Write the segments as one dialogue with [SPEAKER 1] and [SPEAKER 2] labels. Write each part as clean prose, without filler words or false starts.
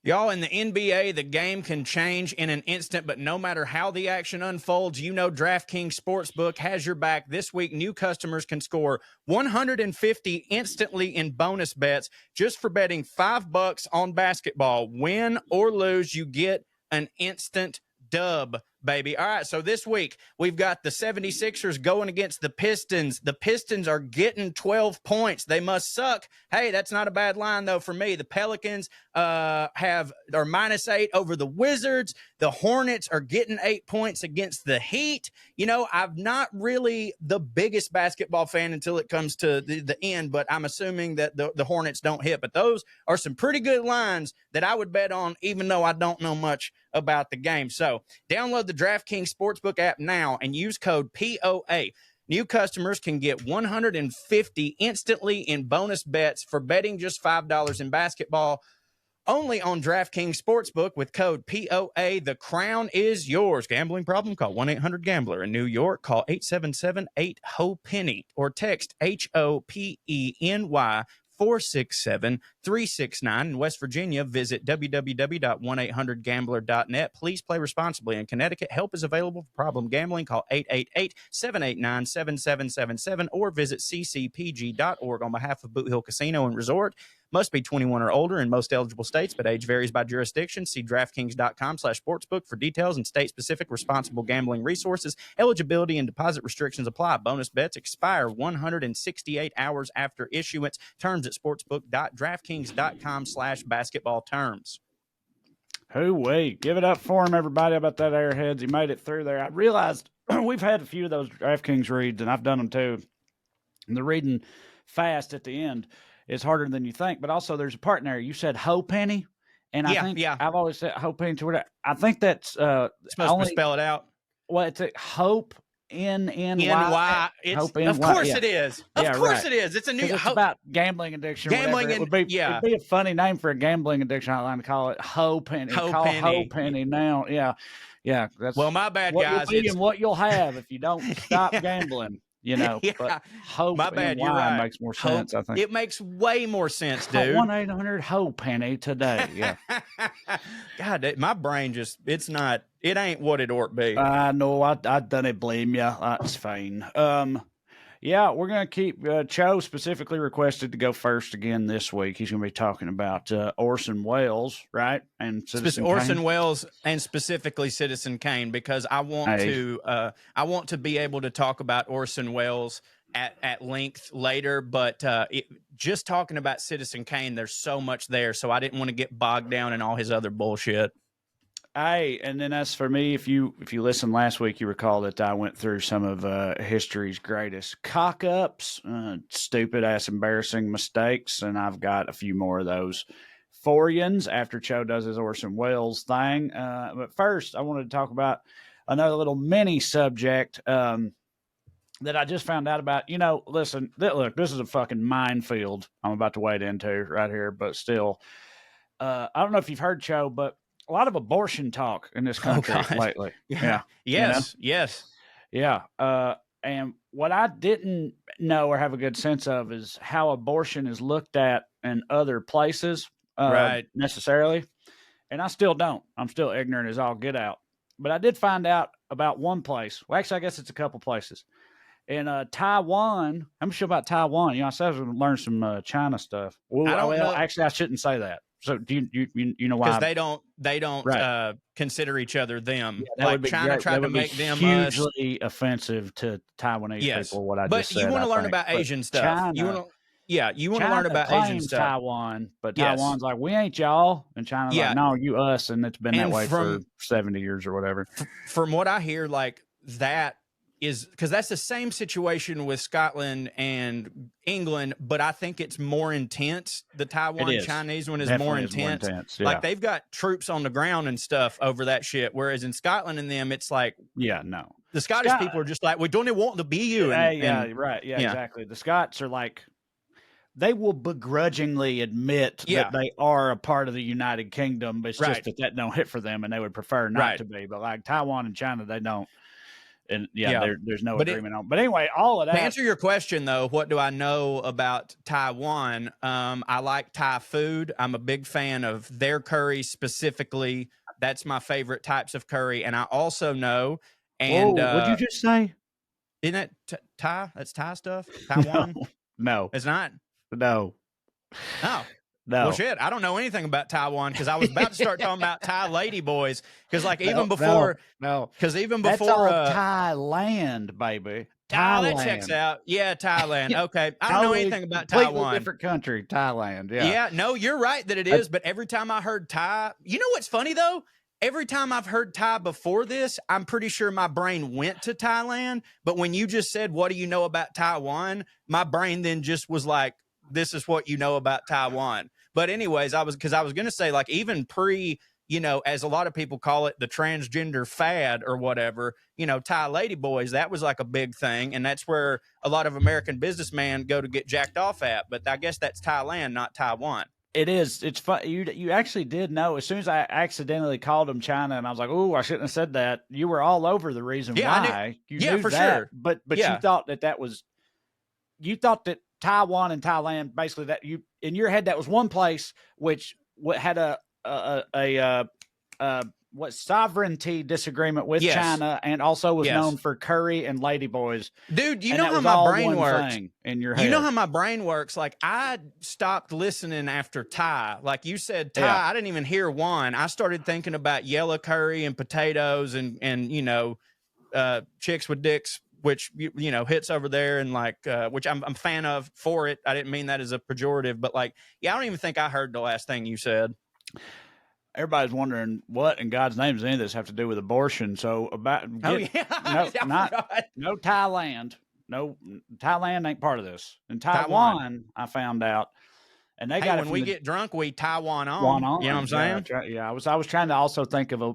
[SPEAKER 1] Y'all, in the NBA, the game can change in an instant, but no matter how the action unfolds, you know DraftKings Sportsbook has your back. This week, new customers can score 150 instantly in bonus bets just for betting $5 on basketball. Win or lose, you get an instant dub, baby. All right, so this week, we've got the 76ers going against the Pistons. The Pistons are getting 12 points. They must suck. Hey, that's not a bad line, though, for me. The Pelicans are -8 over the Wizards. The Hornets are getting 8 points against the Heat. You know, I'm not really the biggest basketball fan until it comes to the end, but I'm assuming that the Hornets don't hit. But those are some pretty good lines that I would bet on, even though I don't know much about the game. So download the DraftKings Sportsbook app now and use code POA. New customers can get 150 instantly in bonus bets for betting just $5 in basketball. Only on DraftKings Sportsbook with code POA. The crown is yours. Gambling problem? Call 1-800-GAMBLER. In New York, call 877-8-HOPENNY or text HOPENY 467-369. In West Virginia, visit www.1800gambler.net. Please play responsibly. In Connecticut, help is available for problem gambling. Call 888-789-7777 or visit ccpg.org on behalf of Boot Hill Casino and Resort. Must be 21 or older in most eligible states, but age varies by jurisdiction. See DraftKings.com/sportsbook for details and state-specific responsible gambling resources. Eligibility and deposit restrictions apply. Bonus bets expire 168 hours after issuance. Terms at sportsbook.draftkings.com/basketball terms.
[SPEAKER 2] Hoo-wee. Give it up for him, everybody, about that Airheads. He made it through there. I realized we've had a few of those DraftKings reads, and I've done them too. And the reading fast at the end is harder than you think, but also there's a part in there. You said Hopenny, and I think I've always said Hopenny to whatever. I think that's
[SPEAKER 1] supposed to spell it out.
[SPEAKER 2] Well, it's a Hope
[SPEAKER 1] N-N-Y. Of course it is. Of course it is. It's a new.
[SPEAKER 2] It's about gambling addiction.
[SPEAKER 1] Gambling,
[SPEAKER 2] it'd be a funny name for a gambling addiction. I like to call it Hopenny. Call Hopenny now. Yeah. That's
[SPEAKER 1] my bad, guys.
[SPEAKER 2] What you'll have if you don't stop gambling. You know, but Hope
[SPEAKER 1] my bad, you're right.
[SPEAKER 2] Makes more sense, I think.
[SPEAKER 1] It makes way more sense, dude.
[SPEAKER 2] 1-800-HOPENNY today. Yeah.
[SPEAKER 1] God, my brain it ain't what it ought to be.
[SPEAKER 2] I know, I done blame you. That's fine. Yeah, we're going to keep Cho specifically requested to go first again this week. He's going to be talking about Orson Welles, right? And
[SPEAKER 1] Orson Welles and specifically Citizen Kane, because I want to be able to talk about Orson Welles at length later, but just talking about Citizen Kane, there's so much there, so I didn't want to get bogged down in all his other bullshit.
[SPEAKER 2] Hey, and then as for me, if you listened last week, you recall that I went through some of history's greatest cock-ups, stupid-ass embarrassing mistakes, and I've got a few more of those for yins after Cho does his Orson Welles thing. But first, I wanted to talk about another little mini subject that I just found out about. You know, listen, look, this is a fucking minefield I'm about to wade into right here, but still, I don't know if you've heard, Cho, but a lot of abortion talk in this country lately.
[SPEAKER 1] Yeah. Yes.
[SPEAKER 2] You know? Yes. Yeah. And what I didn't know or have a good sense of is how abortion is looked at in other places,
[SPEAKER 1] right?
[SPEAKER 2] Necessarily. And I still don't. I'm still ignorant as all get out. But I did find out about one place. Well, actually, I guess it's a couple places. In Taiwan, I'm sure about Taiwan. You know, I said I was going to learn some China stuff. Well,
[SPEAKER 1] I don't know.
[SPEAKER 2] Actually, I shouldn't say that. So do you know why?
[SPEAKER 1] Because they don't right. Consider each other them.
[SPEAKER 2] Yeah,
[SPEAKER 1] like China tried to make them
[SPEAKER 2] hugely offensive to Taiwanese people. What I just said.
[SPEAKER 1] But you want to learn about Asian stuff.
[SPEAKER 2] China,
[SPEAKER 1] you want to learn about Asian stuff.
[SPEAKER 2] Taiwan, but Taiwan's like, we ain't y'all, and China's like, no, you us, and it's been that way for 70 years or whatever.
[SPEAKER 1] From what I hear, like that is because that's the same situation with Scotland and England, but I think it's more intense. The Taiwan Chinese one is more intense.
[SPEAKER 2] Yeah.
[SPEAKER 1] Like they've got troops on the ground and stuff over that shit. Whereas in Scotland and them, it's like,
[SPEAKER 2] no.
[SPEAKER 1] The Scottish people are just like, we don't want to be you.
[SPEAKER 2] And, right. Yeah, exactly. The Scots are like, they will begrudgingly admit that they are a part of the United Kingdom. But it's just that don't hit for them and they would prefer not to be. But like Taiwan and China, they don't. And
[SPEAKER 1] Yeah.
[SPEAKER 2] there's no
[SPEAKER 1] But
[SPEAKER 2] agreement on. But anyway, all of
[SPEAKER 1] to
[SPEAKER 2] that.
[SPEAKER 1] answer your question, though, what do I know about Taiwan? I like Thai food. I'm a big fan of their curry specifically. That's my favorite types of curry. And I also know, and
[SPEAKER 2] Whoa, what'd you just say?
[SPEAKER 1] isn't that Thai? That's Thai stuff?
[SPEAKER 2] No,
[SPEAKER 1] Taiwan?
[SPEAKER 2] no,
[SPEAKER 1] It's not?
[SPEAKER 2] no,
[SPEAKER 1] Oh. Well,
[SPEAKER 2] no.
[SPEAKER 1] shit, I don't know anything about Taiwan because I was about to start talking about Thai lady boys because, like, even
[SPEAKER 2] No,
[SPEAKER 1] before,
[SPEAKER 2] no.
[SPEAKER 1] because even
[SPEAKER 2] That's
[SPEAKER 1] before,
[SPEAKER 2] all Thailand, baby.
[SPEAKER 1] oh, that checks
[SPEAKER 2] Thailand.
[SPEAKER 1] out. Yeah, Thailand. Okay, I don't know
[SPEAKER 2] Totally,
[SPEAKER 1] anything about
[SPEAKER 2] completely
[SPEAKER 1] Taiwan.
[SPEAKER 2] different country, Thailand. Yeah.
[SPEAKER 1] Yeah, no, you're right that it is. But every time I heard Thai, you know what's funny though? Every time I've heard Thai before this, I'm pretty sure my brain went to Thailand. But when you just said, "What do you know about Taiwan?" my brain then just was like, "This is what you know about Taiwan." But anyways, I was going to say, like, even pre, as a lot of people call it, the transgender fad or whatever, Thai lady boys, that was like a big thing. And that's where a lot of American businessmen go to get jacked off at. But I guess that's Thailand, not Taiwan.
[SPEAKER 2] It is. It's fun. You actually did know. As soon as I accidentally called them China, and I was like, "Oh, I shouldn't have said that." You were all over the reason why. You knew
[SPEAKER 1] for
[SPEAKER 2] that,
[SPEAKER 1] sure.
[SPEAKER 2] But
[SPEAKER 1] Yeah.
[SPEAKER 2] you thought that was. You thought that Taiwan and Thailand, basically, that you in your head that was one place which had a what sovereignty disagreement with China, and also was known for curry and ladyboys.
[SPEAKER 1] Dude, you
[SPEAKER 2] and
[SPEAKER 1] know
[SPEAKER 2] that
[SPEAKER 1] how
[SPEAKER 2] was
[SPEAKER 1] my brain
[SPEAKER 2] one
[SPEAKER 1] works.
[SPEAKER 2] thing in your head.
[SPEAKER 1] You know how my brain works. Like, I stopped listening after Thai. Like you said, Thai, I didn't even hear one. I started thinking about yellow curry and potatoes and chicks with dicks, which hits over there, and like which I'm a fan of for it. I didn't mean that as a pejorative, but like, yeah, I don't even think I heard the last thing you said.
[SPEAKER 2] Everybody's wondering what in God's name does any of this have to do with abortion. So no Thailand. No, Thailand ain't part of this. In Taiwan, I found out, and they got it
[SPEAKER 1] when we get drunk, we Taiwan on. You know what I'm saying?
[SPEAKER 2] Yeah, I was trying to also think of a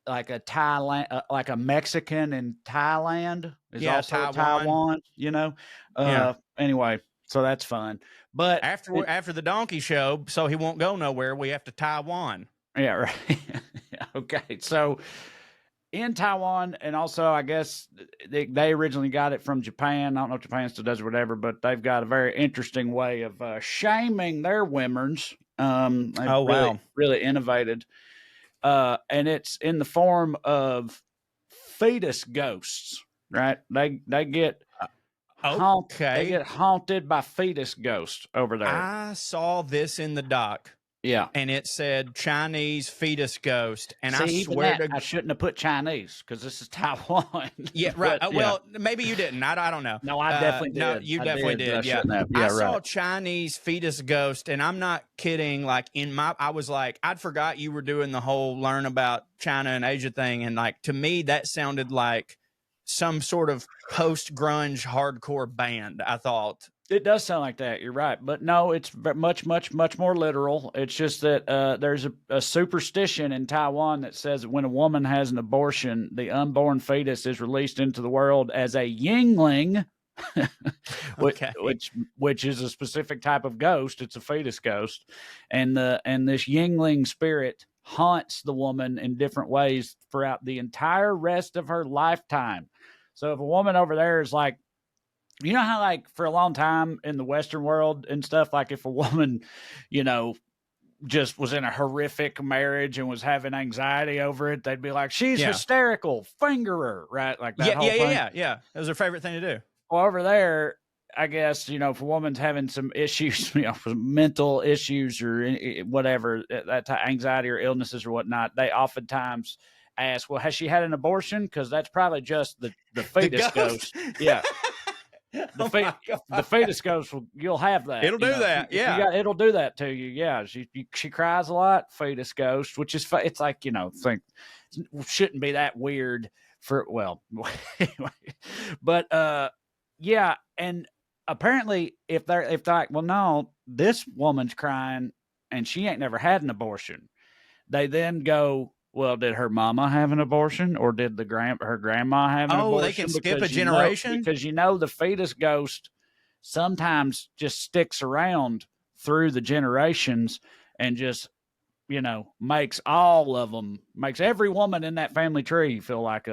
[SPEAKER 2] Thailand, like a Mexican in Thailand is also Taiwan. Anyway, so that's fun. But
[SPEAKER 1] after the donkey show, so he won't go nowhere, we have to Taiwan.
[SPEAKER 2] Yeah, right. Okay, so in Taiwan, and also I guess they originally got it from Japan. I don't know if Japan still does or whatever, but they've got a very interesting way of shaming their women's. Really innovated. And it's in the form of fetus ghosts, right? They get they get haunted by fetus ghosts over there.
[SPEAKER 1] I saw this in the doc.
[SPEAKER 2] Yeah.
[SPEAKER 1] And it said Chinese fetus ghost. And I swear
[SPEAKER 2] I shouldn't have put Chinese because this is Taiwan.
[SPEAKER 1] Yeah, right. Well, maybe you didn't. I don't know.
[SPEAKER 2] No, I definitely did.
[SPEAKER 1] No, you definitely did. Yeah. I saw Chinese fetus ghost, and I'm not kidding. Like, I was like, I'd forgot you were doing the whole learn about China and Asia thing. And like, to me, that sounded like some sort of post-grunge hardcore band, I thought.
[SPEAKER 2] It does sound like that. You're right. But no, it's much, much, much more literal. It's just that there's a superstition in Taiwan that says that when a woman has an abortion, the unborn fetus is released into the world as a yingling, which is a specific type of ghost. It's a fetus ghost. And this yingling spirit haunts the woman in different ways throughout the entire rest of her lifetime. So if a woman over there is like, you know how, like, for a long time in the Western world and stuff, like if a woman, just was in a horrific marriage and was having anxiety over it, they'd be like, she's hysterical, finger her, right? Like that whole thing.
[SPEAKER 1] Yeah. That was her favorite thing to do.
[SPEAKER 2] Well, over there, I guess, if a woman's having some issues, mental issues or whatever, that anxiety or illnesses or whatnot, they oftentimes ask, well, has she had an abortion? Because that's probably just the fetus ghost. Yeah. The fetus ghost, you'll have that.
[SPEAKER 1] It'll do that. Yeah.
[SPEAKER 2] It'll do that to you. Yeah. She cries a lot, fetus ghost, which is, it's like, shouldn't be that weird anyway. But, yeah. And apparently if they're like, well, no, this woman's crying and she ain't never had an abortion, they then go, well, did her mama have an abortion, or did her grandma have an abortion?
[SPEAKER 1] Oh, they can skip a generation?
[SPEAKER 2] Because the fetus ghost sometimes just sticks around through the generations and just, makes every woman in that family tree feel like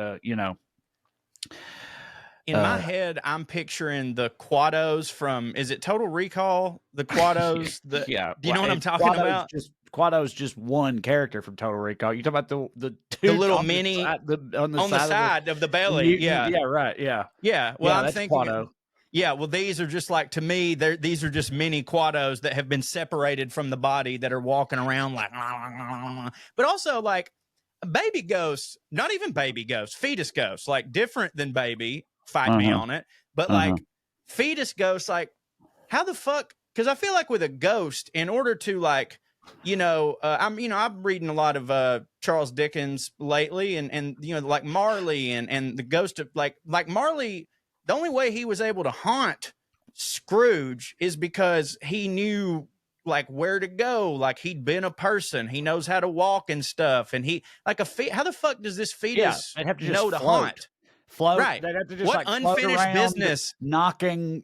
[SPEAKER 1] In my head, I'm picturing the Quados from, is it Total Recall? The Quados?
[SPEAKER 2] Yeah.
[SPEAKER 1] Do you know what I'm talking about?
[SPEAKER 2] Quado's just one character from Total Recall. You talking about the
[SPEAKER 1] The
[SPEAKER 2] dude
[SPEAKER 1] little
[SPEAKER 2] on
[SPEAKER 1] mini
[SPEAKER 2] on the
[SPEAKER 1] side of the belly.
[SPEAKER 2] mutant,
[SPEAKER 1] Yeah.
[SPEAKER 2] right. Yeah.
[SPEAKER 1] Yeah. Well,
[SPEAKER 2] Yeah,
[SPEAKER 1] I'm
[SPEAKER 2] that's
[SPEAKER 1] thinking,
[SPEAKER 2] Quado.
[SPEAKER 1] yeah, well, these are just like, to me, these are just mini Quados that have been separated from the body that are walking around like, but also like baby ghosts, not even baby ghosts, fetus ghosts, like different than baby, fight me on it. But like fetus ghosts, like how the fuck? Because I feel like with a ghost, in order to like, I'm reading a lot of Charles Dickens lately, and like Marley and the ghost of like Marley. The only way he was able to haunt Scrooge is because he knew like where to go. Like he'd been a person, he knows how to walk and stuff, and he like how the fuck does this fetus
[SPEAKER 2] they'd have to just
[SPEAKER 1] know to haunt?
[SPEAKER 2] Float,
[SPEAKER 1] right?
[SPEAKER 2] they'd have to just
[SPEAKER 1] What
[SPEAKER 2] like float
[SPEAKER 1] unfinished
[SPEAKER 2] around,
[SPEAKER 1] business?
[SPEAKER 2] knocking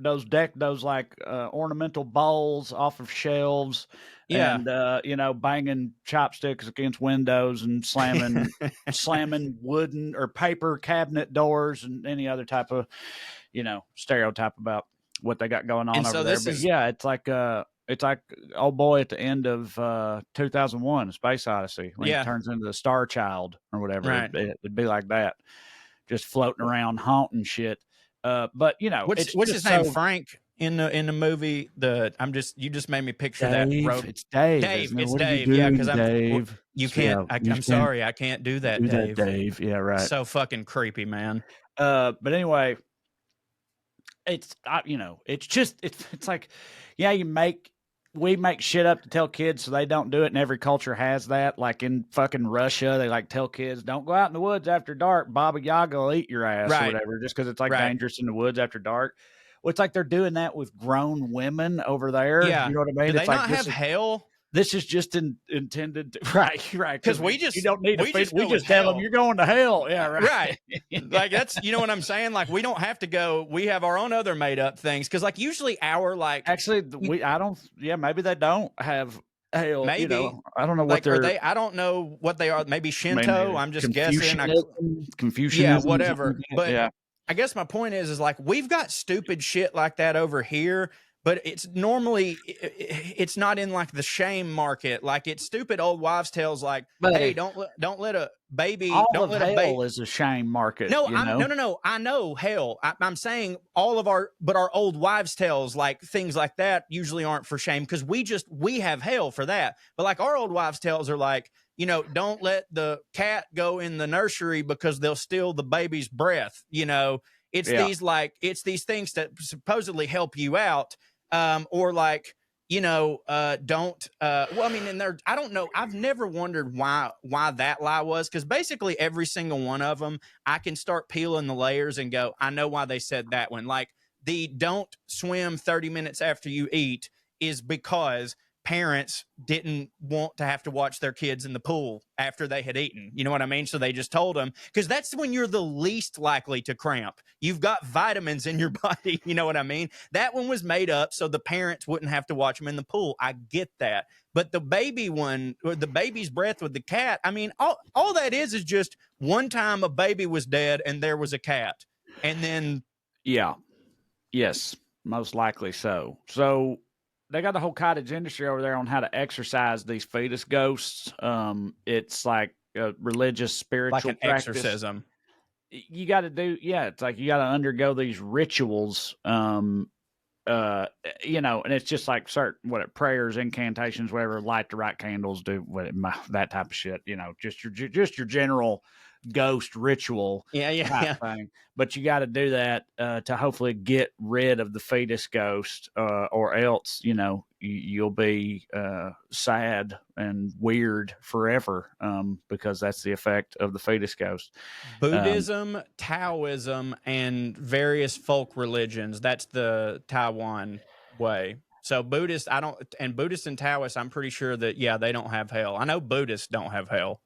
[SPEAKER 2] those like ornamental bowls off of shelves, and banging chopsticks against windows and slamming wooden or paper cabinet doors and any other type of stereotype about what they got going on
[SPEAKER 1] And
[SPEAKER 2] over
[SPEAKER 1] so
[SPEAKER 2] there.
[SPEAKER 1] this
[SPEAKER 2] But
[SPEAKER 1] is
[SPEAKER 2] yeah, it's like old boy at the end of 2001, A Space Odyssey, when he turns into the Star Child or whatever.
[SPEAKER 1] Right.
[SPEAKER 2] It'd be like that, just floating around haunting shit. But
[SPEAKER 1] what's his name? Frank in the movie. You just made me picture
[SPEAKER 2] Dave,
[SPEAKER 1] that road.
[SPEAKER 2] It's Dave.
[SPEAKER 1] Dave. It's
[SPEAKER 2] what
[SPEAKER 1] Dave.
[SPEAKER 2] Are you doing,
[SPEAKER 1] because
[SPEAKER 2] Dave.
[SPEAKER 1] You can't. I'm sorry, I can't do that, Dave.
[SPEAKER 2] Dave. Yeah, right.
[SPEAKER 1] So fucking creepy, man.
[SPEAKER 2] But anyway, it's it's like, yeah, we make shit up to tell kids so they don't do it, and every culture has that. Like in fucking Russia, they like tell kids, don't go out in the woods after dark, Baba Yaga will eat your ass or whatever, just because it's like dangerous in the woods after dark. Well, it's like they're doing that with grown women over there.
[SPEAKER 1] Yeah.
[SPEAKER 2] You know what I mean?
[SPEAKER 1] Do they
[SPEAKER 2] it's
[SPEAKER 1] not
[SPEAKER 2] like
[SPEAKER 1] have hell?
[SPEAKER 2] This is just intended to, right.
[SPEAKER 1] Because
[SPEAKER 2] you don't need to feed. We just tell
[SPEAKER 1] hell.
[SPEAKER 2] them you're going to hell. Yeah,
[SPEAKER 1] right. Like that's, you know what I'm saying? Like we don't have to go. We have our own other made up things. Because like usually
[SPEAKER 2] maybe they don't have hell.
[SPEAKER 1] Maybe
[SPEAKER 2] I don't know what
[SPEAKER 1] I don't know what they are. Maybe Shinto. I'm just guessing.
[SPEAKER 2] Confucianism.
[SPEAKER 1] Yeah, whatever. But I guess my point is like we've got stupid shit like that over here. But it's normally, it's not in like the shame market. Like it's stupid old wives' tales. Like, hey, don't let a baby. Don't let a baby
[SPEAKER 2] is a shame market.
[SPEAKER 1] No, no. I know hell. I'm saying all of our old wives' tales, like things like that, usually aren't for shame because we have hell for that. But like our old wives' tales are like, don't let the cat go in the nursery because they'll steal the baby's breath. It's these things that supposedly help you out. Or like, don't, well, I mean, and I don't know. I've never wondered why that lie was. Cause basically every single one of them, I can start peeling the layers and go, I know why they said that one. Like the don't swim 30 minutes after you eat is because parents didn't want to have to watch their kids in the pool after they had eaten. You know what I mean? So they just told them, because that's when you're the least likely to cramp. You've got vitamins in your body. You know what I mean? That one was made up so the parents wouldn't have to watch them in the pool. I get that. But the baby one, or the baby's breath with the cat, I mean, all that is just one time a baby was dead and there was a cat. And then.
[SPEAKER 2] Yeah. Yes, most likely so. So they got the whole cottage industry over there on how to exorcise these fetus ghosts. It's like a religious, spiritual
[SPEAKER 1] like an
[SPEAKER 2] practice.
[SPEAKER 1] Exorcism.
[SPEAKER 2] You got to do, it's like you got to undergo these rituals. And it's just like certain prayers, incantations, whatever, light the right candles, do that type of shit. Just your general ghost ritual thing. But you got to do that to hopefully get rid of the fetus ghost, or else you'll be sad and weird forever, because that's the effect of the fetus ghost.
[SPEAKER 1] Buddhism, Taoism, and various folk religions, that's the Taiwan way. So Buddhists and Taoists, I'm pretty sure that they don't have hell. I know Buddhists don't have hell.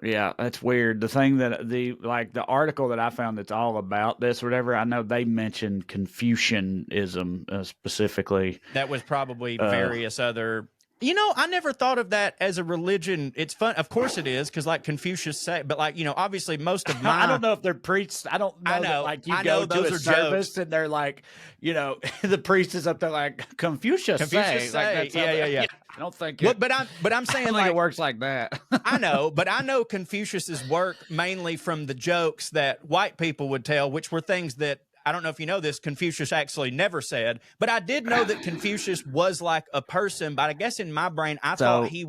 [SPEAKER 2] Yeah, that's weird. The thing that the article that I found that's all about this or whatever, I know they mentioned Confucianism specifically.
[SPEAKER 1] That was probably various other You know, I never thought of that as a religion. It's fun. Of course it is, because like Confucius said, but like, you know, obviously most of my
[SPEAKER 2] I don't know if they're priests. I don't know, that like you go to
[SPEAKER 1] those
[SPEAKER 2] a
[SPEAKER 1] are
[SPEAKER 2] service
[SPEAKER 1] jokes.
[SPEAKER 2] and they're like, you know, the priest is up there like Confucius say. Like that's
[SPEAKER 1] Yeah.
[SPEAKER 2] I don't think
[SPEAKER 1] Well,
[SPEAKER 2] it.
[SPEAKER 1] but I'm
[SPEAKER 2] I
[SPEAKER 1] saying
[SPEAKER 2] don't think it
[SPEAKER 1] like
[SPEAKER 2] works like that.
[SPEAKER 1] I know, but I know Confucius's work mainly from the jokes that white people would tell, which were things that I don't know if you know this, Confucius actually never said, but I did know that Confucius was like a person, but I guess in my brain, I thought
[SPEAKER 2] So
[SPEAKER 1] he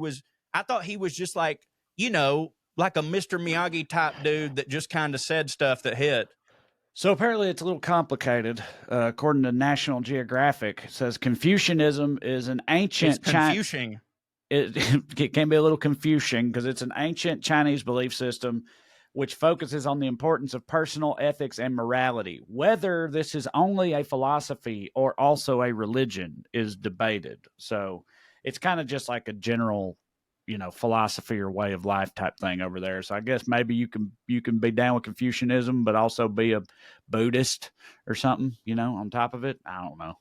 [SPEAKER 1] was just like, you know, like a Mr. Miyagi type dude that just kind of said stuff that hit.
[SPEAKER 2] So apparently it's a little complicated. According to National Geographic, it says Confucianism is an
[SPEAKER 1] It's
[SPEAKER 2] ancient
[SPEAKER 1] confusing.
[SPEAKER 2] it can be a little confusing because it's an ancient Chinese belief system which focuses on the importance of personal ethics and morality. Whether this is only a philosophy or also a religion is debated. So it's kind of just like a general, you know, philosophy or way of life type thing over there. So I guess maybe you can be down with Confucianism, but also be a Buddhist or something, you know, on top of it. I don't know.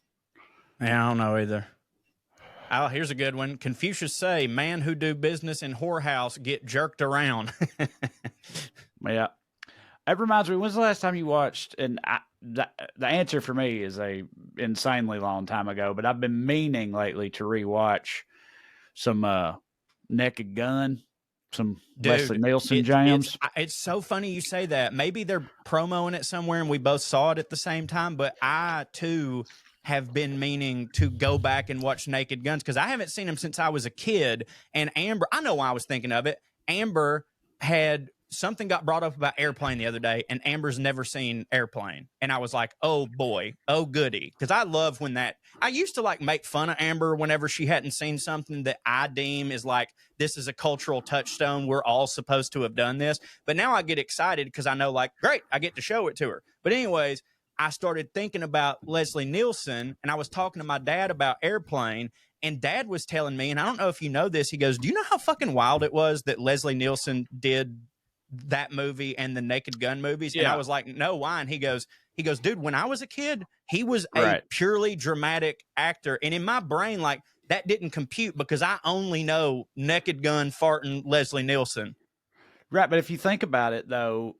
[SPEAKER 1] Yeah, I don't know either. Oh, here's a good one. Confucius say, man who do business in whorehouse get jerked around.
[SPEAKER 2] Yeah. It reminds me, when's the last time you watched, and the answer for me is a insanely long time ago, but I've been meaning lately to rewatch some Naked Gun, some Leslie
[SPEAKER 1] Dude,
[SPEAKER 2] Nielsen jams.
[SPEAKER 1] it's so funny you say that. Maybe they're promoting it somewhere and we both saw it at the same time, but I too have been meaning to go back and watch Naked Guns because I haven't seen them since I was a kid. And Amber, I know why I was thinking of it. Amber had something got brought up about Airplane the other day, and Amber's never seen Airplane. And I was like, oh boy, oh goody. Because I love when that, I used to like make fun of Amber whenever she hadn't seen something that I deem is like, this is a cultural touchstone. We're all supposed to have done this. But now I get excited because I know, like, great, I get to show it to her. But, anyways, I started thinking about Leslie Nielsen, and I was talking to my dad about Airplane. And Dad was telling me, and I don't know if you know this, he goes, do you know how fucking wild it was that Leslie Nielsen did that movie and the Naked Gun movies?
[SPEAKER 2] Yeah.
[SPEAKER 1] And I was like, no, why? And he goes, dude, when I was a kid, he was a
[SPEAKER 2] Right.
[SPEAKER 1] purely dramatic actor. And in my brain, like, that didn't compute because I only know Naked Gun, farting, Leslie Nielsen.
[SPEAKER 2] Right. But if you think about it, though,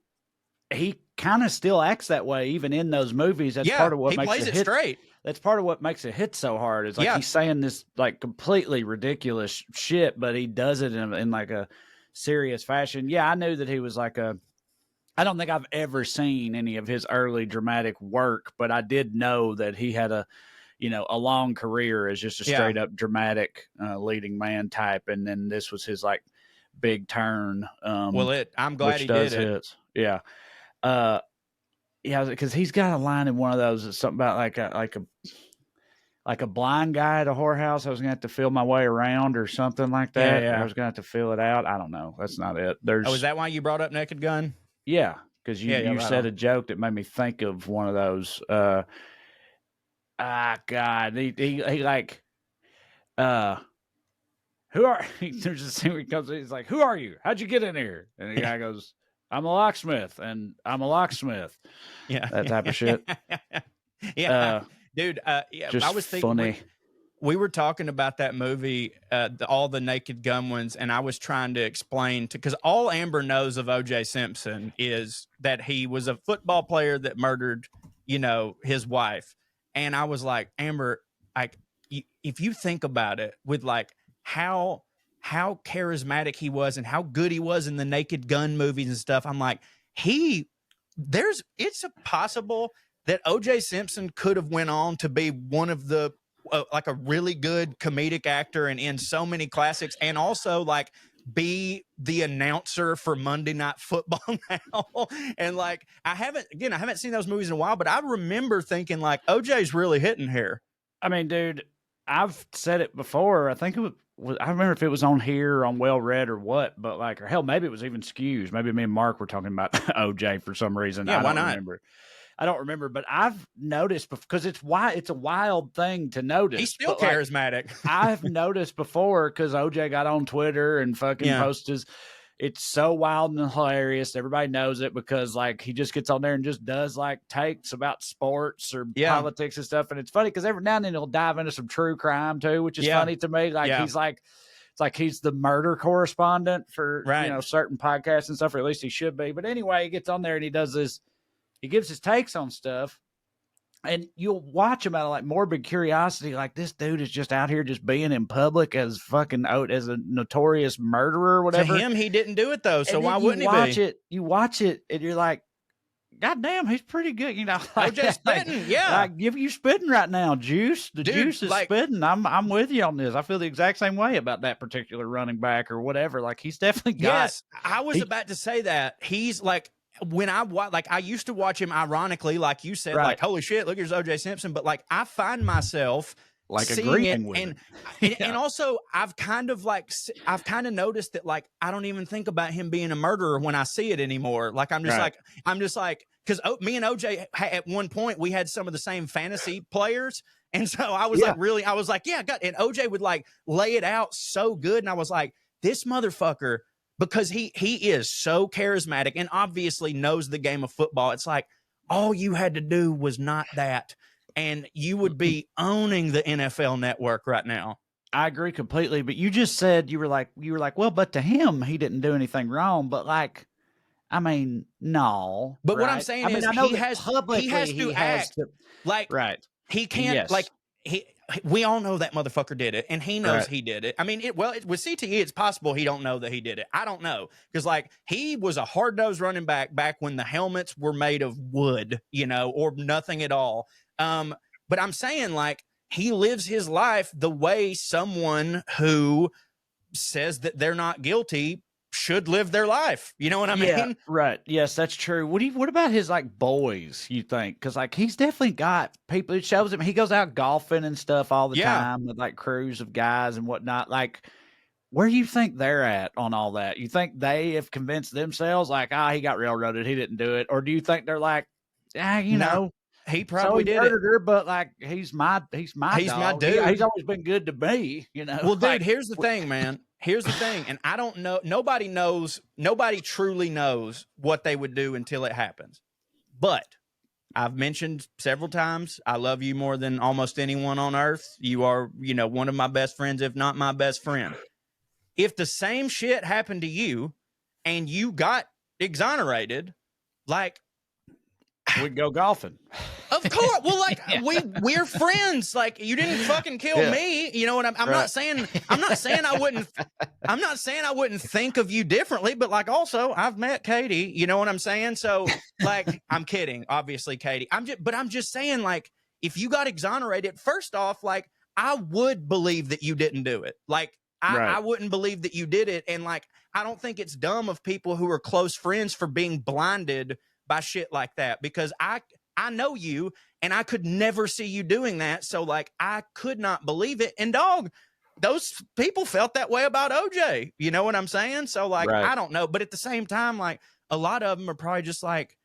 [SPEAKER 2] he kind of still acts that way even in those movies. That's part of what
[SPEAKER 1] he
[SPEAKER 2] makes
[SPEAKER 1] plays
[SPEAKER 2] it
[SPEAKER 1] it
[SPEAKER 2] hit.
[SPEAKER 1] straight.
[SPEAKER 2] That's part of what makes it hit so hard. Is like he's saying this like completely ridiculous shit, but he does it in like a serious fashion. Yeah, I knew that he was like a. I don't think I've ever seen any of his early dramatic work, but I did know that he had a long career as just a straight up dramatic leading man type, and then this was his like big turn.
[SPEAKER 1] I'm glad he did it.
[SPEAKER 2] Yeah. Yeah, because he's got a line in one of those. It's something about like a blind guy at a whorehouse. I was gonna have to feel my way around or something like that.
[SPEAKER 1] Yeah.
[SPEAKER 2] I was gonna have to feel it out. I don't know. That's not it.
[SPEAKER 1] Is that why you brought up Naked Gun?
[SPEAKER 2] Yeah, because you said a joke that made me think of one of those. God, he like, who are? There's a scene where he comes in. He's like, "Who are you? How'd you get in here?" And the guy goes, "I'm a locksmith, and I'm a locksmith."
[SPEAKER 1] Yeah,
[SPEAKER 2] that type of shit.
[SPEAKER 1] Yeah, dude.
[SPEAKER 2] Just
[SPEAKER 1] I was thinking
[SPEAKER 2] funny.
[SPEAKER 1] we were talking about that movie, all the Naked Gun ones, and I was trying to explain because all Amber knows of O.J. Simpson is that he was a football player that murdered, his wife. And I was like, Amber, like, if you think about it, with like how charismatic he was and how good he was in the Naked Gun movies and stuff, I'm like, it's possible that O.J. Simpson could have went on to be one of the like a really good comedic actor and in so many classics, and also like be the announcer for Monday Night Football now. And like, I haven't seen those movies in a while, but I remember thinking like OJ's really hitting here.
[SPEAKER 2] I mean, dude, I've said it before. I think it was, I remember if it was on here or on Well Read or what, but like, or hell, maybe it was even Skews. Maybe me and Mark were talking about OJ for some reason.
[SPEAKER 1] Yeah, why not?
[SPEAKER 2] I don't remember, but I've noticed because it's a wild thing to notice.
[SPEAKER 1] He's still charismatic.
[SPEAKER 2] I've noticed before because OJ got on Twitter and fucking posted it's so wild and hilarious. Everybody knows it because like he just gets on there and just does like takes about sports or politics and stuff. And it's funny because every now and then he'll dive into some true crime too, which is funny to me. Like he's like, it's like he's the murder correspondent for certain podcasts and stuff, or at least he should be. But anyway, he gets on there and he does this, he gives his takes on stuff. And you'll watch him out of like morbid curiosity, like this dude is just out here just being in public as fucking as a notorious murderer or whatever.
[SPEAKER 1] To him, he didn't do it though, so why wouldn't
[SPEAKER 2] he be? You watch it, and you're like, God damn, he's pretty good, you know. Like,
[SPEAKER 1] OJ spitting,
[SPEAKER 2] like you spitting right now, Juice. The Juice is spitting. I'm with you on this. I feel the exact same way about that particular running back or whatever. Like he's definitely got.
[SPEAKER 1] Yes, I was about to say that he's like. When I used to watch him ironically, like you said, like, holy shit, look, here's OJ Simpson. But like, I find myself
[SPEAKER 2] like agreeing with
[SPEAKER 1] it. And also I've kind of noticed that like, I don't even think about him being a murderer when I see it anymore. Like, I'm just like, cause me and OJ at one point we had some of the same fantasy players. And so I was and OJ would like lay it out so good. And I was like, this motherfucker, because he is so charismatic and obviously knows the game of football. It's like all you had to do was not that, and you would be owning the NFL network right now.
[SPEAKER 2] I agree completely. But you just said you were like, well, but to him, he didn't do anything wrong. But like, I mean, no.
[SPEAKER 1] But what I'm saying is, he has to act like he can't like he. We all know that motherfucker did it, and he knows he did it. I mean, with CTE, it's possible he don't know that he did it. I don't know, because like he was a hard-nosed running back when the helmets were made of wood, you know, or nothing at all. But I'm saying like he lives his life the way someone who says that they're not guilty should live their life. You know what I mean?
[SPEAKER 2] Right. Yes, that's true. What about his like boys, you think? Because like he's definitely got people. It shows him he goes out golfing and stuff all the time with like crews of guys and whatnot. Like, where do you think they're at on all that? You think they have convinced themselves like, he got railroaded, he didn't do it? Or do you think they're like, you know,
[SPEAKER 1] he probably did
[SPEAKER 2] murdered her, but like he's my dog.
[SPEAKER 1] My dude.
[SPEAKER 2] He's always been good to me, you know.
[SPEAKER 1] Well, dude, here's the thing, man. Here's the thing, and I don't know. Nobody truly knows what they would do until it happens. But I've mentioned several times, I love you more than almost anyone on earth. You are, one of my best friends, if not my best friend. If the same shit happened to you and you got exonerated, like,
[SPEAKER 2] we'd go golfing.
[SPEAKER 1] Of course. Well, like we're friends. Like, you didn't fucking kill me. You know what I'm not saying I wouldn't think of you differently, but like also I've met Katie, you know what I'm saying? So like, I'm kidding, obviously, Katie. I'm just saying, like, if you got exonerated, first off, like, I would believe that you didn't do it. Like, I wouldn't believe that you did it. And like, I don't think it's dumb of people who are close friends for being blinded by shit like that, because I know you and I could never see you doing that. So like, I could not believe it. And dog, those people felt that way about OJ. You know what I'm saying? So like, I don't know. But at the same time, like, a lot of them are probably just like,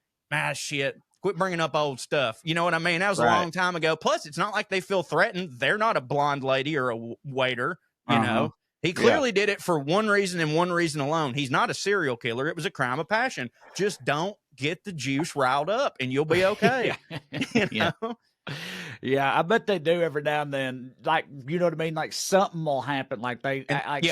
[SPEAKER 1] shit, quit bringing up old stuff. You know what I mean? That was a long time ago. Plus, it's not like they feel threatened. They're not a blonde lady or a waiter, you know? He clearly did it for one reason and one reason alone. He's not a serial killer. It was a crime of passion. Just don't get the juice riled up and you'll be okay. You know?
[SPEAKER 2] Yeah, I bet they do every now and then. Like, you know what I mean? Like, something will happen. Like, they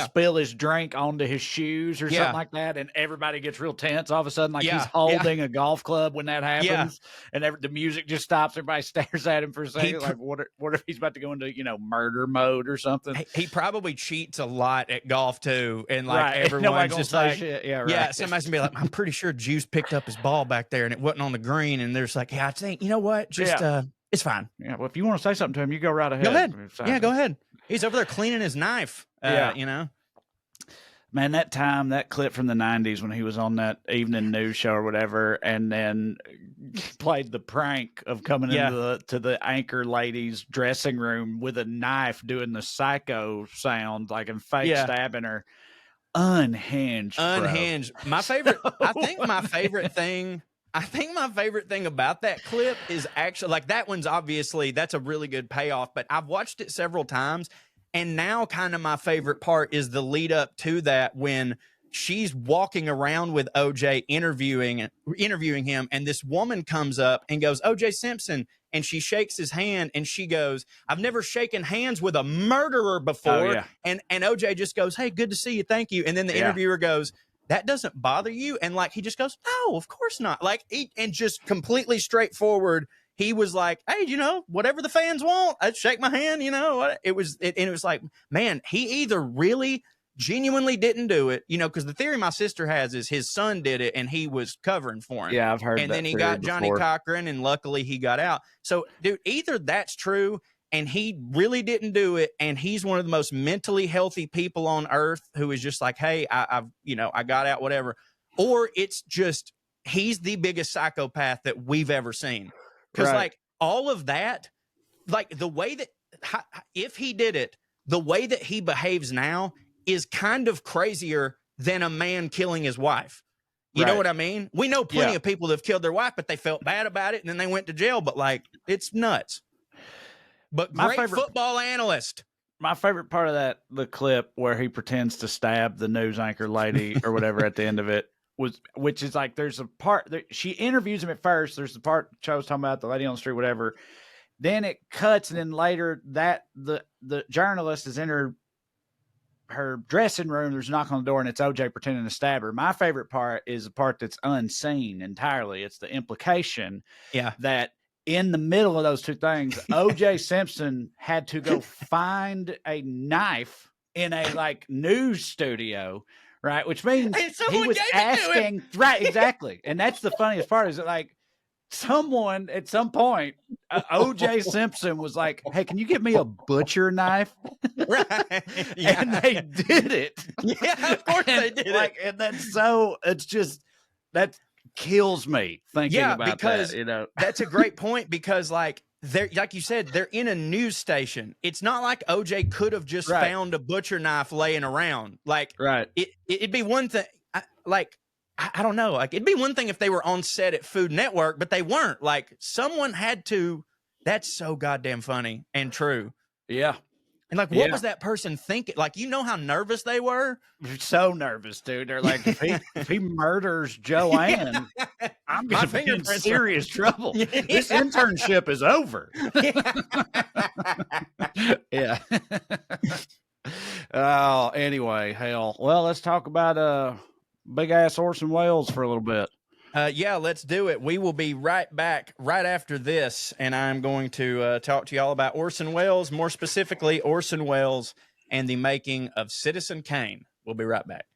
[SPEAKER 2] spill his drink onto his shoes or something like that, and everybody gets real tense all of a sudden. Like, he's holding a golf club when that happens, and the music just stops. Everybody stares at him for a second. Like, what if he's about to go into, murder mode or something?
[SPEAKER 1] He probably cheats a lot at golf, too, and, like, everyone's just like,
[SPEAKER 2] shit.
[SPEAKER 1] Somebody's going to be like, I'm pretty sure Juice picked up his ball back there, and it wasn't on the green, and there's like, I think, you know what? Just, it's fine.
[SPEAKER 2] Yeah, well, if you want to say something to him, you go right ahead.
[SPEAKER 1] Go ahead. Yeah, go ahead. He's over there cleaning his knife. You know?
[SPEAKER 2] Man, that clip from the 90s when he was on that evening news show or whatever, and then played the prank of coming into the anchor lady's dressing room with a knife doing the psycho sound, like, and fake stabbing her. Unhinged.
[SPEAKER 1] My favorite, I think my favorite thing about that clip is actually, like, that one's obviously, that's a really good payoff, but I've watched it several times, and now kind of my favorite part is the lead up to that when she's walking around with OJ interviewing him, and this woman comes up and goes, OJ Simpson, and she shakes his hand and she goes, I've never shaken hands with a murderer before.
[SPEAKER 2] Oh, yeah.
[SPEAKER 1] And OJ just goes, hey, good to see you, thank you. And then the interviewer goes, that doesn't bother you? And like he just goes, no, of course not. Like and just completely straightforward. He was like, hey, whatever the fans want, I'd shake my hand, it was like, man, he either really genuinely didn't do it, because the theory my sister has is his son did it and he was covering for him.
[SPEAKER 2] Yeah, I've heard
[SPEAKER 1] and
[SPEAKER 2] that.
[SPEAKER 1] And then he got Johnny
[SPEAKER 2] before.
[SPEAKER 1] Cochran, and luckily he got out. So, dude, either that's true and he really didn't do it, and he's one of the most mentally healthy people on earth who is just like, hey, I got out, whatever. Or it's just he's the biggest psychopath that we've ever seen. Because like all of that, like the way that if he did it, the way that he behaves now is kind of crazier than a man killing his wife. You know what I mean? We know plenty of people that have killed their wife, but they felt bad about it and then they went to jail. But like, it's nuts. But my great football analyst.
[SPEAKER 2] My favorite part of the clip where he pretends to stab the news anchor lady or whatever at the end of it which is like, there's a part that she interviews him at first. There's the part Joe was talking about, the lady on the street, whatever. Then it cuts, and then later that the journalist is in her dressing room. There's a knock on the door, and it's OJ pretending to stab her. My favorite part is the part that's unseen entirely. It's the implication that in the middle of those two things, OJ Simpson had to go find a knife in a like news studio, right? Which means he was asking, right? Exactly. And that's the funniest part, is that like someone at some point, OJ Simpson was like, hey, can you get me a butcher knife?
[SPEAKER 1] Right.
[SPEAKER 2] Yeah. And they did it.
[SPEAKER 1] Yeah, of course they did it.
[SPEAKER 2] And that's so, it's just, that kills me thinking about
[SPEAKER 1] because
[SPEAKER 2] that,
[SPEAKER 1] That's a great point, because like they're, like you said, they're in a news station. It's not like OJ could have just found a butcher knife laying around. Like it'd be one thing, I don't know. Like, it'd be one thing if they were on set at Food Network, but they weren't. Like, someone had to. That's so goddamn funny and true.
[SPEAKER 2] Yeah.
[SPEAKER 1] And like, what was that person thinking? Like, how nervous they were?
[SPEAKER 2] So nervous, dude. They're like, if he murders Joanne, I'm going to be in serious trouble. This internship is over. Yeah. Oh, anyway, hell. Well, let's talk about big ass Orson Welles for a little bit.
[SPEAKER 1] Let's do it. We will be right back right after this, and I'm going to talk to you all about Orson Welles, more specifically Orson Welles and the making of Citizen Kane. We'll be right back.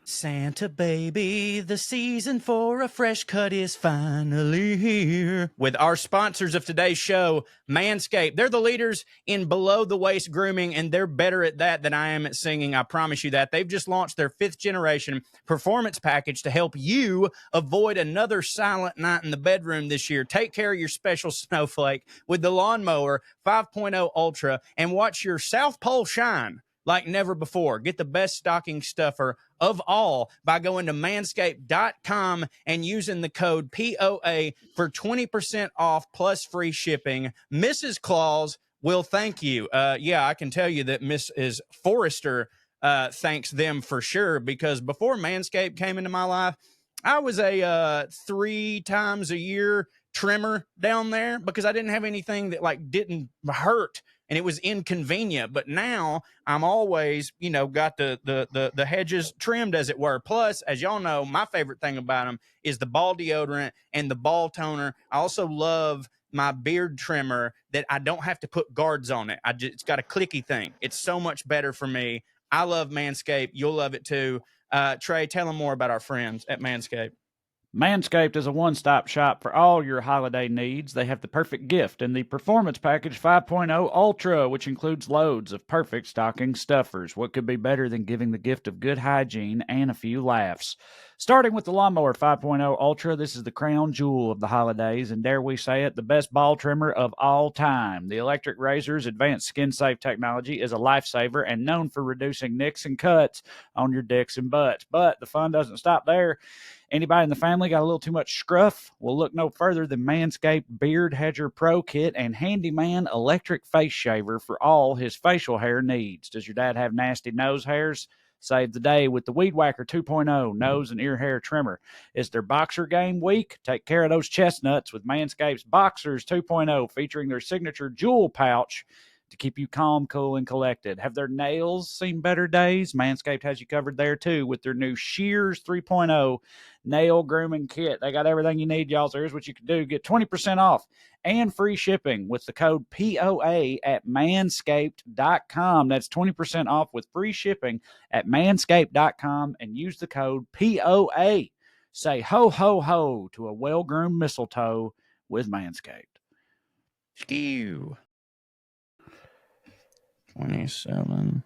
[SPEAKER 1] Santa baby, the season for a fresh cut is finally here. With our sponsors of today's show, MANSCAPED. They're the leaders in below-the-waist grooming, and they're better at that than I am at singing. I promise you that. They've just launched their 5th-generation performance package to help you avoid another silent night in the bedroom this year. Take care of your special snowflake with the Lawnmower 5.0 Ultra and watch your South Pole shine like never before. Get the best stocking stuffer of all by going to manscaped.com and using the code POA for 20% off plus free shipping. Mrs. Claus will thank you. I can tell you that Mrs. Forrester thanks them for sure, because before Manscaped came into my life, I was a 3 times a year trimmer down there because I didn't have anything that like didn't hurt and it was inconvenient. But now I'm always, got the hedges trimmed, as it were. Plus, as y'all know, my favorite thing about them is the ball deodorant and the ball toner. I also love my beard trimmer that I don't have to put guards on it. It's got a clicky thing. It's so much better for me. I love Manscaped. You'll love it too. Trae, tell them more about our friends at Manscaped.
[SPEAKER 2] Manscaped is a one-stop shop for all your holiday needs. They have the perfect gift in the Performance Package 5.0 Ultra, which includes loads of perfect stocking stuffers. What could be better than giving the gift of good hygiene and a few laughs? Starting with the Lawnmower 5.0 Ultra, this is the crown jewel of the holidays, and dare we say it, the best ball trimmer of all time. The electric razor's advanced skin-safe technology is a lifesaver and known for reducing nicks and cuts on your dicks and butts. But the fun doesn't stop there. Anybody in the family got a little too much scruff? Well, look no further than Manscaped Beard Hedger Pro Kit and Handyman Electric Face Shaver for all his facial hair needs. Does your dad have nasty nose hairs? Save the day with the Weed Whacker 2.0 nose and ear hair trimmer. It's their Boxer Game week. Take care of those chestnuts with Manscaped's Boxers 2.0, featuring their signature jewel pouch to keep you calm, cool, and collected. Have their nails seen better days? Manscaped has you covered there, too, with their new Shears 3.0 nail grooming kit. They got everything you need, y'all. So here's what you can do. Get 20% off and free shipping with the code POA at manscaped.com. That's 20% off with free shipping at manscaped.com and use the code POA. Say ho, ho, ho to a well-groomed mistletoe with Manscaped.
[SPEAKER 1] Skew. 27,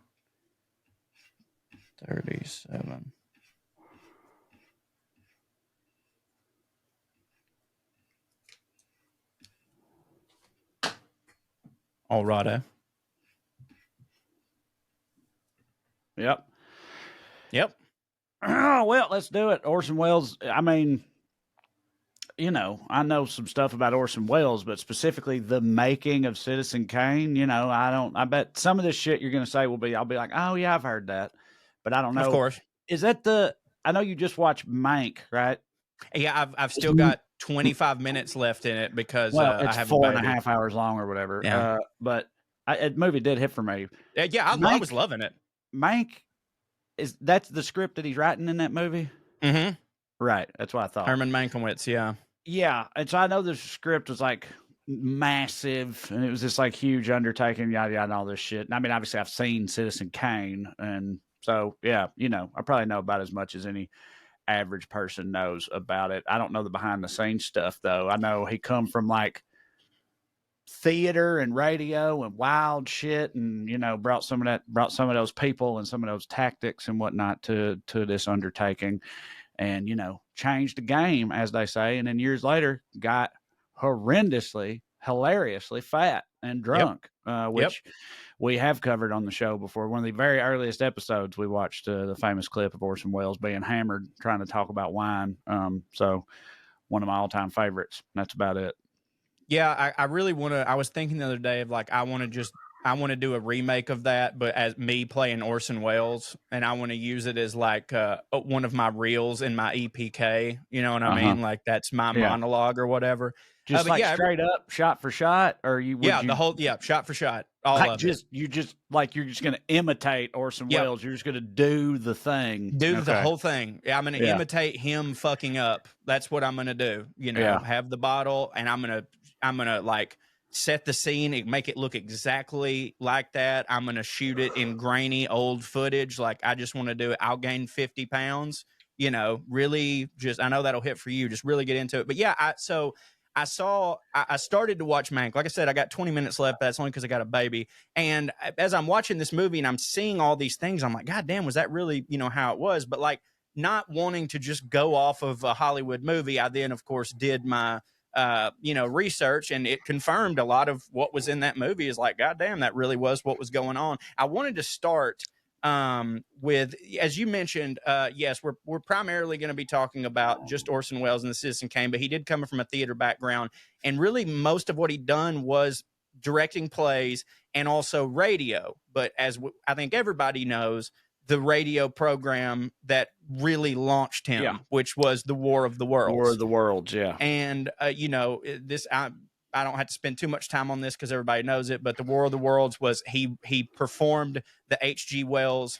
[SPEAKER 1] 37. All righto.
[SPEAKER 2] Yep.
[SPEAKER 1] Yep.
[SPEAKER 2] Well, let's do it. Orson Welles, I mean, you know, I know some stuff about Orson Welles, but specifically the making of Citizen Kane, you know, I bet some of this shit you're going to say I'll be like, oh yeah, I've heard that, but I don't know.
[SPEAKER 1] Of course.
[SPEAKER 2] Is that I know you just watched Mank, right?
[SPEAKER 1] Yeah, I've still got 25 minutes left in it because
[SPEAKER 2] it's
[SPEAKER 1] I have
[SPEAKER 2] 4.5 hours long or whatever.
[SPEAKER 1] Yeah.
[SPEAKER 2] But the movie did hit for me.
[SPEAKER 1] Yeah, I was loving it.
[SPEAKER 2] Mank, that's the script that he's writing in that movie?
[SPEAKER 1] Mm-hmm.
[SPEAKER 2] Right, that's what I thought.
[SPEAKER 1] Herman Mankiewicz, yeah.
[SPEAKER 2] Yeah, and so I know the script was like massive, and it was this like huge undertaking, yada yada, and all this shit. And I mean, obviously, I've seen Citizen Kane, and so yeah, you know, I probably know about as much as any average person knows about it. I don't know the behind the scenes stuff though. I know he come from like theater and radio and wild shit, and you know, brought some of those people and some of those tactics and whatnot to this undertaking. And, you know, changed the game, as they say. And then years later, got horrendously, hilariously fat and drunk, which we have covered on the show before. One of the very earliest episodes, we watched the famous clip of Orson Welles being hammered, trying to talk about wine. So one of my all-time favorites. That's about it.
[SPEAKER 1] Yeah, I really want to. I was thinking the other day of like, I want to do a remake of that, but as me playing Orson Welles, and I want to use it as like one of my reels in my EPK. You know what I mean? Like that's my monologue or whatever.
[SPEAKER 2] Just like straight up, shot for shot, or
[SPEAKER 1] shot for shot, all
[SPEAKER 2] like
[SPEAKER 1] of it.
[SPEAKER 2] You're just going to imitate Orson Welles. You're just going to do the thing,
[SPEAKER 1] the whole thing. Yeah, I'm going to imitate him fucking up. That's what I'm going to do. You know, have the bottle, and I'm gonna like set the scene, make it look exactly like that. I'm going to shoot it in grainy old footage. Like, I just want to do it. I'll gain 50 pounds, you know, really I know that'll hit for you. Just really get into it. But yeah, I started to watch Mank. Like I said, I got 20 minutes left. That's only because I got a baby. And as I'm watching this movie and I'm seeing all these things, I'm like, God damn, was that really, you know, how it was? But like, not wanting to just go off of a Hollywood movie, I then, of course, did my research, and it confirmed a lot of what was in that movie. Is like, God damn, that really was what was going on. I wanted to start with, as you mentioned, yes, we're primarily going to be talking about just Orson Welles and the Citizen Kane, but he did come from a theater background, and really most of what he'd done was directing plays and also radio. But as I think everybody knows, the radio program that really launched him, which was the War of the Worlds.
[SPEAKER 2] War of the Worlds, yeah.
[SPEAKER 1] And, I don't have to spend too much time on this because everybody knows it, but the War of the Worlds was he performed the H.G. Wells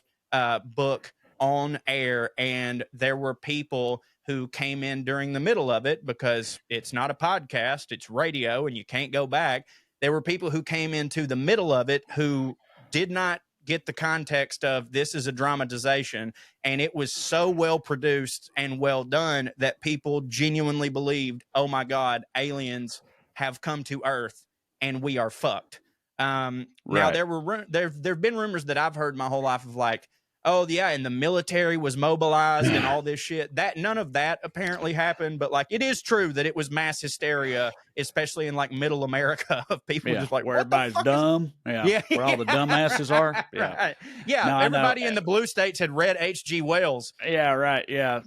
[SPEAKER 1] book on air, and there were people who came in during the middle of it because it's not a podcast, it's radio, and you can't go back. There were people who came into the middle of it who did not get the context of this is a dramatization, and it was so well produced and well done that people genuinely believed, oh my God, aliens have come to Earth and we are fucked. Now there've been rumors that I've heard my whole life of like, oh yeah, and the military was mobilized and all this shit. That none of that apparently happened, but like it is true that it was mass hysteria, especially in like middle America, of people just like,
[SPEAKER 2] where everybody's dumb. Where all the dumbasses are. Yeah.
[SPEAKER 1] Right. Yeah. No, everybody in the blue states had read H.G. Wells.
[SPEAKER 2] Yeah, right. Yeah.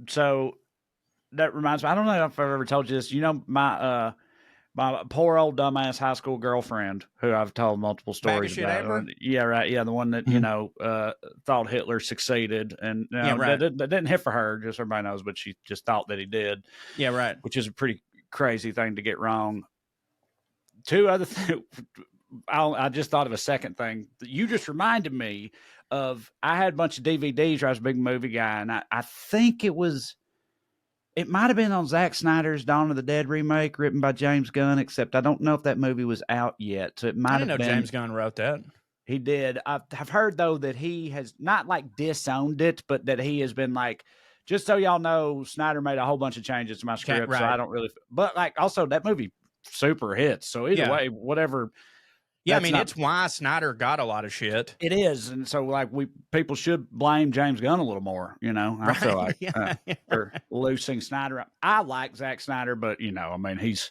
[SPEAKER 2] So that reminds me, I don't know if I've ever told you this. You know, My poor old dumbass high school girlfriend, who I've told multiple stories
[SPEAKER 1] shit,
[SPEAKER 2] about.
[SPEAKER 1] Amber?
[SPEAKER 2] Yeah, right. Yeah, the one that thought Hitler succeeded, and
[SPEAKER 1] Yeah, right.
[SPEAKER 2] that didn't hit for her. Just everybody knows, but she just thought that he did.
[SPEAKER 1] Yeah, right.
[SPEAKER 2] Which is a pretty crazy thing to get wrong. Two other things. I just thought of a second thing. You just reminded me of. I had a bunch of DVDs. I was a big movie guy, and I think it might have been on Zack Snyder's Dawn of the Dead remake, written by James Gunn. Except I don't know if that movie was out yet, so it might
[SPEAKER 1] I
[SPEAKER 2] have
[SPEAKER 1] didn't know
[SPEAKER 2] been.
[SPEAKER 1] James Gunn wrote that.
[SPEAKER 2] He did. I've heard though that he has not like disowned it, but that he has been like. Just so y'all know, Snyder made a whole bunch of changes to my script,
[SPEAKER 1] right.
[SPEAKER 2] so I don't really. But like, also that movie super hits. So either way, whatever.
[SPEAKER 1] Yeah, I mean, it's why Snyder got a lot of shit.
[SPEAKER 2] It is, and so like people should blame James Gunn a little more. I feel like for loosing Snyder. I like Zack Snyder, but I mean, he's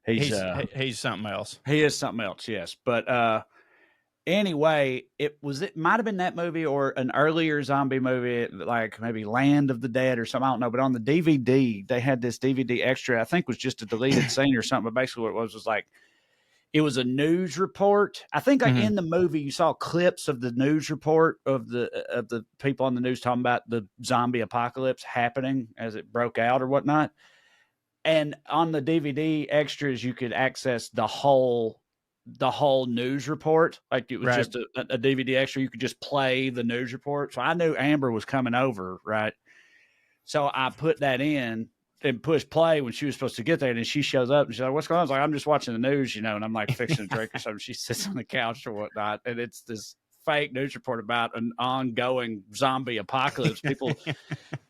[SPEAKER 1] something else.
[SPEAKER 2] He is something else, yes. But anyway, it might have been that movie or an earlier zombie movie, like maybe Land of the Dead or something. I don't know. But on the DVD, they had this DVD extra. I think was just a deleted scene or something. But basically, what it was like. It was a news report. I think like in the movie, you saw clips of the news report of the people on the news talking about the zombie apocalypse happening as it broke out or whatnot. And on the DVD extras, you could access the whole news report. Like it was just a DVD extra. You could just play the news report. So I knew Amber was coming over, right? So I put that in. And push play when she was supposed to get there, and then she shows up and she's like, "What's going on?" I was like, "I'm just watching the news, and I'm like fixing a drink or something." She sits on the couch or whatnot, and it's this fake news report about an ongoing zombie apocalypse, people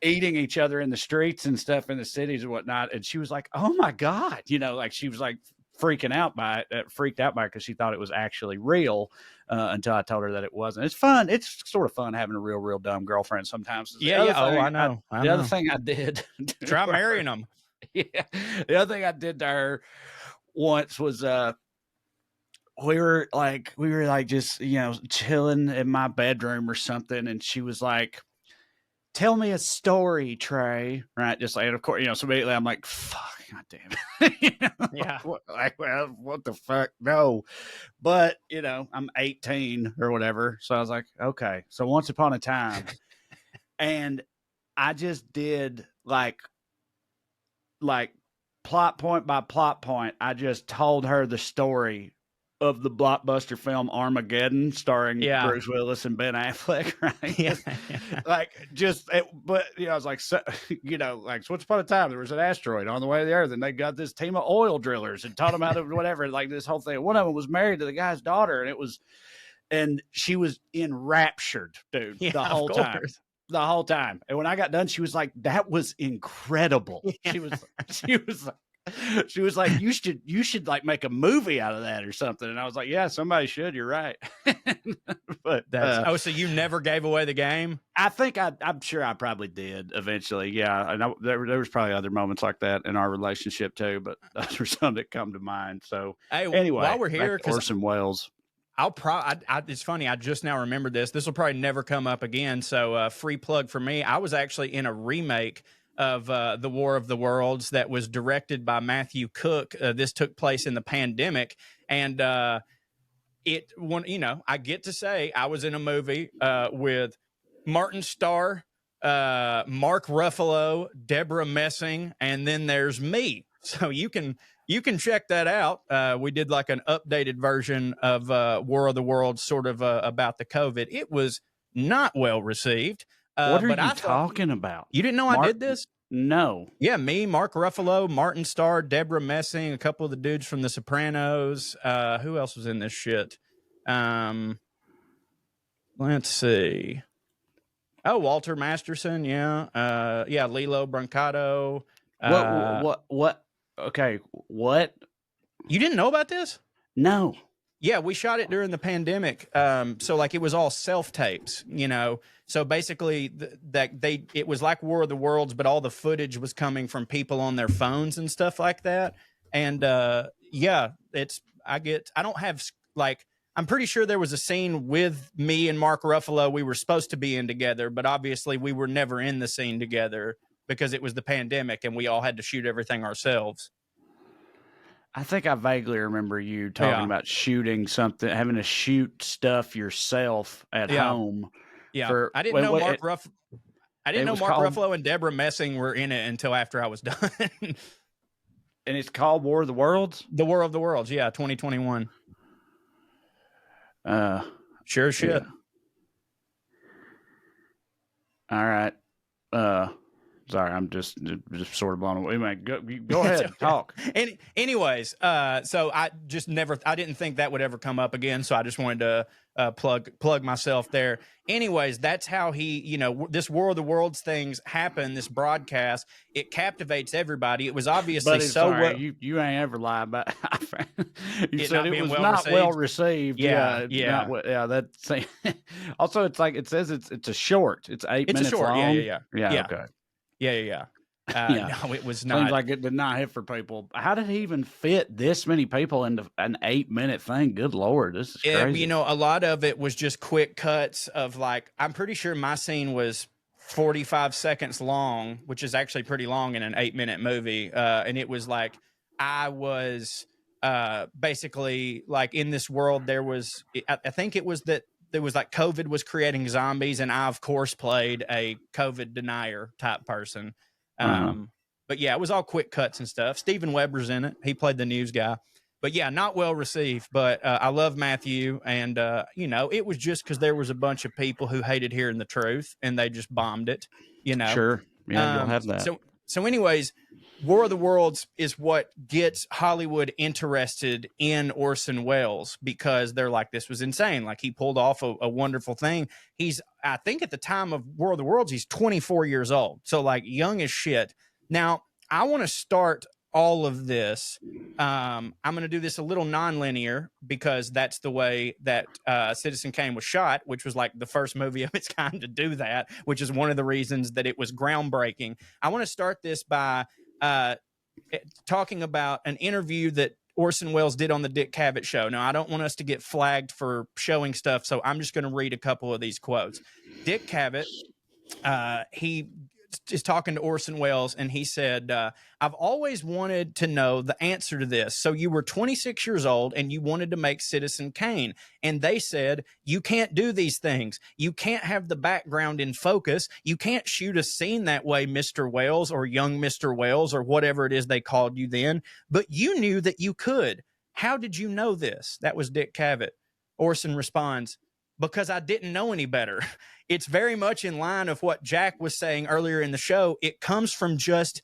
[SPEAKER 2] eating each other in the streets and stuff in the cities and whatnot. And she was like, "Oh my God," like she was like freaked out by it because she thought it was actually real. Until I told her that it wasn't. It's fun. It's sort of fun having a real dumb girlfriend sometimes.
[SPEAKER 1] I know.
[SPEAKER 2] The other thing I did.
[SPEAKER 1] Try marrying them.
[SPEAKER 2] Yeah. The other thing I did to her once was we were like just, chilling in my bedroom or something. And she was like, "Tell me a story, Trae." Right. Just like, of course, so immediately I'm like, fuck, God damn it.
[SPEAKER 1] Yeah.
[SPEAKER 2] What the fuck? No. But, I'm 18 or whatever. So I was like, okay. So once upon a time. And I just did like plot point by plot point. I just told her the story of the blockbuster film Armageddon, starring Bruce Willis and Ben Affleck, right?
[SPEAKER 1] Yeah.
[SPEAKER 2] But I was like, so once upon a time there was an asteroid on the way to the Earth, and they got this team of oil drillers and taught them how to whatever, like this whole thing. One of them was married to the guy's daughter, and she was enraptured, dude, the whole time. The whole time. And when I got done, she was like, "That was incredible." Yeah. She was like, you should like make a movie out of that or something. And I was like, yeah, somebody should. You're right. But
[SPEAKER 1] so you never gave away the game?
[SPEAKER 2] I think I'm sure I probably did eventually. Yeah. And there was probably other moments like that in our relationship too, but those were some that come to mind. So anyway,
[SPEAKER 1] while we're here,
[SPEAKER 2] Orson Welles.
[SPEAKER 1] It's funny. I just now remembered this. This will probably never come up again. So free plug for me. I was actually in a remake of The War of the Worlds that was directed by Matthew Cook. This took place in the pandemic. And I get to say I was in a movie with Martin Starr, Mark Ruffalo, Deborah Messing, and then there's me. So you can check that out. We did like an updated version of War of the Worlds, sort of about the COVID. It was not well received.
[SPEAKER 2] What are you talking about?
[SPEAKER 1] You didn't know I did this?
[SPEAKER 2] No.
[SPEAKER 1] Yeah, me, Mark Ruffalo, Martin Starr, Deborah Messing, a couple of the dudes from The Sopranos. Who else was in this shit? Let's see. Oh, Walter Masterson. Yeah. Lilo Brancato.
[SPEAKER 2] What? Okay. What?
[SPEAKER 1] You didn't know about this?
[SPEAKER 2] No.
[SPEAKER 1] Yeah, we shot it during the pandemic. So like it was all self-tapes, So basically it was like War of the Worlds, but all the footage was coming from people on their phones and stuff like that. And I'm pretty sure there was a scene with me and Mark Ruffalo we were supposed to be in together, but obviously we were never in the scene together because it was the pandemic and we all had to shoot everything ourselves.
[SPEAKER 2] I think I vaguely remember you talking about shooting something, having to shoot stuff yourself at home.
[SPEAKER 1] Yeah,
[SPEAKER 2] For
[SPEAKER 1] I didn't know
[SPEAKER 2] it was
[SPEAKER 1] Mark
[SPEAKER 2] called,
[SPEAKER 1] Ruffalo and Deborah Messing were in it until after I was done.
[SPEAKER 2] and it's called War of the Worlds.
[SPEAKER 1] The War of the Worlds, yeah, 2021. Sure as shit.
[SPEAKER 2] Yeah. All right. Sorry, I'm just sort of blown away. Man, go ahead, talk.
[SPEAKER 1] Anyways, so I didn't think that would ever come up again. So I just wanted to plug myself there. Anyways, that's how he, this War of the Worlds things happen. This broadcast, it captivates everybody. It was obviously
[SPEAKER 2] you ain't ever lied about. You said it was
[SPEAKER 1] not
[SPEAKER 2] well received.
[SPEAKER 1] Yeah.
[SPEAKER 2] That's also, it's like it says it's a short. It's 8 minutes long.
[SPEAKER 1] Yeah.
[SPEAKER 2] Okay.
[SPEAKER 1] Yeah. No, it was not.
[SPEAKER 2] Seems like it did not hit for people. How did he even fit this many people into an 8-minute thing? Good Lord, this is crazy.
[SPEAKER 1] A lot of it was just quick cuts of I'm pretty sure my scene was 45 seconds long, which is actually pretty long in an 8-minute movie. And it was like, I was basically like in this world, I think it was that there was like COVID was creating zombies, and I of course played a COVID denier type person. But yeah, it was all quick cuts and stuff. Steven Weber's in it. He played the news guy. But yeah, not well received. But I love Matthew, and it was just because there was a bunch of people who hated hearing the truth, and they just bombed it.
[SPEAKER 2] Sure, yeah, you'll have that.
[SPEAKER 1] So anyways, War of the Worlds is what gets Hollywood interested in Orson Welles, because they're like, this was insane. Like, he pulled off a wonderful thing. I think at the time of War of the Worlds, he's 24 years old. So like young as shit. Now I want to start all of this. I'm going to do this a little non-linear, because that's the way that Citizen Kane was shot, which was like the first movie of its kind to do that, which is one of the reasons that it was groundbreaking. I want to start this by talking about an interview that Orson Welles did on the Dick Cavett show. Now, I don't want us to get flagged for showing stuff, so I'm just going to read a couple of these quotes. Dick Cavett, he is talking to Orson Welles, and he said, I've always wanted to know the answer to this. So you were 26 years old and you wanted to make Citizen Kane, and they said, you can't do these things. You can't have the background in focus. You can't shoot a scene that way, Mr. Welles, or young Mr. Welles, or whatever it is they called you then, but you knew that you could. How did you know this? That was Dick Cavett. Orson responds, because I didn't know any better. It's very much in line of what Jack was saying earlier in the show. It comes from just,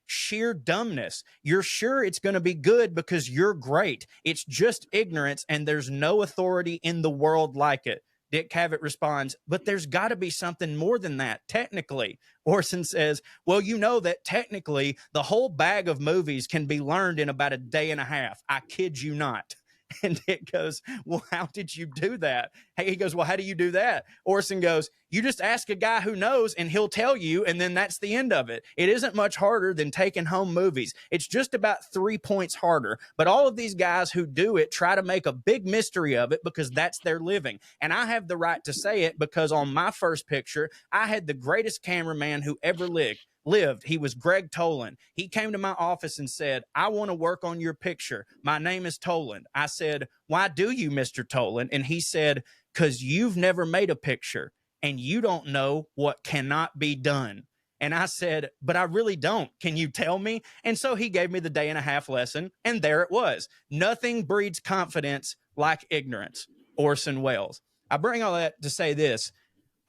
[SPEAKER 1] sheer dumbness. You're sure it's going to be good because you're great. It's just ignorance, and there's no authority in the world like it. Dick Cavett responds, but there's got to be something more than that, technically. Orson says, well, you know that technically the whole bag of movies can be learned in about a day and a half. I kid you not. And Dick goes, well, how did you do that? He goes, well, how do you do that? Orson goes, you just ask a guy who knows and he'll tell you, and then that's the end of it. It isn't much harder than taking home movies. It's just about 3 points harder. But all of these guys who do it try to make a big mystery of it because that's their living. And I have the right to say it because on my first picture, I had the greatest cameraman who ever lived. He was Greg Toland. He came to my office and said, I want to work on your picture. My name is Toland. I said, why do you, Mr. Toland? And he said, because you've never made a picture and you don't know what cannot be done. And I said, but I really don't. Can you tell me? And so he gave me the day and a half lesson, and there it was. Nothing breeds confidence like ignorance. Orson Welles. I bring all that to say this.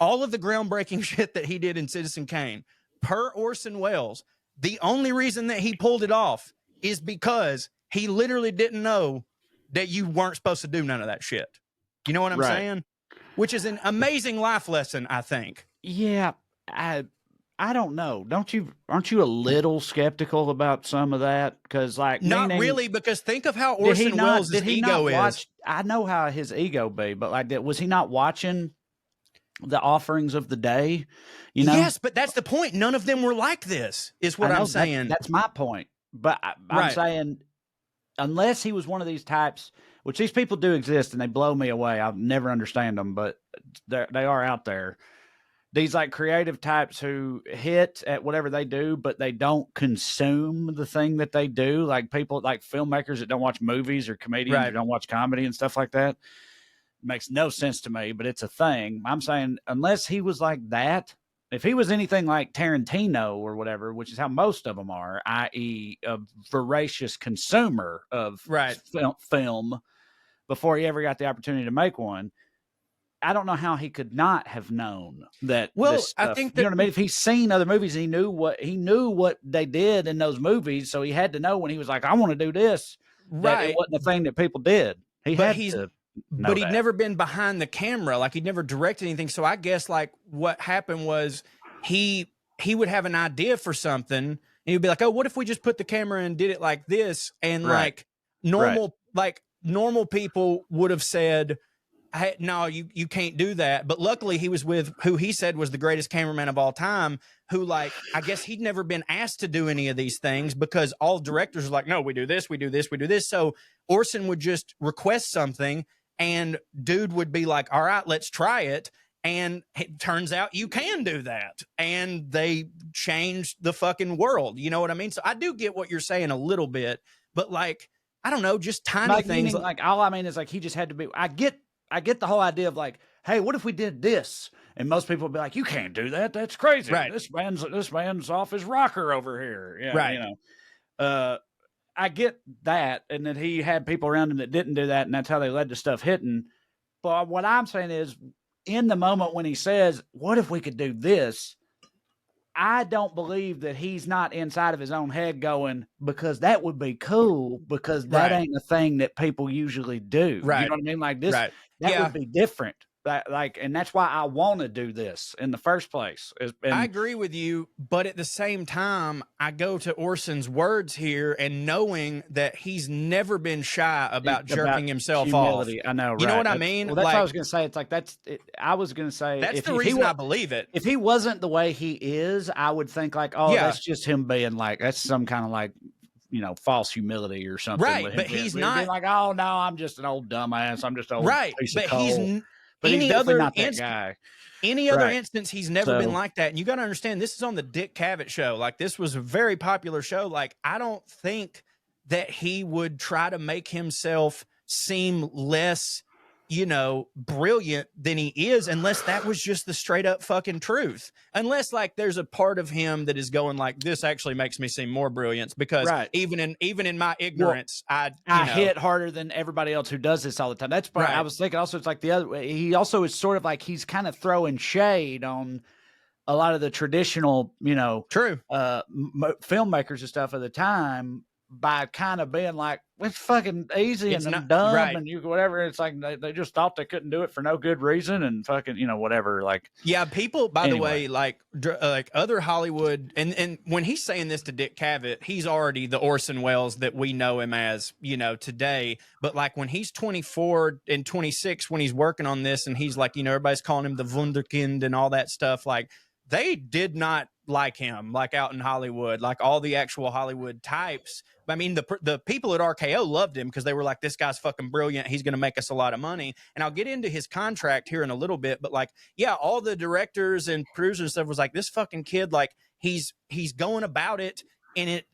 [SPEAKER 1] All of the groundbreaking shit that he did in Citizen Kane, per Orson Welles, the only reason that he pulled it off is because he literally didn't know that you weren't supposed to do none of that shit. You know what I'm saying? Which is an amazing life lesson, I think.
[SPEAKER 2] Yeah, I don't know. Aren't you a little skeptical about some of that? Because
[SPEAKER 1] not really, because think of how Orson Welles' ego is.
[SPEAKER 2] I know how his ego be, but was he not watching the offerings of the day?
[SPEAKER 1] Yes, but that's the point. None of them were like this, is what I'm saying.
[SPEAKER 2] That's my point. But I'm saying, unless he was one of these types, which these people do exist and they blow me away. I'll never understand them, but they are out there. these like creative types who hit at whatever they do, but they don't consume the thing that they do. Like people, like filmmakers that don't watch movies, or comedians who don't watch comedy and stuff like that. Makes no sense to me, but it's a thing. I'm saying unless he was like that, if he was anything like Tarantino or whatever, which is how most of them are, i.e. a voracious consumer of film before he ever got the opportunity to make one, I don't know how he could not have known that.
[SPEAKER 1] Well,
[SPEAKER 2] this stuff,
[SPEAKER 1] I think
[SPEAKER 2] you know
[SPEAKER 1] that,
[SPEAKER 2] what I mean? If he's seen other movies, he knew what they did in those movies. So he had to know when he was like, I want to do this, that it wasn't a thing that people did. He
[SPEAKER 1] but
[SPEAKER 2] had
[SPEAKER 1] he's,
[SPEAKER 2] to know
[SPEAKER 1] but he'd
[SPEAKER 2] that.
[SPEAKER 1] never been behind the camera. Like he'd never directed anything. So I guess like what happened was he would have an idea for something and he'd be like, oh, what if we just put the camera and did it like this? And like normal people would have said, hey, no, you can't do that. But luckily he was with who he said was the greatest cameraman of all time, who like, I guess he'd never been asked to do any of these things because all directors are like, no, we do this, we do this, we do this. So Orson would just request something and dude would be like, all right, let's try it. And it turns out you can do that. And they changed the fucking world. You know what I mean? So I do get what you're saying a little bit, but like, I don't know, just tiny
[SPEAKER 2] like,
[SPEAKER 1] things.
[SPEAKER 2] Meaning, like all I mean is like he just had to be. I get the whole idea of like, hey, what if we did this? And most people would be like, you can't do that. That's crazy.
[SPEAKER 1] Right.
[SPEAKER 2] This man's off his rocker over here. Yeah,
[SPEAKER 1] right.
[SPEAKER 2] You know. I get that, and that he had people around him that didn't do that, and that's how they led to stuff hitting. But what I'm saying is, in the moment when he says, what if we could do this? I don't believe that he's not inside of his own head going, because that would be cool, because that ain't a thing that people usually do.
[SPEAKER 1] Right.
[SPEAKER 2] You know what I mean? Like this, that would be different. And that's why I want to do this in the first place.
[SPEAKER 1] I agree with you, but at the same time, I go to Orson's words here and knowing that he's never been shy about jerking himself
[SPEAKER 2] humility.
[SPEAKER 1] off.
[SPEAKER 2] I know, right?
[SPEAKER 1] You know what I mean?
[SPEAKER 2] Well, that's what I was going to say. It's like I was going to say
[SPEAKER 1] that's the reason I believe it.
[SPEAKER 2] If he wasn't the way he is, I would think like, oh, that's just him being like, that's some kind of like, you know, false humility or something.
[SPEAKER 1] Right, but he's not
[SPEAKER 2] being like, oh no, I'm just an old dumbass. I'm just an old piece of coal. But he's definitely not that guy.
[SPEAKER 1] Any other instance, he's never been like that. And you got to understand, this is on the Dick Cavett show. Like, this was a very popular show. Like, I don't think that he would try to make himself seem less, you know, brilliant than he is, unless that was just the straight up fucking truth. Unless like there's a part of him that is going like, this actually makes me seem more brilliant, because even in my ignorance, I
[SPEAKER 2] hit harder than everybody else who does this all the time. That's part I was thinking also. It's like the other way. He also is sort of like, he's kind of throwing shade on a lot of the traditional, you know, filmmakers and stuff of the time, by kind of being like, it's fucking easy and I'm dumb and you whatever. It's like they just thought they couldn't do it for no good reason and fucking, you know, whatever. Like,
[SPEAKER 1] yeah, people, by the way, like other Hollywood, and when he's saying this to Dick Cavett, he's already the Orson Welles that we know him as, you know, today. But like when he's 24 and 26, when he's working on this, and he's like, you know, everybody's calling him the Wunderkind and all that stuff. Like, they did not like him, like out in Hollywood, like all the actual Hollywood types. I mean, the people at RKO loved him because they were like, this guy's fucking brilliant. He's going to make us a lot of money. And I'll get into his contract here in a little bit. But like, yeah, all the directors and producers and stuff was like, this fucking kid, like he's going about it. And it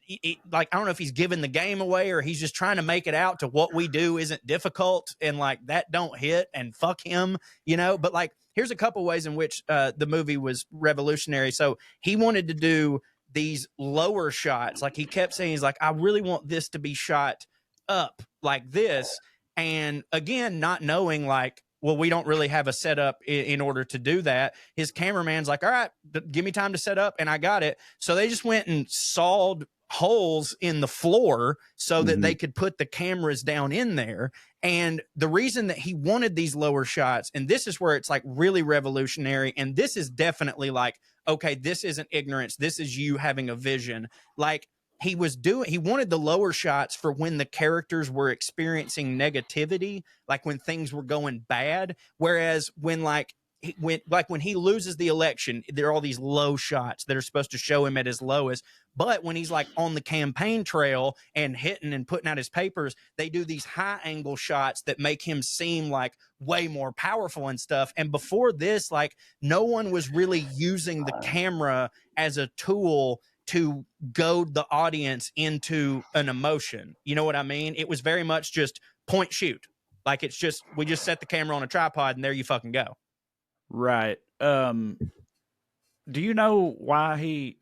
[SPEAKER 1] like, I don't know if he's giving the game away or he's just trying to make it out to what we do isn't difficult. And like, that don't hit, and fuck him, you know. But like, here's a couple ways in which the movie was revolutionary. So he wanted to do these lower shots. Like he kept saying, he's like, I really want this to be shot up like this. And again, not knowing like, well, we don't really have a setup in order to do that. His cameraman's like, all right, give me time to set up. And I got it. So they just went and sawed holes in the floor so that they could put the cameras down in there. And the reason that he wanted these lower shots, and this is where it's like really revolutionary, and this is definitely like, okay, this isn't ignorance, this is you having a vision. Like he wanted the lower shots for when the characters were experiencing negativity, like when things were going bad. Whereas when like when he loses the election, there are all these low shots that are supposed to show him at his lowest. But when he's like on the campaign trail and hitting and putting out his papers, they do these high angle shots that make him seem like way more powerful and stuff. And before this, like, no one was really using the camera as a tool to goad the audience into an emotion. You know what I mean? It was very much just point shoot. Like, it's just, we just set the camera on a tripod and there you fucking go.
[SPEAKER 2] Right. Do you know why he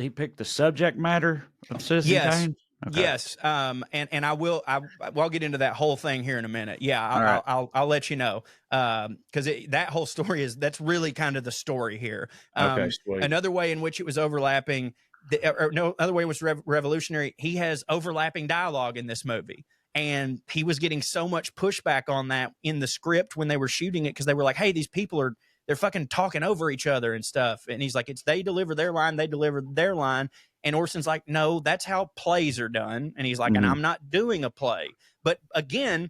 [SPEAKER 2] picked the subject matter of Citizen Kane?
[SPEAKER 1] Okay. Yes. And I'll get into that whole thing here in a minute. Yeah. I'll let you know. Cause that whole story that's really kind of the story here.
[SPEAKER 2] Okay. Sweet.
[SPEAKER 1] Another way in which it was overlapping, other way was revolutionary. He has overlapping dialogue in this movie. And he was getting so much pushback on that in the script when they were shooting it, because they were like, hey, these people they're fucking talking over each other and stuff. And he's like, they deliver their line, they deliver their line. And Orson's like, no, that's how plays are done. And he's like, and I'm not doing a play. But again,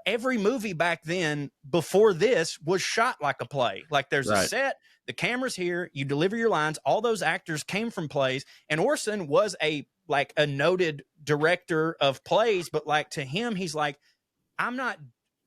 [SPEAKER 1] every movie back then before this was shot like a play. Like, there's a set, the camera's here, you deliver your lines. All those actors came from plays. And Orson was a noted director of plays, but like, to him, he's like,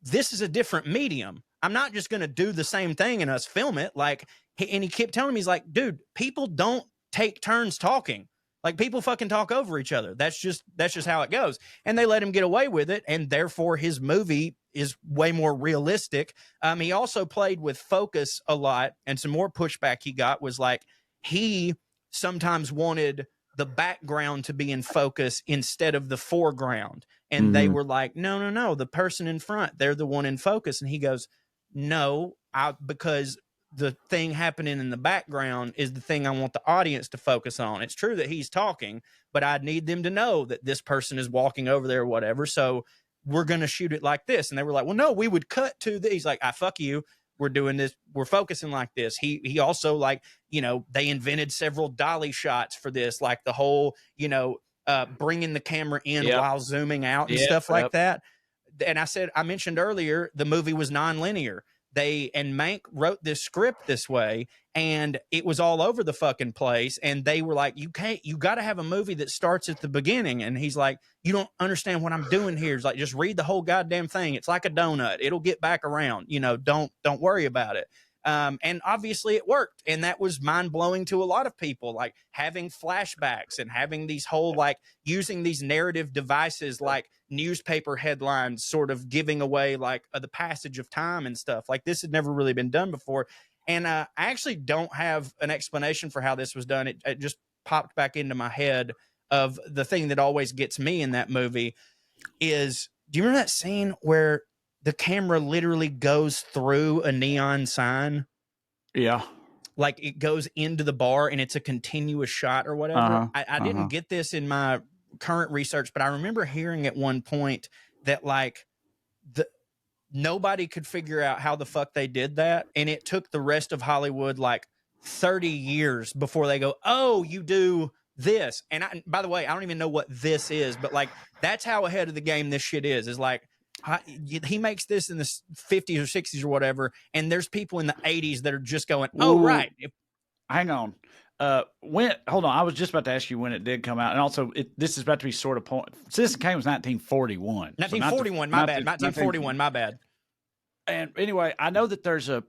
[SPEAKER 1] this is a different medium. I'm not just going to do the same thing and us film it. Like, and he kept telling me, he's like, dude, people don't take turns talking. Like, people fucking talk over each other. That's just how it goes. And they let him get away with it. And therefore his movie is way more realistic. He also played with focus a lot, and some more pushback he got was like, he sometimes wanted the background to be in focus instead of the foreground. And they were like, no, the person in front, they're the one in focus. And he goes, no, because the thing happening in the background is the thing I want the audience to focus on. It's true that he's talking, but I need them to know that this person is walking over there or whatever. So we're going to shoot it like this. And they were like, well, no, we would cut to this. He's like, fuck you. We're doing this. We're focusing like this. He also, like, they invented several dolly shots for this, like the whole, bringing the camera in while zooming out and stuff like that. And I mentioned earlier, the movie was nonlinear. And Mank wrote this script this way, and it was all over the fucking place. And they were like, you got to have a movie that starts at the beginning. And he's like, you don't understand what I'm doing here. It's like, just read the whole goddamn thing. It's like a donut. It'll get back around, don't worry about it. And obviously it worked. And that was mind blowing to a lot of people, like having flashbacks and having these whole, like, using these narrative devices, like newspaper headlines, sort of giving away like the passage of time and stuff. Like, this had never really been done before. And I actually don't have an explanation for how this was done. It just popped back into my head of the thing that always gets me in that movie is, do you remember that scene where the camera literally goes through a neon sign?
[SPEAKER 2] Yeah.
[SPEAKER 1] Like, it goes into the bar and it's a continuous shot or whatever. I didn't get this in my current research, but I remember hearing at one point that, like, nobody could figure out how the fuck they did that. And it took the rest of Hollywood like 30 years before they go, oh, you do this. And by the way, I don't even know what this is, but like, that's how ahead of the game this shit is like, he makes this in the 50s or 60s or whatever, and there's people in the 80s that are just going, oh, right.
[SPEAKER 2] Hang on. Hold on. I was just about to ask you when it did come out, and also this is about to be sort of point. Citizen Kane was 1941.
[SPEAKER 1] 1941. My bad. 1941. My bad.
[SPEAKER 2] And anyway, I know that there's I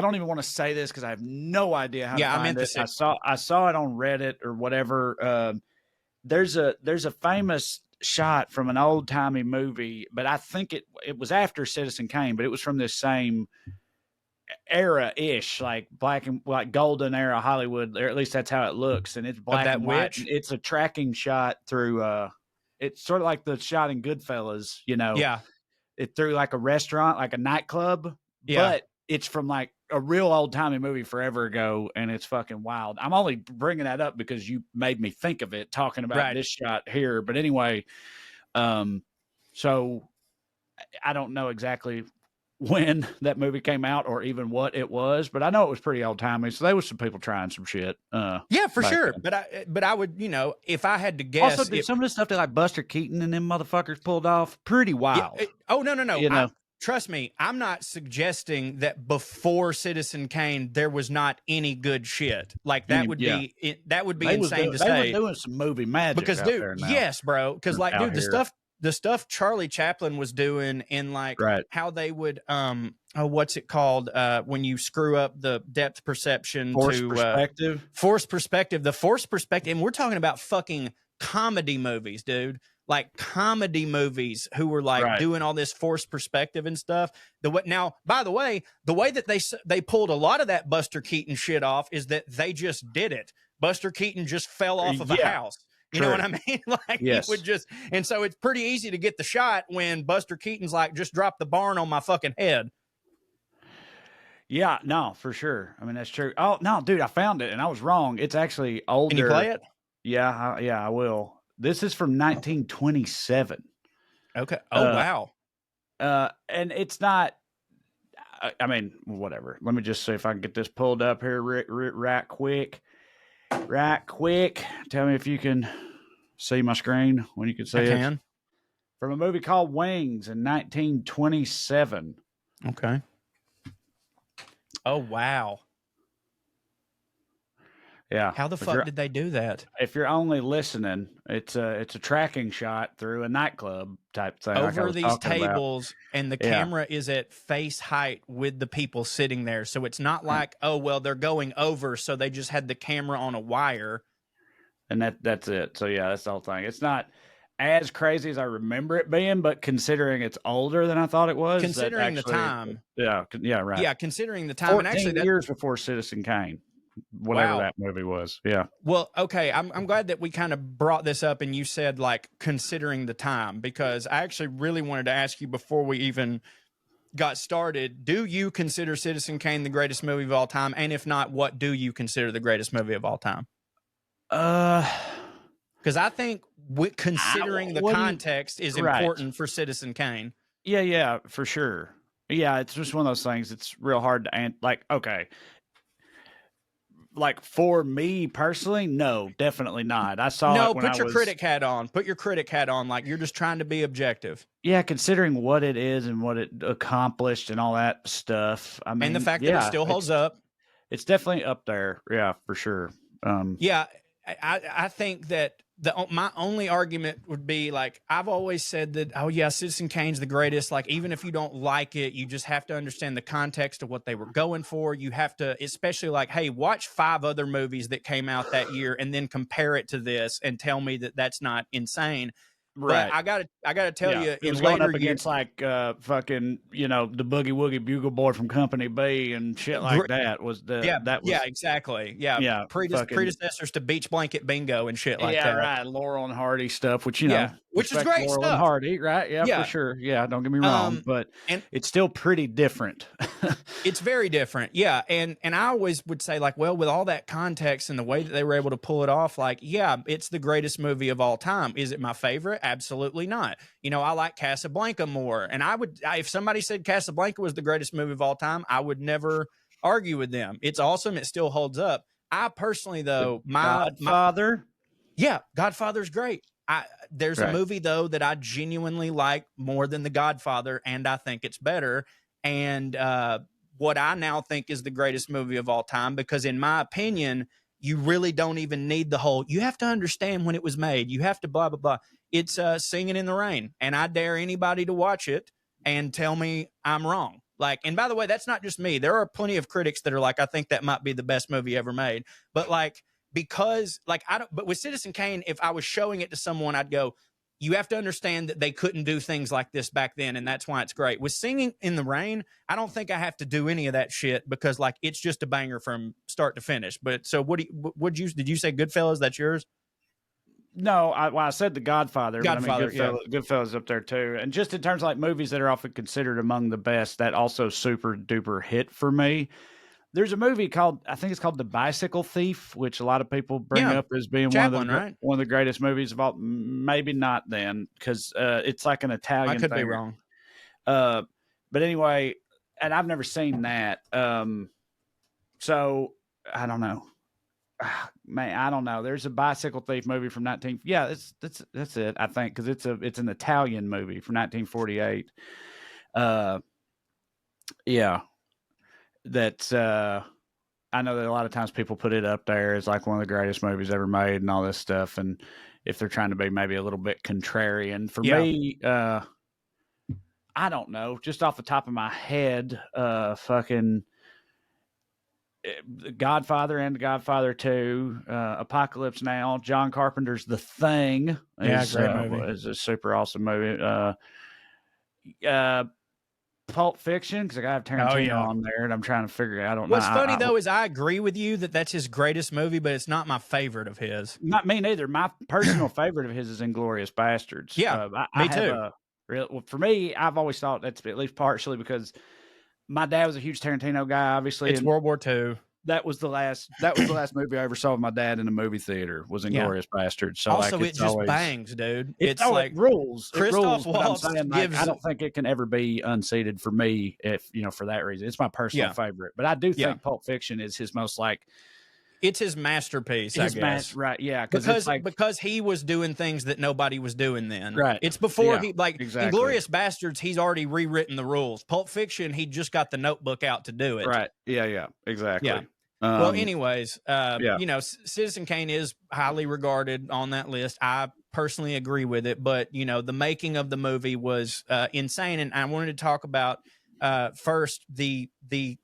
[SPEAKER 2] don't even want to say this because I have no idea how to find this. I saw it on Reddit or whatever. There's a famous shot from an old timey movie, but I think it was after Citizen Kane, but it was from this same era ish, like black and like golden era Hollywood, or at least that's how it looks. And it's black and white. It's a tracking shot through, it's sort of like the shot in Goodfellas,
[SPEAKER 1] Yeah.
[SPEAKER 2] It through like a restaurant, like a nightclub, but it's from like a real old timey movie forever ago, and it's fucking wild. I'm only bringing that up because you made me think of it talking about this shot here. But anyway, so I don't know exactly when that movie came out or even what it was, but I know it was pretty old timey. So there was some people trying some shit.
[SPEAKER 1] Yeah, for sure. Then. But I would, if I had to guess,
[SPEAKER 2] also some of the stuff that like Buster Keaton and them motherfuckers pulled off, pretty wild.
[SPEAKER 1] No. trust me, I'm not suggesting that before Citizen Kane there was not any good shit. Like that would
[SPEAKER 2] Yeah.
[SPEAKER 1] be that would be
[SPEAKER 2] They
[SPEAKER 1] insane to
[SPEAKER 2] they were
[SPEAKER 1] say.
[SPEAKER 2] doing some movie magic
[SPEAKER 1] Because
[SPEAKER 2] out
[SPEAKER 1] dude,
[SPEAKER 2] there now.
[SPEAKER 1] yes, bro. Because like,
[SPEAKER 2] Out
[SPEAKER 1] dude,
[SPEAKER 2] here.
[SPEAKER 1] the stuff Charlie Chaplin was doing in like
[SPEAKER 2] Right.
[SPEAKER 1] how they would what's it called when you screw up the depth perception
[SPEAKER 2] Forced
[SPEAKER 1] to
[SPEAKER 2] perspective.
[SPEAKER 1] forced perspective, the forced perspective, and we're talking about fucking comedy movies, dude. Like comedy movies who were like
[SPEAKER 2] Right.
[SPEAKER 1] doing all this forced perspective and stuff. Now, by the way that they pulled a lot of that Buster Keaton shit off is that they just did it. Buster Keaton just fell off of a house. You know what I mean? Like
[SPEAKER 2] Yes.
[SPEAKER 1] he would just, and so it's pretty easy to get the shot when Buster Keaton's like, just drop the barn on my fucking head.
[SPEAKER 2] Yeah, no, for sure. I mean, that's true. Oh no, dude, I found it and I was wrong. It's actually older.
[SPEAKER 1] Can you play it?
[SPEAKER 2] Yeah, I will. This is from 1927.
[SPEAKER 1] Okay. Oh wow.
[SPEAKER 2] And it's not. I mean, whatever. Let me just see if I can get this pulled up here right quick. Right quick. Tell me if you can see my screen when you can see it. From a movie called Wings in 1927.
[SPEAKER 1] Okay. Oh wow.
[SPEAKER 2] Yeah.
[SPEAKER 1] How the fuck did they do that?
[SPEAKER 2] If you're only listening, it's a tracking shot through a nightclub type thing.
[SPEAKER 1] Over these tables, and the camera is at face height with the people sitting there. So it's not like, oh, well, they're going over, so they just had the camera on a wire.
[SPEAKER 2] And that's it. So yeah, that's the whole thing. It's not as crazy as I remember it being, but considering it's older than I thought it was.
[SPEAKER 1] Considering the time.
[SPEAKER 2] Yeah, right.
[SPEAKER 1] Yeah, considering the time.
[SPEAKER 2] 14
[SPEAKER 1] and actually,
[SPEAKER 2] years before Citizen Kane. Whatever that movie was. Yeah.
[SPEAKER 1] Well, okay. I'm glad that we kind of brought this up and you said like considering the time, because I actually really wanted to ask you before we even got started, do you consider Citizen Kane the greatest movie of all time? And if not, what do you consider the greatest movie of all time? Because I think considering the context is important for Citizen Kane.
[SPEAKER 2] Yeah, for sure. Yeah, it's just one of those things. It's real hard to like, okay. Like for me personally, no, definitely not. I saw it when
[SPEAKER 1] put your critic hat on. Put your critic hat on. Like you're just trying to be objective.
[SPEAKER 2] Yeah, considering what it is and what it accomplished and all that stuff. I mean,
[SPEAKER 1] and the fact that it still holds up.
[SPEAKER 2] It's definitely up there. Yeah, for sure.
[SPEAKER 1] Yeah, I think that my only argument would be like, I've always said that, oh yeah, Citizen Kane's the greatest. Like, even if you don't like it, you just have to understand the context of what they were going for. You have to, especially like, hey, watch 5 other movies that came out that year and then compare it to this and tell me that that's not insane.
[SPEAKER 2] Right.
[SPEAKER 1] But I gotta tell you,
[SPEAKER 2] it was going up against like fucking, the Boogie Woogie Bugle Boy from Company B and shit like that. Was
[SPEAKER 1] exactly. Yeah. Predecessors to Beach Blanket Bingo and shit like that.
[SPEAKER 2] Yeah, right. Laurel and Hardy stuff, which
[SPEAKER 1] which is great
[SPEAKER 2] Laurel
[SPEAKER 1] stuff.
[SPEAKER 2] And Hardy, right? Yeah, for sure. Yeah, don't get me wrong, but it's still pretty different.
[SPEAKER 1] It's very different. Yeah, and I always would say like, well, with all that context and the way that they were able to pull it off, like, yeah, it's the greatest movie of all time. Is it my favorite? Absolutely not. I like Casablanca more, and if somebody said Casablanca was the greatest movie of all time, I would never argue with them. It's awesome. It still holds up. I personally, though,
[SPEAKER 2] Godfather.
[SPEAKER 1] Godfather's great. There's a movie though that I genuinely like more than The Godfather, and I think it's better. And what I now think is the greatest movie of all time, because in my opinion, you really don't even need the whole, you have to understand when it was made. You have to blah, blah, blah. It's Singing in the Rain. And I dare anybody to watch it and tell me I'm wrong. Like, and by the way, that's not just me. There are plenty of critics that are like, I think that might be the best movie ever made. But like, because like, but with Citizen Kane, if I was showing it to someone, I'd go, you have to understand that they couldn't do things like this back then, and that's why it's great. With Singing in the Rain, I don't think I have to do any of that shit because like it's just a banger from start to finish. But so did you say Goodfellas? That's yours?
[SPEAKER 2] No, I said The Godfather.
[SPEAKER 1] Godfather,
[SPEAKER 2] but I mean, Goodfellas up there too. And just in terms of like movies that are often considered among the best, that also super duper hit for me. There's a movie called, I think it's called The Bicycle Thief, which a lot of people bring up as being one of the greatest movies of all. Maybe not then, because it's like an Italian.
[SPEAKER 1] I could be wrong.
[SPEAKER 2] But anyway, and I've never seen that. So I don't know. Man, I don't know. There's a Bicycle Thief movie from that's it. I think because it's an Italian movie from 1948. Yeah, that's I know that a lot of times people put it up there as like one of the greatest movies ever made and all this stuff, and if they're trying to be maybe a little bit contrarian, for me, I don't know, just off the top of my head, fucking Godfather and Godfather 2, Apocalypse Now, John Carpenter's The Thing is,
[SPEAKER 1] great movie.
[SPEAKER 2] is a super awesome movie. Pulp Fiction, because I got Tarantino on there, and I'm trying to figure it out. I don't know.
[SPEAKER 1] What's funny, though, is I agree with you that that's his greatest movie, but it's not my favorite of his.
[SPEAKER 2] Not me neither. My personal favorite of his is Inglourious Bastards.
[SPEAKER 1] Yeah, me too.
[SPEAKER 2] For me, I've always thought that's at least partially because my dad was a huge Tarantino guy, obviously.
[SPEAKER 1] It's World War II.
[SPEAKER 2] That was the last movie I ever saw with my dad in a movie theater was Inglourious Bastards. So
[SPEAKER 1] also,
[SPEAKER 2] like,
[SPEAKER 1] it just bangs, dude.
[SPEAKER 2] It's like rules. Christoph Waltz gives. I don't think it can ever be unseated for me if for that reason. It's my personal favorite, but I do think Pulp Fiction is his most like.
[SPEAKER 1] It's his masterpiece, I guess.
[SPEAKER 2] Right, yeah.
[SPEAKER 1] Because he was doing things that nobody was doing then.
[SPEAKER 2] Right.
[SPEAKER 1] It's before he,
[SPEAKER 2] exactly.
[SPEAKER 1] Inglourious Bastards, he's already rewritten the rules. Pulp Fiction, he just got the notebook out to do it.
[SPEAKER 2] Right. Yeah, exactly.
[SPEAKER 1] Yeah. Well, anyways, Citizen Kane is highly regarded on that list. I personally agree with it, but, the making of the movie was insane. And I wanted to talk about first the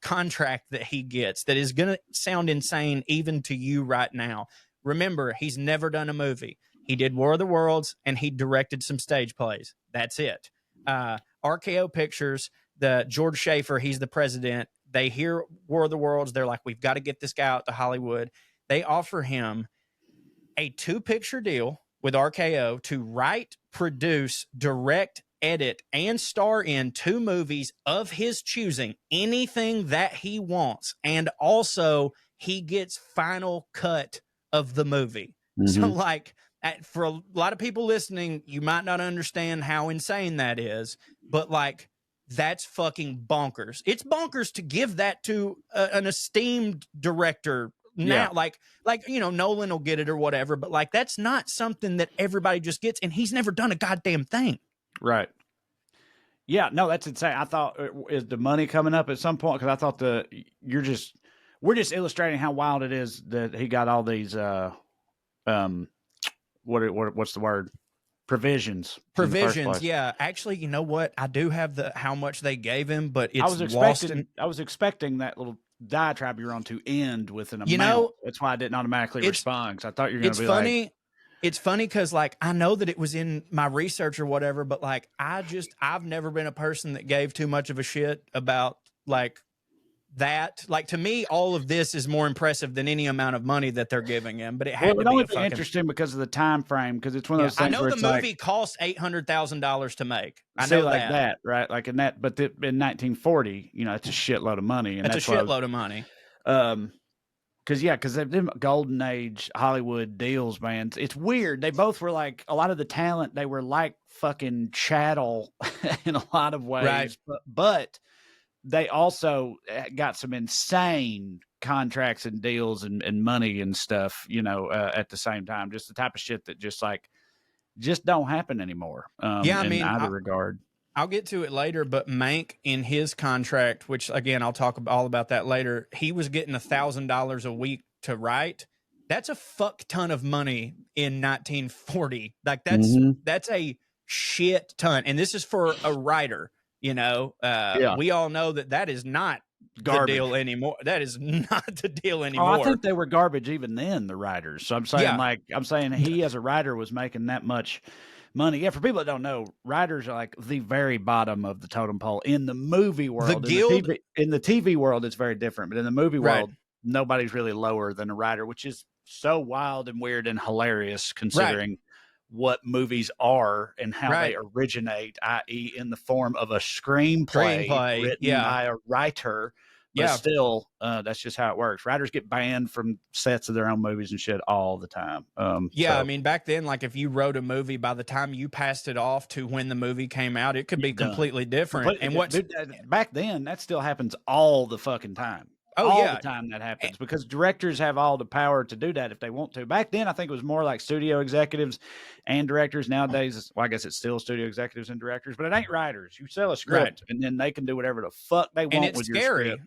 [SPEAKER 1] contract that he gets that is going to sound insane even to you right now. Remember, he's never done a movie. He did War of the Worlds and he directed some stage plays. That's it. RKO Pictures, the George Schaefer, he's the president. They hear War of the Worlds. They're like, we've got to get this guy out to Hollywood. They offer him a 2-picture deal with RKO to write, produce, direct, edit, and star in 2 movies of his choosing, anything that he wants. And also he gets final cut of the movie. Mm-hmm. So like for a lot of people listening, you might not understand how insane that is, but like, that's fucking bonkers. It's bonkers to give that to an esteemed director now. Like, Nolan will get it or whatever, but like, that's not something that everybody just gets. And he's never done a goddamn thing.
[SPEAKER 2] Right. Yeah, no, that's insane. I thought, is the money coming up at some point? Because I thought we're just illustrating how wild it is that he got all these, what's the word? Provisions.
[SPEAKER 1] Yeah. Actually, you know what? I do have how much they gave him, but it's
[SPEAKER 2] I was expecting that little diatribe you're on to end with an amount. That's why I didn't automatically respond, because I thought you were going to be funny. Like,
[SPEAKER 1] it's funny because like I know that it was in my research or whatever, but like I've never been a person that gave too much of a shit about like that. Like, to me, all of this is more impressive than any amount of money that they're giving him. But it had to be
[SPEAKER 2] interesting because of the time frame, because it's one of those things.
[SPEAKER 1] I know the movie cost $800,000 to make. I know
[SPEAKER 2] that, right? Like in that, but in 1940, it's a shitload of money, and
[SPEAKER 1] that's a shitload of money.
[SPEAKER 2] Because them golden age Hollywood deals, man, it's weird. They both were like, a lot of the talent, they were like fucking chattel in a lot of ways,
[SPEAKER 1] right?
[SPEAKER 2] But they also got some insane contracts and deals and money and stuff, at the same time. Just the type of shit that just don't happen anymore. In either regard.
[SPEAKER 1] I'll get to it later, but Mank, in his contract, which again, I'll talk all about that later, he was getting $1,000 a week to write. That's a fuck ton of money in 1940. Like that's a shit ton. And this is for a writer. We all know that is not garbage. The deal anymore. That is not the deal anymore.
[SPEAKER 2] I think they were garbage even then, the writers. So I'm saying, he as a writer was making that much money. Yeah, for people that don't know, writers are like the very bottom of the totem pole in the movie world.
[SPEAKER 1] The guild
[SPEAKER 2] in the TV world, it's very different, but in the movie world, nobody's really lower than a writer, which is so wild and weird and hilarious considering what movies are and how they originate, i.e. in the form of a screenplay written by a writer. But still, that's just how it works. Writers get banned from sets of their own movies and shit all the time.
[SPEAKER 1] I mean, back then, like if you wrote a movie, by the time you passed it off to when the movie came out, it could be completely different.
[SPEAKER 2] Back then, that still happens all the fucking time.
[SPEAKER 1] Oh
[SPEAKER 2] all
[SPEAKER 1] yeah.
[SPEAKER 2] the time that happens because directors have all the power to do that if they want to. Back then, I think it was more like studio executives and directors. Nowadays, well, I guess it's still studio executives and directors, but it ain't writers. You sell a script and then they can do whatever the fuck they
[SPEAKER 1] And
[SPEAKER 2] want
[SPEAKER 1] it's
[SPEAKER 2] with your
[SPEAKER 1] scary.
[SPEAKER 2] script.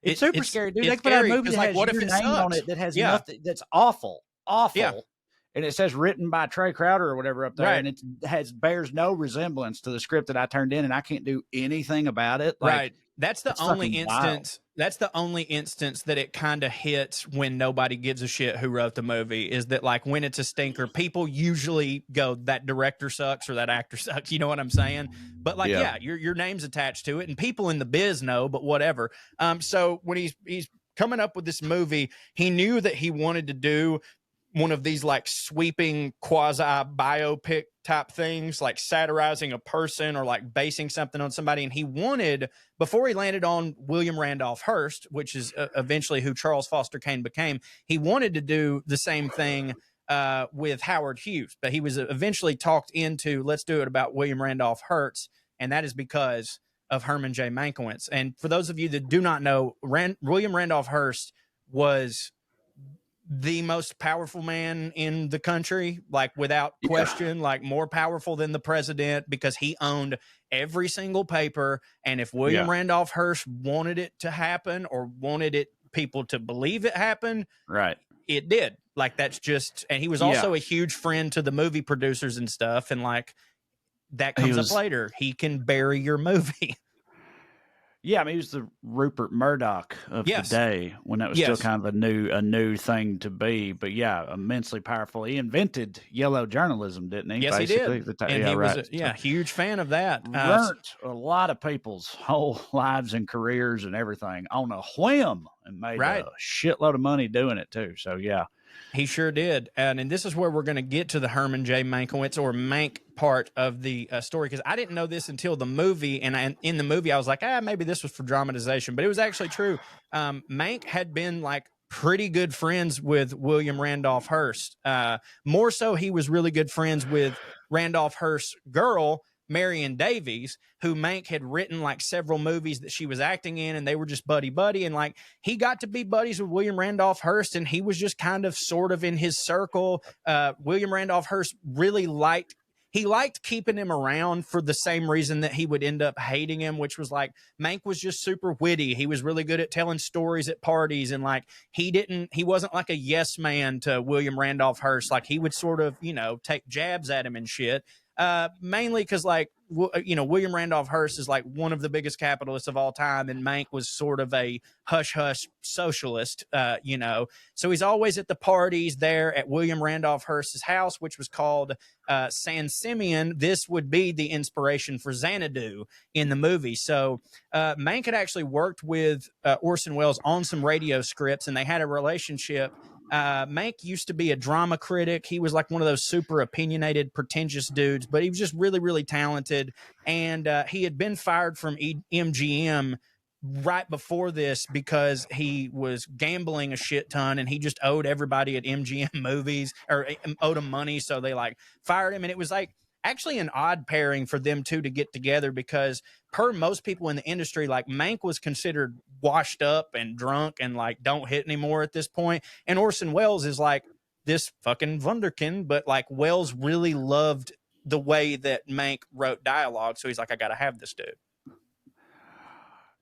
[SPEAKER 2] It's super scary, dude. They
[SPEAKER 1] It's
[SPEAKER 2] can put out a
[SPEAKER 1] scary
[SPEAKER 2] movie
[SPEAKER 1] because,
[SPEAKER 2] that
[SPEAKER 1] like,
[SPEAKER 2] has
[SPEAKER 1] what if
[SPEAKER 2] your
[SPEAKER 1] it
[SPEAKER 2] name on
[SPEAKER 1] sucks?
[SPEAKER 2] it that has
[SPEAKER 1] Yeah.
[SPEAKER 2] nothing, that's awful.
[SPEAKER 1] Yeah.
[SPEAKER 2] And it says written by Traecrowder or whatever up there,
[SPEAKER 1] Right.
[SPEAKER 2] and it bears no resemblance to the script that I turned in, and I can't do anything about it. Like,
[SPEAKER 1] Right. That's the only instance. That's the only instance that it kind of hits when nobody gives a shit who wrote the movie. Is that, like, when it's a stinker, people usually go, that director sucks or that actor sucks. You know what I'm saying? But like, yeah, your name's attached to it, and people in the biz know. But whatever. So when he's coming up with this movie, he knew that he wanted to do one of these like sweeping quasi biopic type things, like satirizing a person or like basing something on somebody. And he wanted, before he landed on William Randolph Hearst, which is eventually who Charles Foster Kane became, he wanted to do the same thing with Howard Hughes, but he was eventually talked into, let's do it about William Randolph Hearst. And that is because of Herman J. Mankiewicz. And for those of you that do not know, William Randolph Hearst was the most powerful man in the country, like without question, like more powerful than the president, because he owned every single paper. And if William Randolph Hearst wanted it to happen or wanted it people to believe it happened,
[SPEAKER 2] right,
[SPEAKER 1] it did. Like, that's just, and he was also a huge friend to the movie producers and stuff. And like, that comes up later. He can bury your movie.
[SPEAKER 2] Yeah, I mean, he was the Rupert Murdoch of the day when that was still kind of a new thing to be. But yeah, immensely powerful. He invented yellow journalism, didn't he?
[SPEAKER 1] Yes,
[SPEAKER 2] basically?
[SPEAKER 1] he did. And he was a huge fan of that.
[SPEAKER 2] Burnt a lot of people's whole lives and careers and everything on a whim, and made a shitload of money doing it too. So yeah.
[SPEAKER 1] He sure did. And this is where we're going to get to the Herman J. Mankiewicz or Mank part of the story, because I didn't know this until the movie. And in the movie, I was like, maybe this was for dramatization, but it was actually true. Mank had been like pretty good friends with William Randolph Hearst. More so, he was really good friends with Randolph Hearst's girl, Marion Davies, who Mank had written like several movies that she was acting in, and they were just buddy. And like, he got to be buddies with William Randolph Hearst, and he was just kind of sort of in his circle. William Randolph Hearst really liked keeping him around for the same reason that he would end up hating him, which was like, Mank was just super witty. He was really good at telling stories at parties. And like, he wasn't like a yes man to William Randolph Hearst. Like, he would sort of, take jabs at him and shit. Mainly because, like, William Randolph Hearst is like one of the biggest capitalists of all time, and Mank was sort of a hush-hush socialist, So he's always at the parties there at William Randolph Hearst's house, which was called San Simeon. This would be the inspiration for Xanadu in the movie. So Mank had actually worked with Orson Welles on some radio scripts, and they had a relationship. Mank used to be a drama critic. He was like one of those super opinionated, pretentious dudes, but he was just really, really talented. And he had been fired from MGM right before this because he was gambling a shit ton, and he just owed everybody at MGM movies, or owed him money. So they like fired him. And it was like actually an odd pairing for them two to get together, because per most people in the industry, like, Mank was considered washed up and drunk and like don't hit anymore at this point. And Orson Welles is like this fucking wunderkind, but like Welles really loved the way that Mank wrote dialogue. So he's like, I got to have this dude.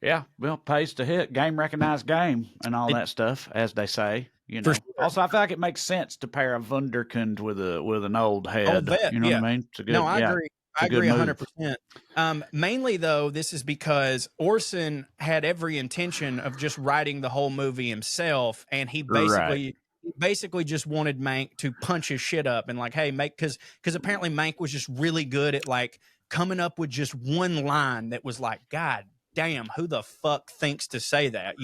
[SPEAKER 2] Yeah, well, pays to hit, game recognized game, and all that stuff, as they say. Sure. Also, I feel like it makes sense to pair a wunderkind with an old head. Old vet, what I mean? It's a good,
[SPEAKER 1] I agree. I agree 100%. Mainly, though, this is because Orson had every intention of just writing the whole movie himself, and he basically just wanted Mank to punch his shit up and like, hey, because apparently Mank was just really good at like coming up with just one line that was like, God damn, who the fuck thinks to say that,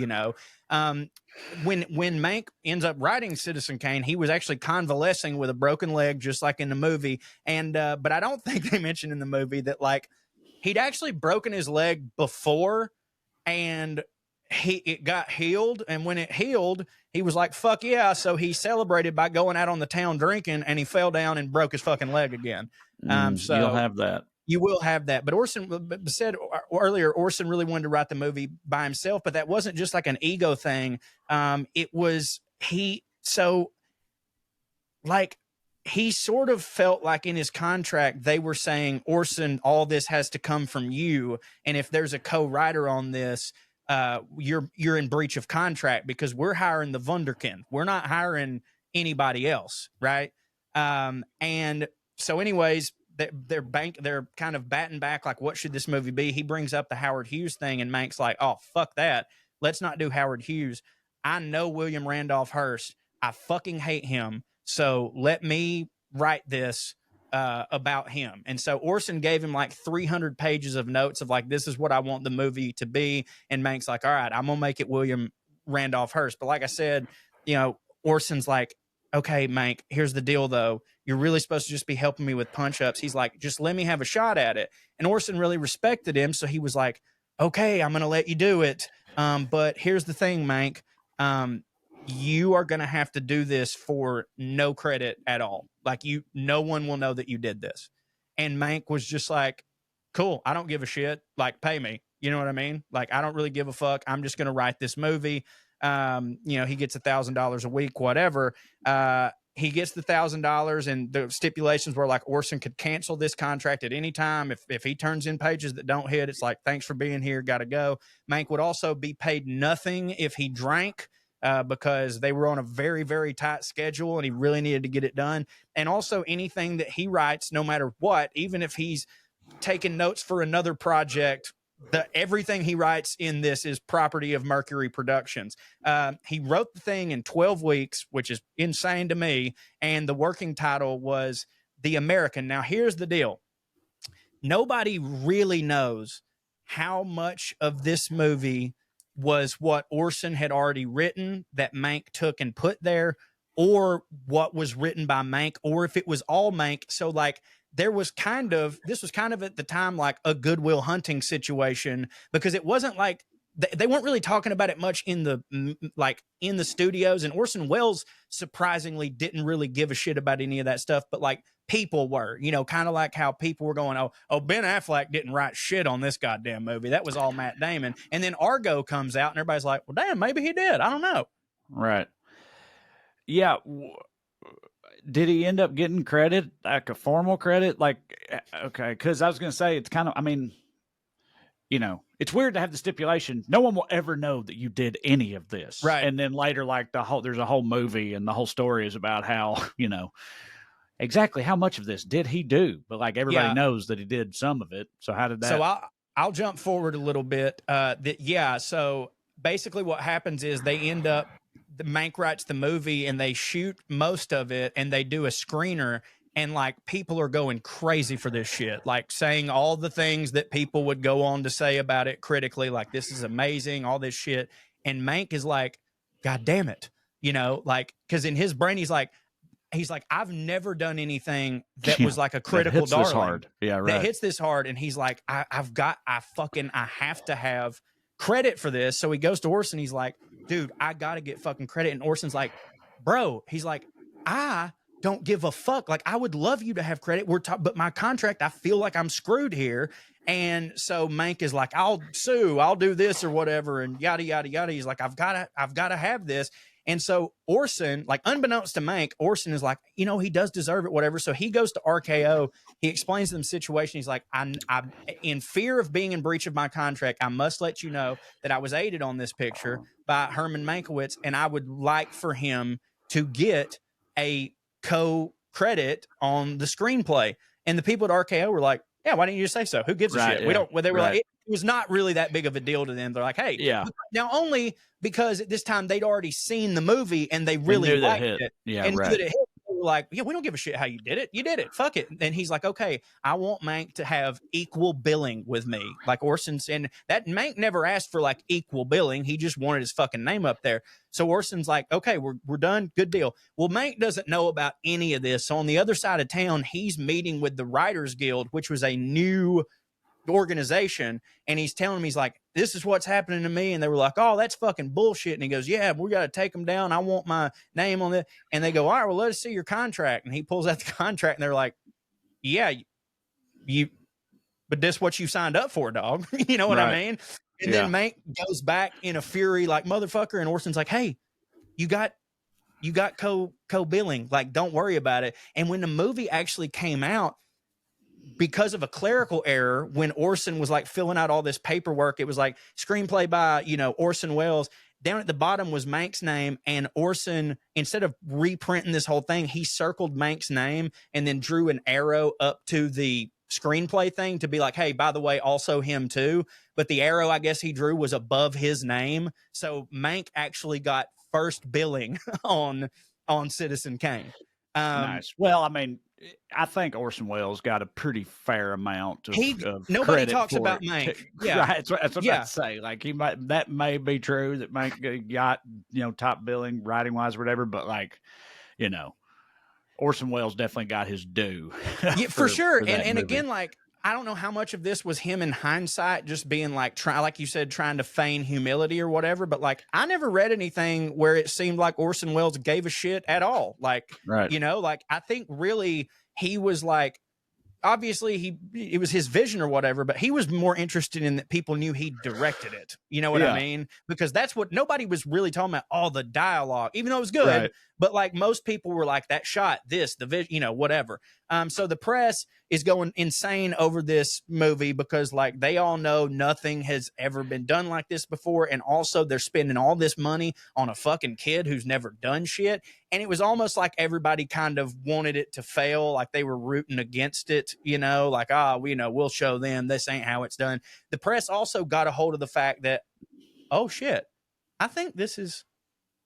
[SPEAKER 1] when Mank ends up writing Citizen Kane, he was actually convalescing with a broken leg, just like in the movie. And but I don't think they mentioned in the movie that like he'd actually broken his leg before, and it got healed. And when it healed, he was like, fuck yeah. So he celebrated by going out on the town drinking, and he fell down and broke his fucking leg again.
[SPEAKER 2] So you'll have that.
[SPEAKER 1] You will have that. But Orson said earlier, Orson really wanted to write the movie by himself, but that wasn't just like an ego thing. It was he sort of felt like in his contract, they were saying, Orson, all this has to come from you. And if there's a co-writer on this, you're in breach of contract because we're hiring the Wunderkind. We're not hiring anybody else. Right. And so anyways, they're kind of batting back. Like, what should this movie be? He brings up the Howard Hughes thing and Mank's like, oh, fuck that. Let's not do Howard Hughes. I know William Randolph Hearst. I fucking hate him. So let me write this about him. And so Orson gave him like 300 pages of notes of like, this is what I want the movie to be. And Mank's like, all right, I'm going to make it William Randolph Hearst. But like I said, Orson's like, okay, Mank, here's the deal though. You're really supposed to just be helping me with punch-ups. He's like, just let me have a shot at it. And Orson really respected him. So he was like, okay, I'm going to let you do it. But here's the thing, Mank. You are going to have to do this for no credit at all. Like no one will know that you did this. And Mank was just like, cool. I don't give a shit. Like, pay me. You know what I mean? Like, I don't really give a fuck. I'm just going to write this movie. He gets $1,000 a week, whatever. He gets the $1,000 and the stipulations were like Orson could cancel this contract at any time. If he turns in pages that don't hit, it's like, thanks for being here. Got to go. Mank would also be paid nothing if he drank. Because they were on a very, very tight schedule and he really needed to get it done. And also anything that he writes, no matter what, even if he's taking notes for another project, everything he writes in this is property of Mercury Productions. He wrote the thing in 12 weeks, which is insane to me. And the working title was The American. Now, here's the deal. Nobody really knows how much of this movie was what Orson had already written that Mank took and put there, or what was written by Mank, or if it was all Mank. So like this was kind of at the time like a Good Will Hunting situation, because it wasn't like they weren't really talking about it much in the studios, and Orson Welles surprisingly didn't really give a shit about any of that stuff, but like people were, kind of like how people were going, oh, Ben Affleck didn't write shit on this goddamn movie. That was all Matt Damon. And then Argo comes out and everybody's like, well, damn, maybe he did. I don't know.
[SPEAKER 2] Right. Yeah. Did he end up getting credit, like a formal credit? Like, okay. Because I was going to say, it's kind of, it's weird to have the stipulation. No one will ever know that you did any of this.
[SPEAKER 1] Right.
[SPEAKER 2] And then later, like there's a whole movie and the whole story is about how, exactly how much of this did he do? But like everybody knows that he did some of it. So how did that?
[SPEAKER 1] So I'll jump forward a little bit. So basically what happens is they end up, the Mank writes the movie and they shoot most of it and they do a screener, and like people are going crazy for this shit, like saying all the things that people would go on to say about it critically, like this is amazing, all this shit. And Mank is like, God damn it. Because in his brain, he's like, I've never done anything that was like a critical darling.
[SPEAKER 2] Hard. Yeah, right.
[SPEAKER 1] That hits this hard. And he's like, I have to have credit for this. So he goes to Orson. He's like, dude, I got to get fucking credit. And Orson's like, bro, he's like, I don't give a fuck. Like, I would love you to have credit. But my contract, I feel like I'm screwed here. And so Mank is like, I'll sue, I'll do this or whatever. And yada, yada, yada. He's like, I've got to have this. And so Orson, like unbeknownst to Mank, Orson is like, he does deserve it, whatever. So he goes to RKO. He explains to them the situation. He's like, I'm in fear of being in breach of my contract. I must let you know that I was aided on this picture by Herman Mankiewicz, and I would like for him to get a co-credit on the screenplay. And the people at RKO were like, yeah, why didn't you just say so? Who gives a shit? Yeah. We don't. Well, they were like, it was not really that big of a deal to them. They're like, hey,
[SPEAKER 2] yeah.
[SPEAKER 1] Now only because at this time they'd already seen the movie and they really liked it.
[SPEAKER 2] Yeah,
[SPEAKER 1] and
[SPEAKER 2] right.
[SPEAKER 1] Knew that it hit. They were like, yeah, we don't give a shit how you did it. You did it. Fuck it. And he's like, okay, I want Mank to have equal billing with me, like Orson's. And that Mank never asked for like equal billing. He just wanted his fucking name up there. So Orson's like, okay, we're done. Good deal. Well, Mank doesn't know about any of this. So on the other side of town, he's meeting with the Writers Guild, which was a new organization, and he's telling me, he's like, this is what's happening to me. And they were like, oh, that's fucking bullshit. And he goes, yeah, we got to take them down. I want my name on it. And they go, all right, well, let us see your contract. And he pulls out the contract, and they're like, yeah, but this what you signed up for, dog. You know what I mean? And then Mank goes back in a fury, like, motherfucker. And Orson's like, hey, you got co-billing. Like, don't worry about it. And when the movie actually came out, because of a clerical error, when Orson was like filling out all this paperwork, it was like screenplay by, you know, Orson Welles. Down at the bottom was Mank's name, and Orson, instead of reprinting this whole thing, he circled Mank's name and then drew an arrow up to the screenplay thing to be like, hey, by the way, also him too. But the arrow, I guess, he drew was above his name. So Mank actually got first billing on Citizen Kane.
[SPEAKER 2] Nice. Well, I mean, I think Orson Welles got a pretty fair amount of
[SPEAKER 1] nobody talks about
[SPEAKER 2] it.
[SPEAKER 1] Mank.
[SPEAKER 2] Yeah, right, that's what I say. Like, that may be true that Mank got, you know, top billing writing wise or whatever, but like, you know, Orson Welles definitely got his due.
[SPEAKER 1] Yeah, for sure.
[SPEAKER 2] For
[SPEAKER 1] and again, like, I don't know how much of this was him in hindsight, just being like, like you said, trying to feign humility or whatever. But like, I never read anything where it seemed like Orson Welles gave a shit at all. Like, you know, like, I think really he was like, obviously it was his vision or whatever, but he was more interested in that people knew he directed it. You know what I mean? Because that's what nobody was really talking about, all the dialogue, even though it was good, but like most people were like, that shot, this, the vision, you know, whatever. So the press is going insane over this movie because like they all know nothing has ever been done like this before. And also they're spending all this money on a fucking kid who's never done shit. And it was almost like everybody kind of wanted it to fail. Like they were rooting against it, you know, like, you know, we'll show them this ain't how it's done. The press also got a hold of the fact that, oh shit, I think is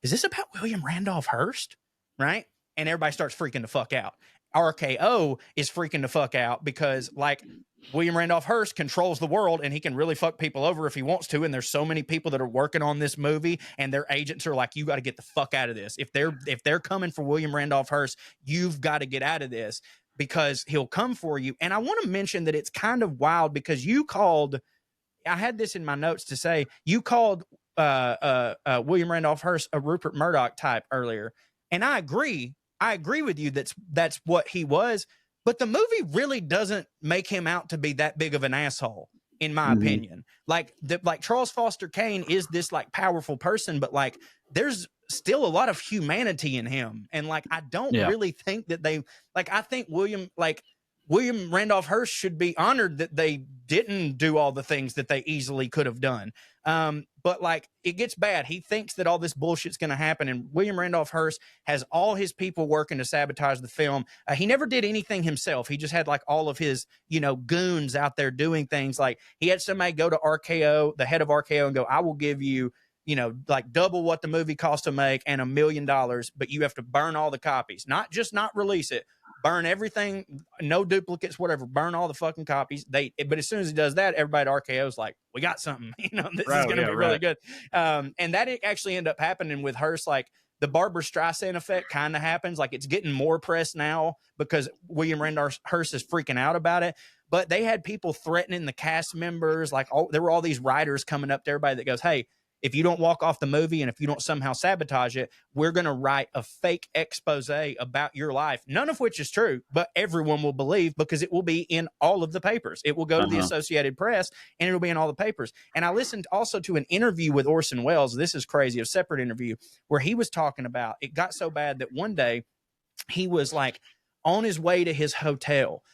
[SPEAKER 1] this about William Randolph Hearst? Right. And everybody starts freaking the fuck out. RKO is freaking the fuck out because like William Randolph Hearst controls the world and he can really fuck people over if he wants to. And there's so many people that are working on this movie and their agents are like, you got to get the fuck out of this. If they're coming for William Randolph Hearst, you've got to get out of this because he'll come for you. And I want to mention that it's kind of wild because I had this in my notes to say, you called William Randolph Hearst a Rupert Murdoch type earlier. And I agree with you. That's what he was. But the movie really doesn't make him out to be that big of an asshole, in my opinion. Like Charles Foster Kane is this like powerful person, but like there's still a lot of humanity in him. And like I don't really think that I think William Randolph Hearst should be honored that they didn't do all the things that they easily could have done. But like it gets bad. He thinks that all this bullshit's going to happen. And William Randolph Hearst has all his people working to sabotage the film. He never did anything himself. He just had like all of his, you know, goons out there doing things. Like he had somebody go to RKO, the head of RKO, and go, I will give you, you know, like double what the movie cost to make and $1 million, but you have to burn all the copies, not release it. Burn everything, no duplicates, whatever. Burn all the fucking copies. But as soon as he does that, everybody at RKO is like, "We got something." You know, this is going to be really good. And that actually ended up happening with Hearst. Like the Barbra Streisand effect kind of happens. Like it's getting more press now because William Randolph Hearst is freaking out about it. But they had people threatening the cast members. Like there were all these writers coming up to everybody that goes, "Hey, if you don't walk off the movie and if you don't somehow sabotage it, we're going to write a fake expose about your life," none of which is true, but everyone will believe because it will be in all of the papers. It will go to the Associated Press and it'll be in all the papers. And I listened also to an interview with Orson Welles. This is crazy, a separate interview where he was talking about it got so bad that one day he was like on his way to his hotel.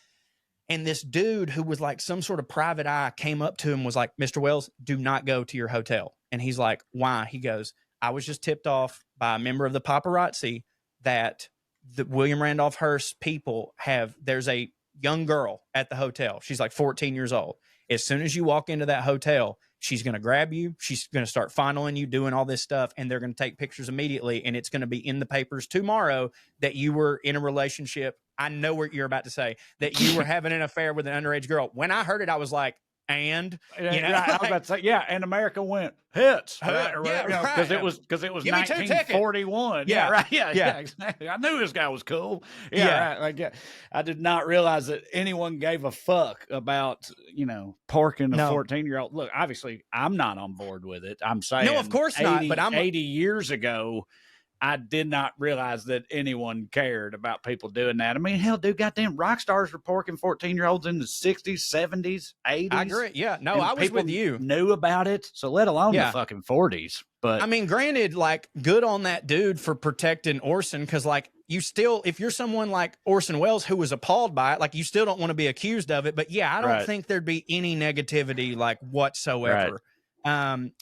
[SPEAKER 1] And this dude who was like some sort of private eye came up to him, was like, "Mr. Welles, do not go to your hotel." And he's like, "Why?" He goes, "I was just tipped off by a member of the paparazzi that the William Randolph Hearst people there's a young girl at the hotel. She's like 14 years old. As soon as you walk into that hotel, she's going to grab you. She's going to start fondling you, doing all this stuff. And they're going to take pictures immediately. And it's going to be in the papers tomorrow that you were in a relationship." I know what you're about to say, that you were having an affair with an underage girl. When I heard it, I was like, and you know,
[SPEAKER 2] I was about to say, and America went hits, because it was 1941. Yeah, exactly. I knew this guy was cool. I did not realize that anyone gave a fuck about, you know, porking a 14-year-old. Look, obviously, I'm not on board with it. I'm saying,
[SPEAKER 1] no, of course not. But
[SPEAKER 2] 80 years ago, I did not realize that anyone cared about people doing that. I mean, hell, dude, goddamn rock stars were porking 14-year-olds in the 60s, 70s, 80s.
[SPEAKER 1] I agree. Yeah, no,
[SPEAKER 2] and
[SPEAKER 1] I was with you.
[SPEAKER 2] Knew about it, so let alone the
[SPEAKER 1] Yeah.
[SPEAKER 2] fucking 40s. But
[SPEAKER 1] I mean, granted, like, good on that dude for protecting Orson, because, like, you still, if you're someone like Orson Welles who was appalled by it, like, you still don't want to be accused of it. But yeah, I don't
[SPEAKER 2] Right.
[SPEAKER 1] think there'd be any negativity, like, whatsoever.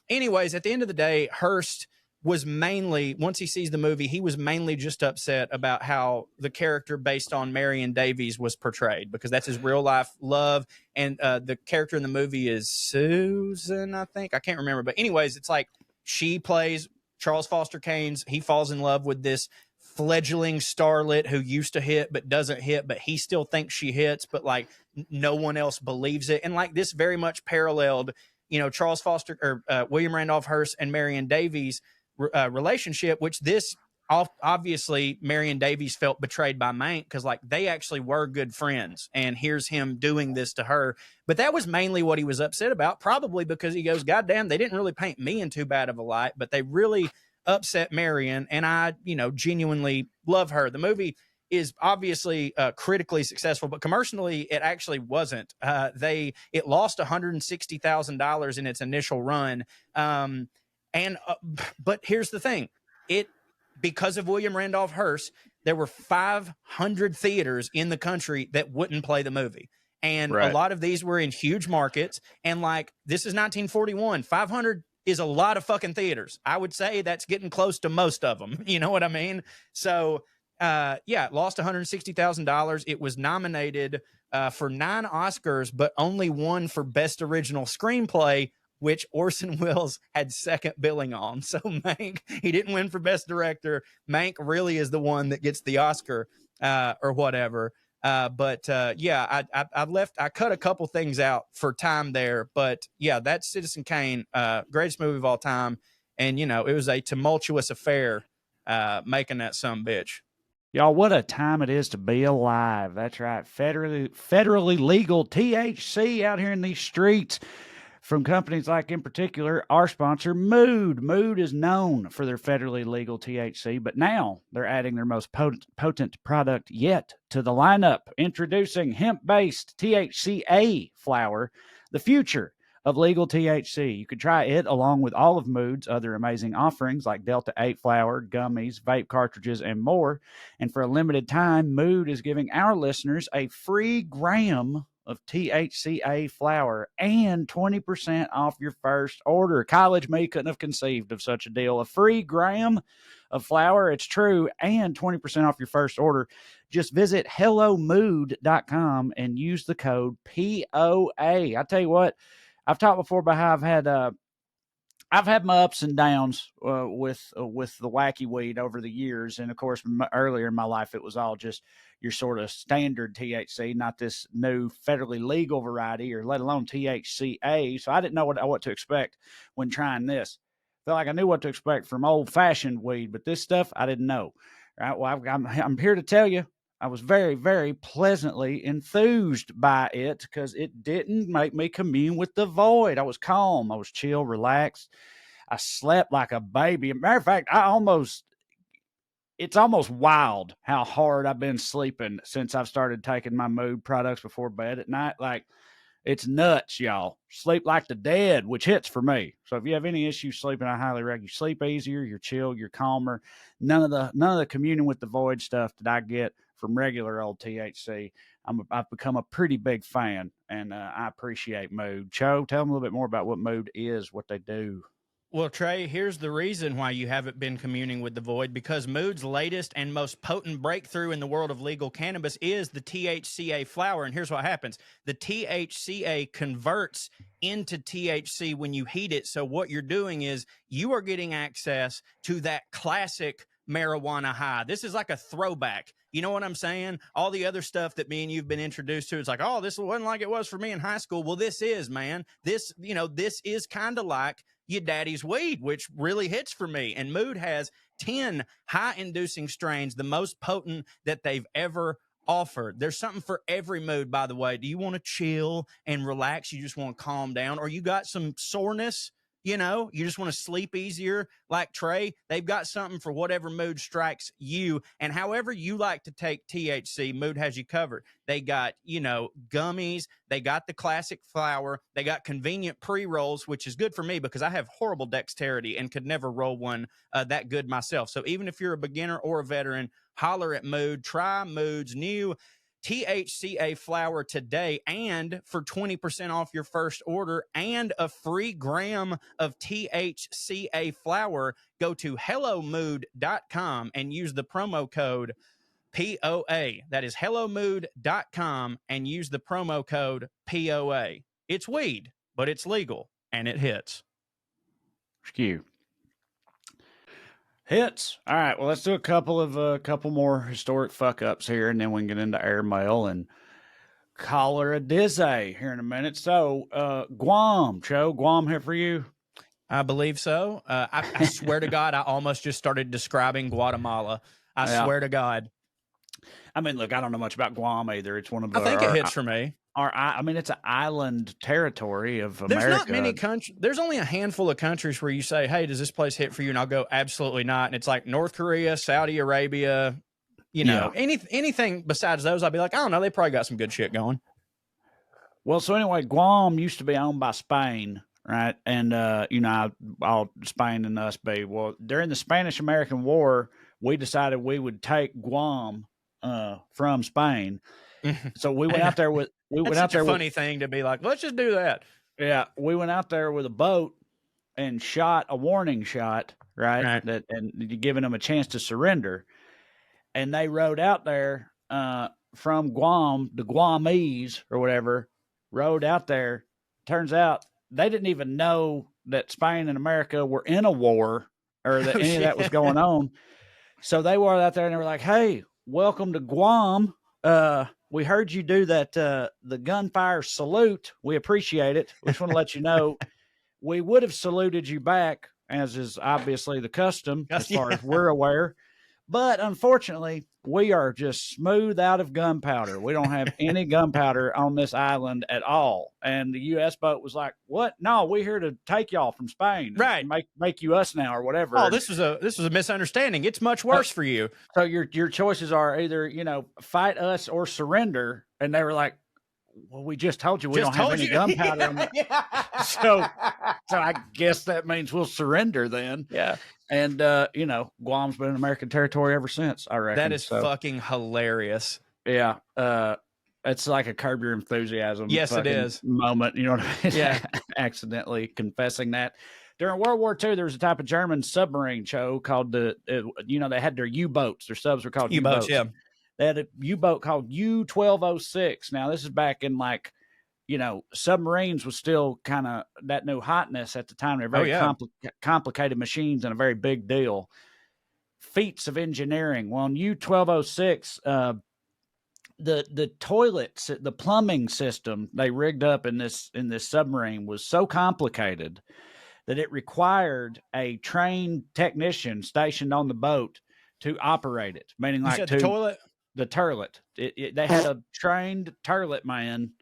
[SPEAKER 1] Anyways, at the end of the day, Hearst was mainly, once he sees the movie, he was mainly just upset about how the character based on Marion Davies was portrayed, because that's his real life love. And the character in the movie is Susan, I think. I can't remember. But anyways, it's like, she plays Charles Foster Kane's. He falls in love with this fledgling starlet who used to hit but doesn't hit, but he still thinks she hits, but like no one else believes it. And like, this very much paralleled, you know, Charles Foster or William Randolph Hearst and Marion Davies relationship, which this obviously Marion Davies felt betrayed by Mank, because like they actually were good friends, and here's him doing this to her. But that was mainly what he was upset about, probably because he goes, God damn, they didn't really paint me in too bad of a light, but they really upset Marion, and I, you know, genuinely love her. The movie is obviously critically successful, but commercially it actually wasn't. It lost $160,000 in its initial run. But here's the thing. Because of William Randolph Hearst, there were 500 theaters in the country that wouldn't play the movie. And a lot of these were in huge markets. And like, this is 1941. 500 is a lot of fucking theaters. I would say that's getting close to most of them. You know what I mean? So, yeah, it lost $160,000. It was nominated for 9 Oscars, but only won for Best Original Screenplay, which Orson Welles had second billing on. So Mank, he didn't win for Best Director. Mank really is the one that gets the Oscar or whatever. Yeah, I cut a couple things out for time there. But yeah, that's Citizen Kane, greatest movie of all time. And, you know, it was a tumultuous affair making that sumbitch.
[SPEAKER 2] Y'all, what a time it is to be alive. That's right. Federally legal THC out here in these streets from companies like, in particular, our sponsor, Mood. Mood is known for their federally legal THC, but now they're adding their most potent product yet to the lineup. Introducing hemp-based THCA flower, the future of legal THC. You could try it along with all of Mood's other amazing offerings like Delta 8 flower, gummies, vape cartridges, and more. And for a limited time, Mood is giving our listeners a free gram of THCA flower and 20% off your first order. College me couldn't have conceived of such a deal. A free gram of flower, it's true, and 20% off your first order. Just visit hellomood.com and use the code POA. I tell you what, I've talked before about how I've had my ups and downs with the wacky weed over the years. And of course, earlier in my life, it was all just your sort of standard THC, not this new federally legal variety, or let alone THCA. So I didn't know what to expect when trying this. Felt like I knew what to expect from old fashioned weed, but this stuff I didn't know. Right? Well, I'm here to tell you, I was very, very pleasantly enthused by it, because it didn't make me commune with the void. I was calm. I was chill, relaxed. I slept like a baby. Matter of fact, it's almost wild how hard I've been sleeping since I've started taking my Mood products before bed at night. Like, it's nuts, y'all. Sleep like the dead, which hits for me. So if you have any issues sleeping, I highly recommend you sleep easier, you're chill, you're calmer. None of the communing with the void stuff that I get from regular old THC. I've become a pretty big fan, and I appreciate Mood. Cho, tell them a little bit more about what Mood is, what they do.
[SPEAKER 1] Well, Trae, here's the reason why you haven't been communing with the void, because Mood's latest and most potent breakthrough in the world of legal cannabis is the THCA flower. And here's what happens. The THCA converts into THC when you heat it. So what you're doing is you are getting access to that classic marijuana high. This is like a throwback. You know what I'm saying? All the other stuff that me and you've been introduced to, it's like, oh, this wasn't like it was for me in high school. Well, this is, man. This is kind of like your daddy's weed, which really hits for me. And Mood has 10 high-inducing strains, the most potent that they've ever offered. There's something for every mood, by the way. Do you want to chill and relax? You just want to calm down? Or you got some soreness? you know, you just want to sleep easier like Trae, they've got something for whatever mood strikes you. And however you like to take THC, Mood has you covered. They got, you know, gummies. They got the classic flower. They got convenient pre-rolls, which is good for me because I have horrible dexterity and could never roll one that good myself. So even if you're a beginner or a veteran, holler at Mood. Try Mood's new THCA flower today, and for 20% off your first order and a free gram of THCA flower, go to hellomood.com and use the promo code POA. That is hellomood.com and use the promo code POA. It's weed, but it's legal and it hits.
[SPEAKER 2] Skew. Hits. All right. Well, let's do a couple more historic fuck ups here, and then we can get into airmail and call her a dizzy here in a minute. So, Guam, Joe, Guam here for you.
[SPEAKER 1] I believe so. I swear to God, I almost just started describing Guatemala. I swear to God.
[SPEAKER 2] I mean, look, I don't know much about Guam either. It's one of the.
[SPEAKER 1] I think it hits for me.
[SPEAKER 2] I mean, it's an island territory of America.
[SPEAKER 1] There's not many countries. There's only a handful of countries where you say, "Hey, does this place hit for you?" And I'll go, "Absolutely not." And it's like North Korea, Saudi Arabia, you know, anything besides those. I'll be like, "I don't know. They probably got some good shit going."
[SPEAKER 2] Well, so anyway, Guam used to be owned by Spain, right? And you know, all Spain and us be. Well, during the Spanish-American War, we decided we would take Guam from Spain. So we went out there with.
[SPEAKER 1] That's a funny thing to be like, let's just do that.
[SPEAKER 2] Yeah, we went out there with a boat and shot a warning shot, right? That and giving them a chance to surrender. And they rode out there from Guam, the Guamese or whatever, rode out there. Turns out they didn't even know that Spain and America were in a war or that any of that was going on. So they were out there and they were like, "Hey, welcome to Guam. We heard you do that, the gunfire salute. We appreciate it. We just want to let you know we would have saluted you back, as is obviously the custom, as far as we're aware. But unfortunately, we are just smooth out of gunpowder. We don't have any gunpowder on this island at all." And the U.S. boat was like, "What? No, we're here to take y'all from Spain,
[SPEAKER 1] right?
[SPEAKER 2] Make you us now or whatever."
[SPEAKER 1] Oh, this was a misunderstanding. It's much worse for you.
[SPEAKER 2] So your choices are either, you know, fight us or surrender. And they were like, "Well, we just told you we don't have any gunpowder." So I guess that means we'll surrender then.
[SPEAKER 1] Yeah.
[SPEAKER 2] And, you know, Guam's been an American territory ever since, I reckon.
[SPEAKER 1] That is fucking hilarious.
[SPEAKER 2] Yeah. It's like a Curb Your Enthusiasm.
[SPEAKER 1] Yes, it is.
[SPEAKER 2] Moment. You know what I mean?
[SPEAKER 1] Yeah.
[SPEAKER 2] Accidentally confessing that. During World War II, there was a type of German submarine show called you know, they had their U-boats. Their subs were called U-boats.
[SPEAKER 1] Yeah.
[SPEAKER 2] They had a U-boat called U-1206. Now, this is back in like, you know, submarines was still kind of that new hotness at the time. They're very complicated machines and a very big deal. Feats of engineering. Well, on U-1206, the toilets, the plumbing system they rigged up in this submarine was so complicated that it required a trained technician stationed on the boat to operate it. Meaning, like
[SPEAKER 1] the toilet.
[SPEAKER 2] The turlet. They had a trained turlet man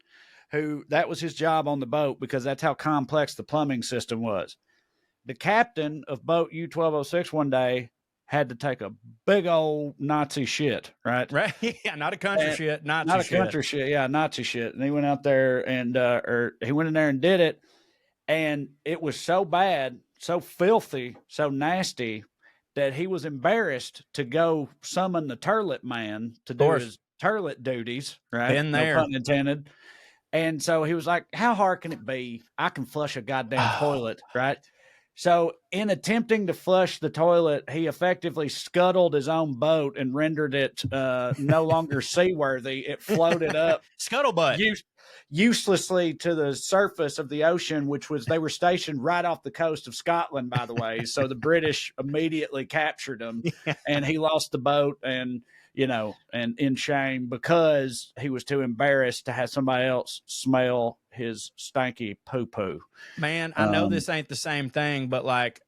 [SPEAKER 2] who that was his job on the boat because that's how complex the plumbing system was. The captain of boat U-1206 one day had to take a big old Nazi shit, right?
[SPEAKER 1] Right. Yeah, not a country shit, Nazi
[SPEAKER 2] not
[SPEAKER 1] shit.
[SPEAKER 2] Not a country shit, yeah, Nazi shit. And he went out there and or he went in there and did it. And it was so bad, so filthy, so nasty that he was embarrassed to go summon the turlet man to do his turlet duties, right?
[SPEAKER 1] Been there.
[SPEAKER 2] No pun intended. And so he was like, "How hard can it be? I can flush a goddamn toilet," right? So in attempting to flush the toilet, he effectively scuttled his own boat and rendered it no longer seaworthy. It floated up.
[SPEAKER 1] Scuttlebutt.
[SPEAKER 2] Uselessly to the surface of the ocean, they were stationed right off the coast of Scotland, by the way. So the British immediately captured him and he lost the boat and, you know, and in shame because he was too embarrassed to have somebody else smell his stanky poo-poo.
[SPEAKER 1] Man, I know this ain't the same thing, but like,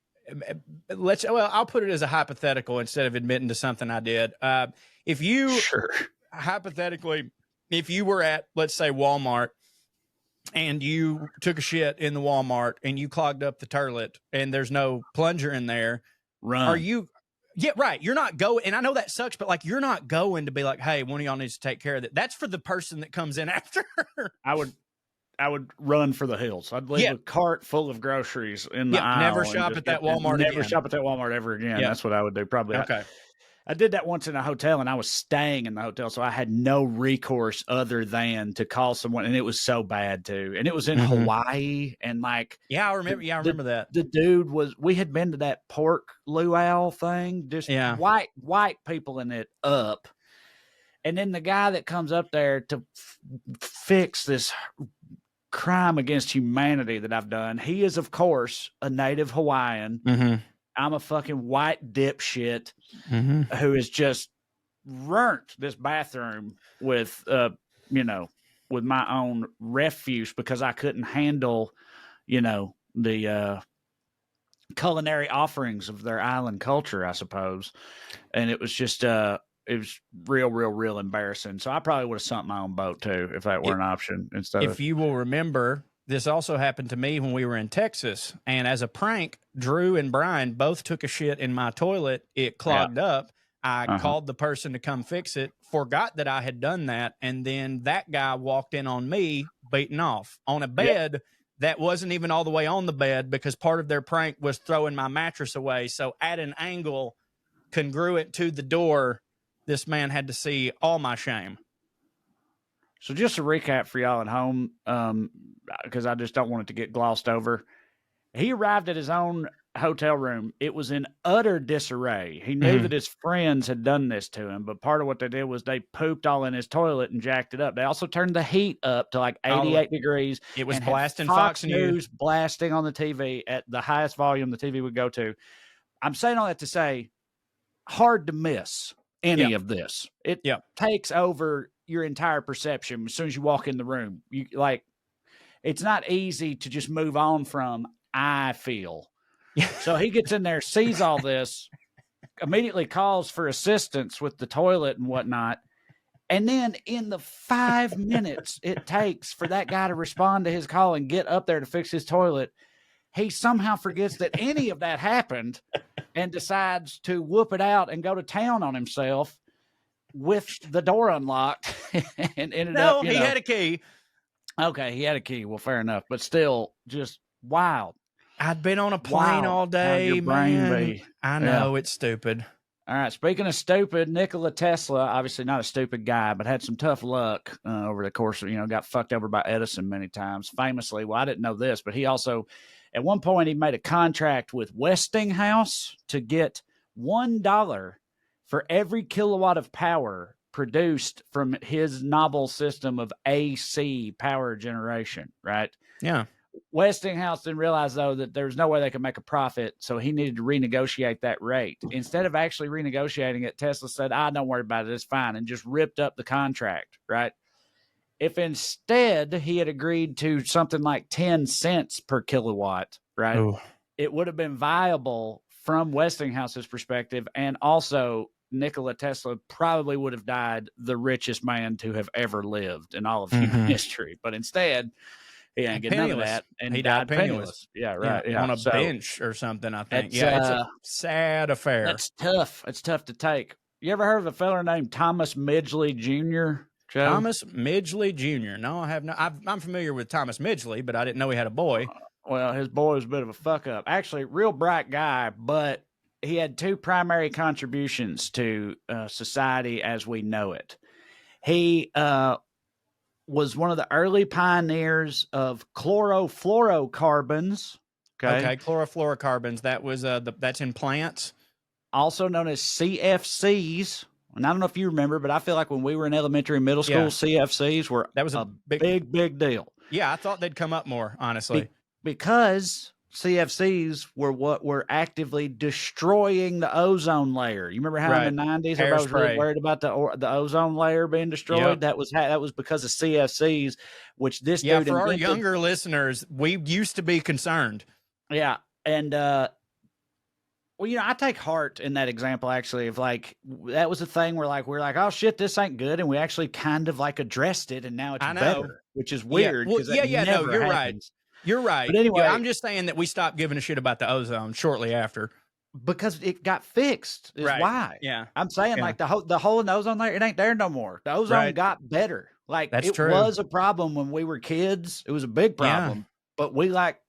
[SPEAKER 1] I'll put it as a hypothetical instead of admitting to something I did. If you hypothetically, if you were at, let's say, Walmart and you took a shit in the Walmart and you clogged up the toilet and there's no plunger in there,
[SPEAKER 2] Run.
[SPEAKER 1] are you? Yeah, right. You're not going, and I know that sucks, but like, you're not going to be like, hey, one of y'all needs to take care of that. That's for the person that comes in after.
[SPEAKER 2] I would run for the hills. I'd leave a cart full of groceries in the aisle.
[SPEAKER 1] Never shop at that Walmart again.
[SPEAKER 2] Never shop at that Walmart ever again. That's what I would do. Probably.
[SPEAKER 1] Okay.
[SPEAKER 2] I did that once in a hotel, and I was staying in the hotel, so I had no recourse other than to call someone, and it was so bad too. And it was in Hawaii, and like,
[SPEAKER 1] I remember. I remember that.
[SPEAKER 2] The dude we had been to that pork luau thing, just white people in it up, and then the guy that comes up there to fix this crime against humanity that I've done, he is of course a native Hawaiian. I'm a fucking white dipshit who has just ruined this bathroom with, with my own refuse because I couldn't handle, the culinary offerings of their island culture, I suppose. And it was just, it was real embarrassing. So I probably would have sunk my own boat too if that were an option instead. If
[SPEAKER 1] you will remember, this also happened to me when we were in Texas, and as a prank, Drew and Brian both took a shit in my toilet. It clogged up. I called the person to come fix it, forgot that I had done that, and then that guy walked in on me beating off on a bed that wasn't even all the way on the bed because part of their prank was throwing my mattress away. So at an angle congruent to the door, this man had to see all my shame.
[SPEAKER 2] So just to recap for y'all at home, because I just don't want it to get glossed over. He arrived at his own hotel room. It was in utter disarray. He knew that his friends had done this to him, but part of what they did was they pooped all in his toilet and jacked it up. They also turned the heat up to like 88 degrees.
[SPEAKER 1] It was blasting Fox News,
[SPEAKER 2] blasting on the TV at the highest volume the TV would go to. I'm saying all that to say, hard to miss any of this. It takes over your entire perception as soon as you walk in the room. You like, it's not easy to just move on from I feel. So he gets in there, sees all this, immediately calls for assistance with the toilet and whatnot. And then in the 5 minutes it takes for that guy to respond to his call and get up there to fix his toilet, he somehow forgets that any of that happened and decides to whoop it out and go to town on himself with the door unlocked and ended up.
[SPEAKER 1] He had a key.
[SPEAKER 2] Okay, he had a key. Well, fair enough, but still, just wild.
[SPEAKER 1] I'd been on a plane all day, man. I know it's stupid.
[SPEAKER 2] All right. Speaking of stupid, Nikola Tesla, obviously not a stupid guy, but had some tough luck over the course of, got fucked over by Edison many times. Famously, well, I didn't know this, but he also, at one point, he made a contract with Westinghouse to get $1 for every kilowatt of power produced from his novel system of AC power generation, right?
[SPEAKER 1] Yeah.
[SPEAKER 2] Westinghouse didn't realize, though, that there was no way they could make a profit, so he needed to renegotiate that rate. Instead of actually renegotiating it, Tesla said, don't worry about it, it's fine, and just ripped up the contract, right? If instead he had agreed to something like 10 cents per kilowatt, right, Ooh. It would have been viable from Westinghouse's perspective, and also Nikola Tesla probably would have died the richest man to have ever lived in all of human history. But instead, he ain't getting none of that, and he died penniless. Yeah, right.
[SPEAKER 1] Yeah. On a bench or something, I think. It's a sad affair.
[SPEAKER 2] It's tough. It's tough to take. You ever heard of a fella named Thomas Midgley Jr., Joe?
[SPEAKER 1] Thomas Midgley Jr. No, I have not. I'm familiar with Thomas Midgley, but I didn't know he had a boy.
[SPEAKER 2] Well, his boy was a bit of a fuck up. Actually, real bright guy, but he had two primary contributions to society as we know it. He was one of the early pioneers of chlorofluorocarbons.
[SPEAKER 1] Okay, chlorofluorocarbons. That was that's in plants,
[SPEAKER 2] also known as CFCs. And I don't know if you remember, but I feel like when we were in elementary and middle school, CFCs were
[SPEAKER 1] that was a
[SPEAKER 2] big deal.
[SPEAKER 1] Yeah, I thought they'd come up more, honestly,
[SPEAKER 2] because CFCs were what were actively destroying the ozone layer. You remember how in the 90s everybody was really worried about the ozone layer being destroyed? Yep. That was because of CFCs, which this dude
[SPEAKER 1] for our younger listeners, we used to be concerned.
[SPEAKER 2] Yeah, and well, I take heart in that example, actually, of like, that was a thing where like, we're like, oh shit, this ain't good. And we actually kind of like addressed it, and now it's better. which is weird
[SPEAKER 1] Well,
[SPEAKER 2] because that
[SPEAKER 1] no,
[SPEAKER 2] never
[SPEAKER 1] you're right.
[SPEAKER 2] happens.
[SPEAKER 1] You're right.
[SPEAKER 2] But anyway,
[SPEAKER 1] I'm just saying that we stopped giving a shit about the ozone shortly after.
[SPEAKER 2] because it got fixed is
[SPEAKER 1] Right.
[SPEAKER 2] why.
[SPEAKER 1] Yeah.
[SPEAKER 2] I'm saying like the hole in the ozone layer, it ain't there no more. The ozone got better. Like
[SPEAKER 1] That's
[SPEAKER 2] it
[SPEAKER 1] true.
[SPEAKER 2] was a problem when we were kids. It was a big problem, but we like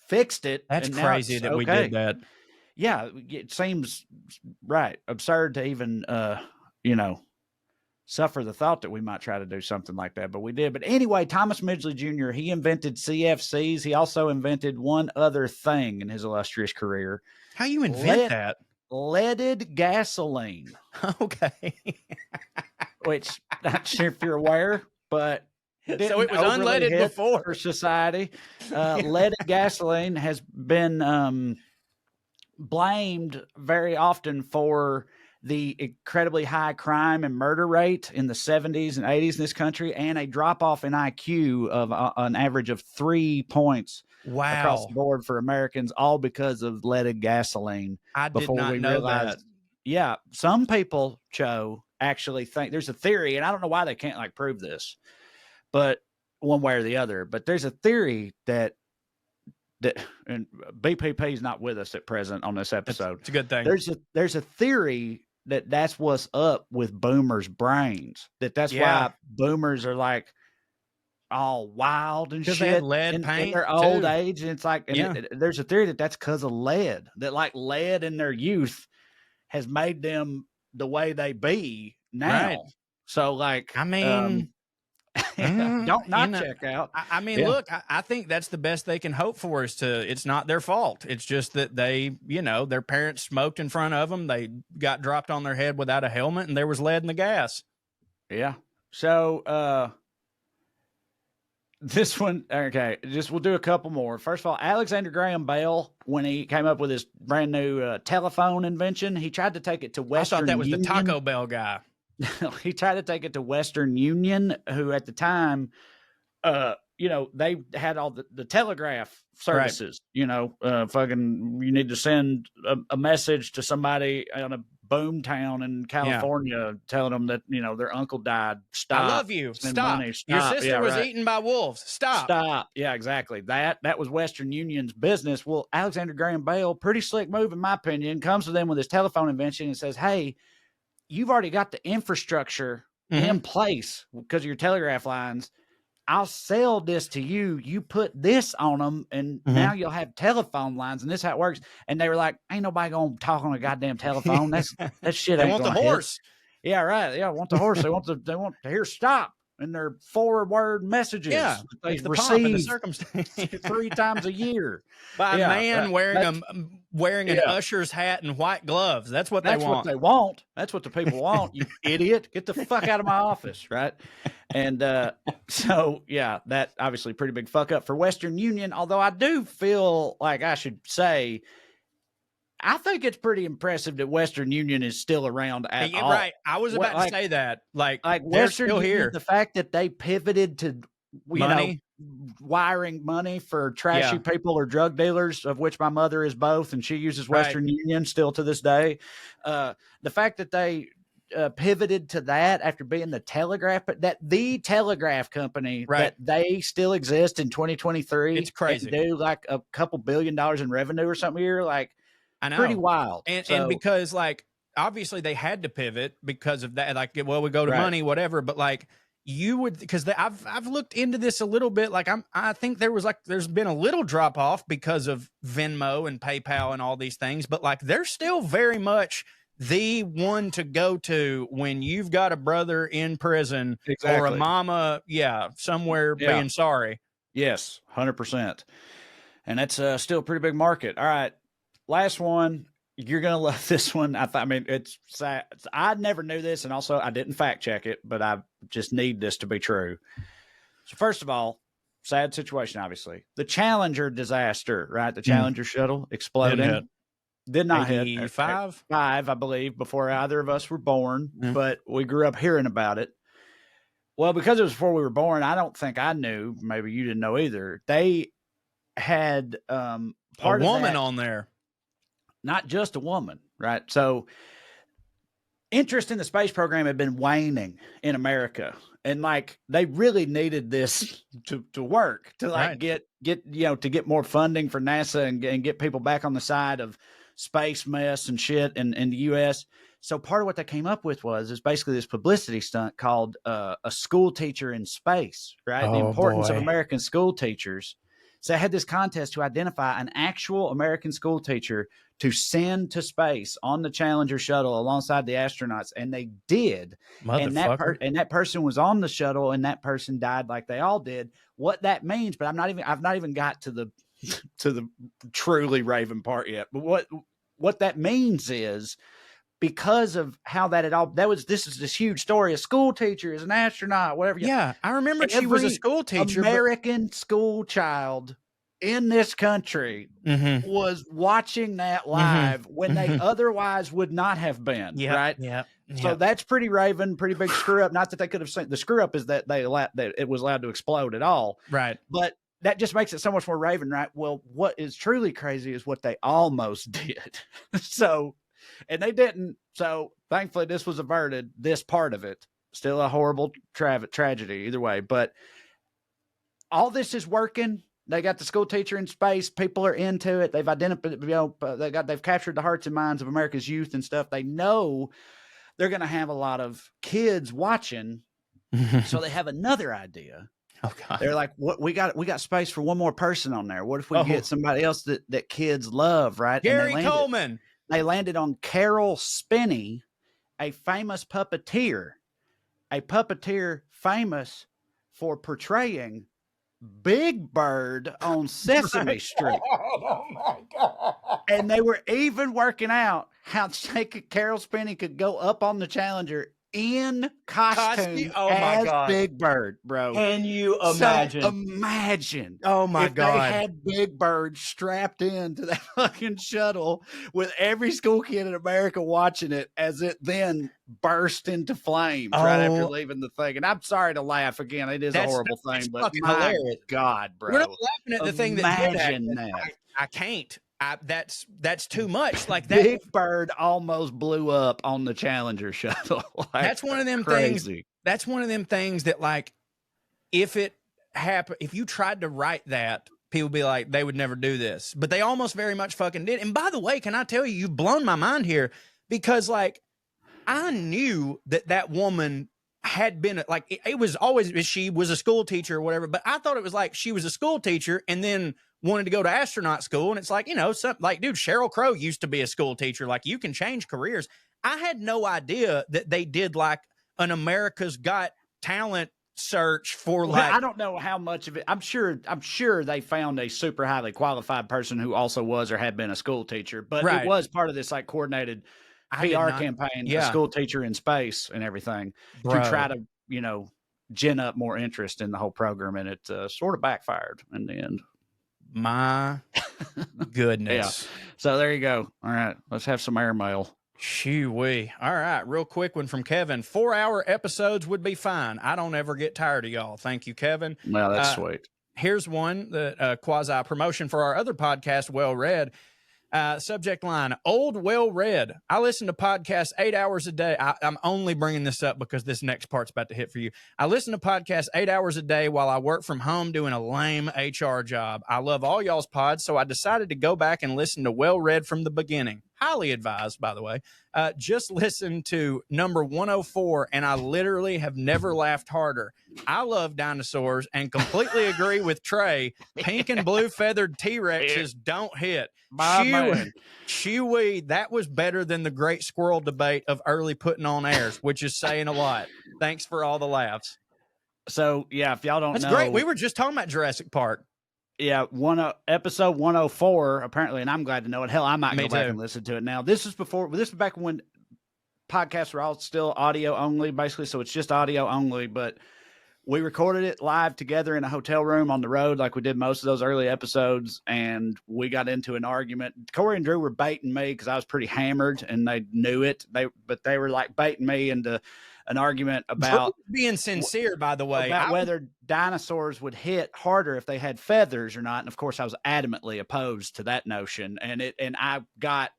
[SPEAKER 2] fixed it.
[SPEAKER 1] That's
[SPEAKER 2] and
[SPEAKER 1] crazy that we did that.
[SPEAKER 2] Yeah. It seems absurd to even, suffer the thought that we might try to do something like that, but we did. But anyway, Thomas Midgley Jr., he invented CFCs. He also invented one other thing in his illustrious career.
[SPEAKER 1] How you invent that?
[SPEAKER 2] Leaded gasoline.
[SPEAKER 1] Okay.
[SPEAKER 2] Which, not sure if you're aware, but
[SPEAKER 1] so it was unleaded before
[SPEAKER 2] for society. Leaded gasoline has been blamed very often for the incredibly high crime and murder rate in the 70s and 80s in this country, and a drop off in IQ of an average of 3 points across the board for Americans, all because of leaded gasoline.
[SPEAKER 1] I did not know that.
[SPEAKER 2] Yeah, some people, Cho, actually think there's a theory, and I don't know why they can't like prove this, but one way or the other. But there's a theory that and BPP is not with us at present on this episode.
[SPEAKER 1] It's a good thing.
[SPEAKER 2] There's a theory that that's what's up with boomers' brains. That's why boomers are like all wild and shit.
[SPEAKER 1] They had lead
[SPEAKER 2] in
[SPEAKER 1] paint
[SPEAKER 2] their old age, and it's like there's a theory that that's because of lead. That like lead in their youth has made them the way they be now. Right. So like,
[SPEAKER 1] I mean.
[SPEAKER 2] Don't check out.
[SPEAKER 1] I mean, look, I think that's the best they can hope for it's not their fault. It's just that they, their parents smoked in front of them. They got dropped on their head without a helmet and there was lead in the gas.
[SPEAKER 2] Yeah. So, this one, okay, we'll do a couple more. First of all, Alexander Graham Bell, when he came up with his brand new telephone invention, he tried to take it to Western
[SPEAKER 1] I thought that was
[SPEAKER 2] Union.
[SPEAKER 1] the Taco Bell guy.
[SPEAKER 2] He tried to take it to Western Union, who at the time, they had all the telegraph services, fucking, you need to send a message to somebody on a boom town in California telling them that, their uncle died. Stop.
[SPEAKER 1] I love you. Stop.
[SPEAKER 2] Money. Stop.
[SPEAKER 1] Your sister was eaten by wolves. Stop.
[SPEAKER 2] Yeah, exactly. That was Western Union's business. Well, Alexander Graham Bell, pretty slick move, in my opinion, comes to them with his telephone invention and says, hey, you've already got the infrastructure in place because of your telegraph lines. I'll sell this to you. You put this on them, and now you'll have telephone lines, and this is how it works. And they were like, ain't nobody going to talk on a goddamn telephone. That shit ain't
[SPEAKER 1] They want the horse.
[SPEAKER 2] Hit. Yeah, right. Yeah, want the horse. They want to hear stop in their 4-word messages.
[SPEAKER 1] Yeah,
[SPEAKER 2] they
[SPEAKER 1] the
[SPEAKER 2] receive
[SPEAKER 1] the circumstance
[SPEAKER 2] 3 times a year
[SPEAKER 1] by a man wearing an usher's hat and white gloves. That's what they want.
[SPEAKER 2] That's what they want. That's what the people want. You idiot! Get the fuck out of my office, right? And so that obviously pretty big fuck up for Western Union. Although I do feel like I should say, I think it's pretty impressive that Western Union is still around at all.
[SPEAKER 1] Right. I was about to say that. Like
[SPEAKER 2] Western
[SPEAKER 1] still
[SPEAKER 2] Union,
[SPEAKER 1] here.
[SPEAKER 2] The fact that they pivoted to wiring money for trashy people or drug dealers, of which my mother is both, and she uses Western Union still to this day. The fact that they pivoted to that after being the telegraph company, that they still exist in 2023.
[SPEAKER 1] It's crazy.
[SPEAKER 2] Do like a couple $1 billion in revenue or something a year. Like, I know. Pretty wild.
[SPEAKER 1] And because like, obviously they had to pivot because of that. Like, well, we go to money, whatever. But like you would, because I've looked into this a little bit. Like I think there's been a little drop off because of Venmo and PayPal and all these things. But like, they're still very much the one to go to when you've got a brother in prison or a mama, somewhere being sorry.
[SPEAKER 2] Yes, 100%. And that's still a pretty big market. All right. Last one. You're going to love this one. It's sad. I never knew this, and also I didn't fact check it, but I just need this to be true. So first of all, sad situation, obviously. The Challenger disaster, right? The Challenger shuttle exploding. Did not hit. 5, I believe, before either of us were born, but we grew up hearing about it. Well, because it was before we were born, I don't think I knew. Maybe you didn't know either. They had
[SPEAKER 1] a woman on there.
[SPEAKER 2] Not just a woman, right? So interest in the space program had been waning in America. And like they really needed this to work, to like get to get more funding for NASA and get people back on the side of space mess and shit in the US. So part of what they came up with is basically this publicity stunt called a school teacher in space, right? The importance of American school teachers. So I had this contest to identify an actual American school teacher to send to space on the Challenger shuttle alongside the astronauts, and they did. And that person was on the shuttle, and that person died like they all did. What that means, but I've not even got to the truly Raven part yet. But what that means is, because of how this is this huge story. A school teacher is an astronaut, whatever.
[SPEAKER 1] Yeah, I remember she was a school teacher.
[SPEAKER 2] American school child in this country was watching that live when they otherwise would not have been. Right?
[SPEAKER 1] Yeah.
[SPEAKER 2] So that's pretty Raven, pretty big screw up. Not that they could have seen. The screw up is that that it was allowed to explode at all.
[SPEAKER 1] Right.
[SPEAKER 2] But that just makes it so much more Raven, right? Well, what is truly crazy is what they almost did. And they didn't. So thankfully this was averted, this part of it. Still a horrible tragedy either way. But all this is working. They got the school teacher in space. People are into it. They've identified, they've captured the hearts and minds of America's youth and stuff. They know they're going to have a lot of kids watching. So they have another idea.
[SPEAKER 1] Oh God.
[SPEAKER 2] They're like, what we got space for one more person on there. What if we get somebody else that kids love, right?
[SPEAKER 1] Gary Coleman.
[SPEAKER 2] They landed on Carol Spinney, a famous puppeteer famous for portraying Big Bird on Sesame Street.
[SPEAKER 1] Oh my God.
[SPEAKER 2] And they were even working out how Carol Spinney could go up on the Challenger in costume as Big Bird, bro.
[SPEAKER 1] Can you imagine?
[SPEAKER 2] So imagine.
[SPEAKER 1] Oh my God.
[SPEAKER 2] They had Big Bird strapped into that fucking shuttle with every school kid in America watching it as it then burst into flames right after leaving the thing. And I'm sorry to laugh again. It is a horrible thing, but my hilarious. God, bro.
[SPEAKER 1] We're not laughing at the thing that
[SPEAKER 2] imagine that.
[SPEAKER 1] I can't. That's too much. Like that
[SPEAKER 2] Big Bird almost blew up on the Challenger shuttle.
[SPEAKER 1] That's one of them things. That's one of them things that, like, if it happened, if you tried to write that, people would be like, they would never do this. But they almost very much fucking did. And by the way, can I tell you, you've blown my mind here, because like I knew that woman had been like, it was always, she was a school teacher or whatever, but I thought it was like she was a school teacher and then wanted to go to astronaut school. And it's like, something like, dude, Sheryl Crow used to be a school teacher. Like, you can change careers. I had no idea that they did like an America's Got Talent search for like,
[SPEAKER 2] I don't know how much of it. I'm sure they found a super highly qualified person who also was or had been a school teacher, but it was part of this like coordinated PR campaign, a school teacher in space and everything to try to, gin up more interest in the whole program. And it sort of backfired in the end.
[SPEAKER 1] My goodness.
[SPEAKER 2] Yeah. So there you go. All right. Let's have some airmail.
[SPEAKER 1] Shoo-wee. All right. Real quick one from Kevin. 4-hour episodes would be fine. I don't ever get tired of y'all. Thank you, Kevin.
[SPEAKER 2] Well, that's sweet.
[SPEAKER 1] Here's one, the quasi promotion for our other podcast, Well Read. Subject line, old well read. I listen to podcasts 8 hours a day. I'm only bringing this up because this next part's about to hit for you. I listen to podcasts 8 hours a day while I work from home doing a lame HR job. I love all y'all's pods, so I decided to go back and listen to Well Read from the beginning. Highly advised, by the way. Just listen to number 104, and I literally have never laughed harder. I love dinosaurs and completely agree with Trae. Pink and blue feathered T-Rexes don't hit. Chewy, that was better than the great squirrel debate of early Puttinonairs, which is saying a lot. Thanks for all the laughs.
[SPEAKER 2] So, yeah, if y'all don't know.
[SPEAKER 1] That's great. We were just talking about Jurassic Park.
[SPEAKER 2] Yeah, episode 104, apparently, and I'm glad to know it. Hell, I might go back and listen to it now. This is back when podcasts were all still audio only, basically, so it's just audio only, but we recorded it live together in a hotel room on the road like we did most of those early episodes, and we got into an argument. Corey and Drew were baiting me because I was pretty hammered, and they knew it. But they were like baiting me into an argument about
[SPEAKER 1] being sincere, by the way,
[SPEAKER 2] about whether dinosaurs would hit harder if they had feathers or not. And of course, I was adamantly opposed to that notion. And I got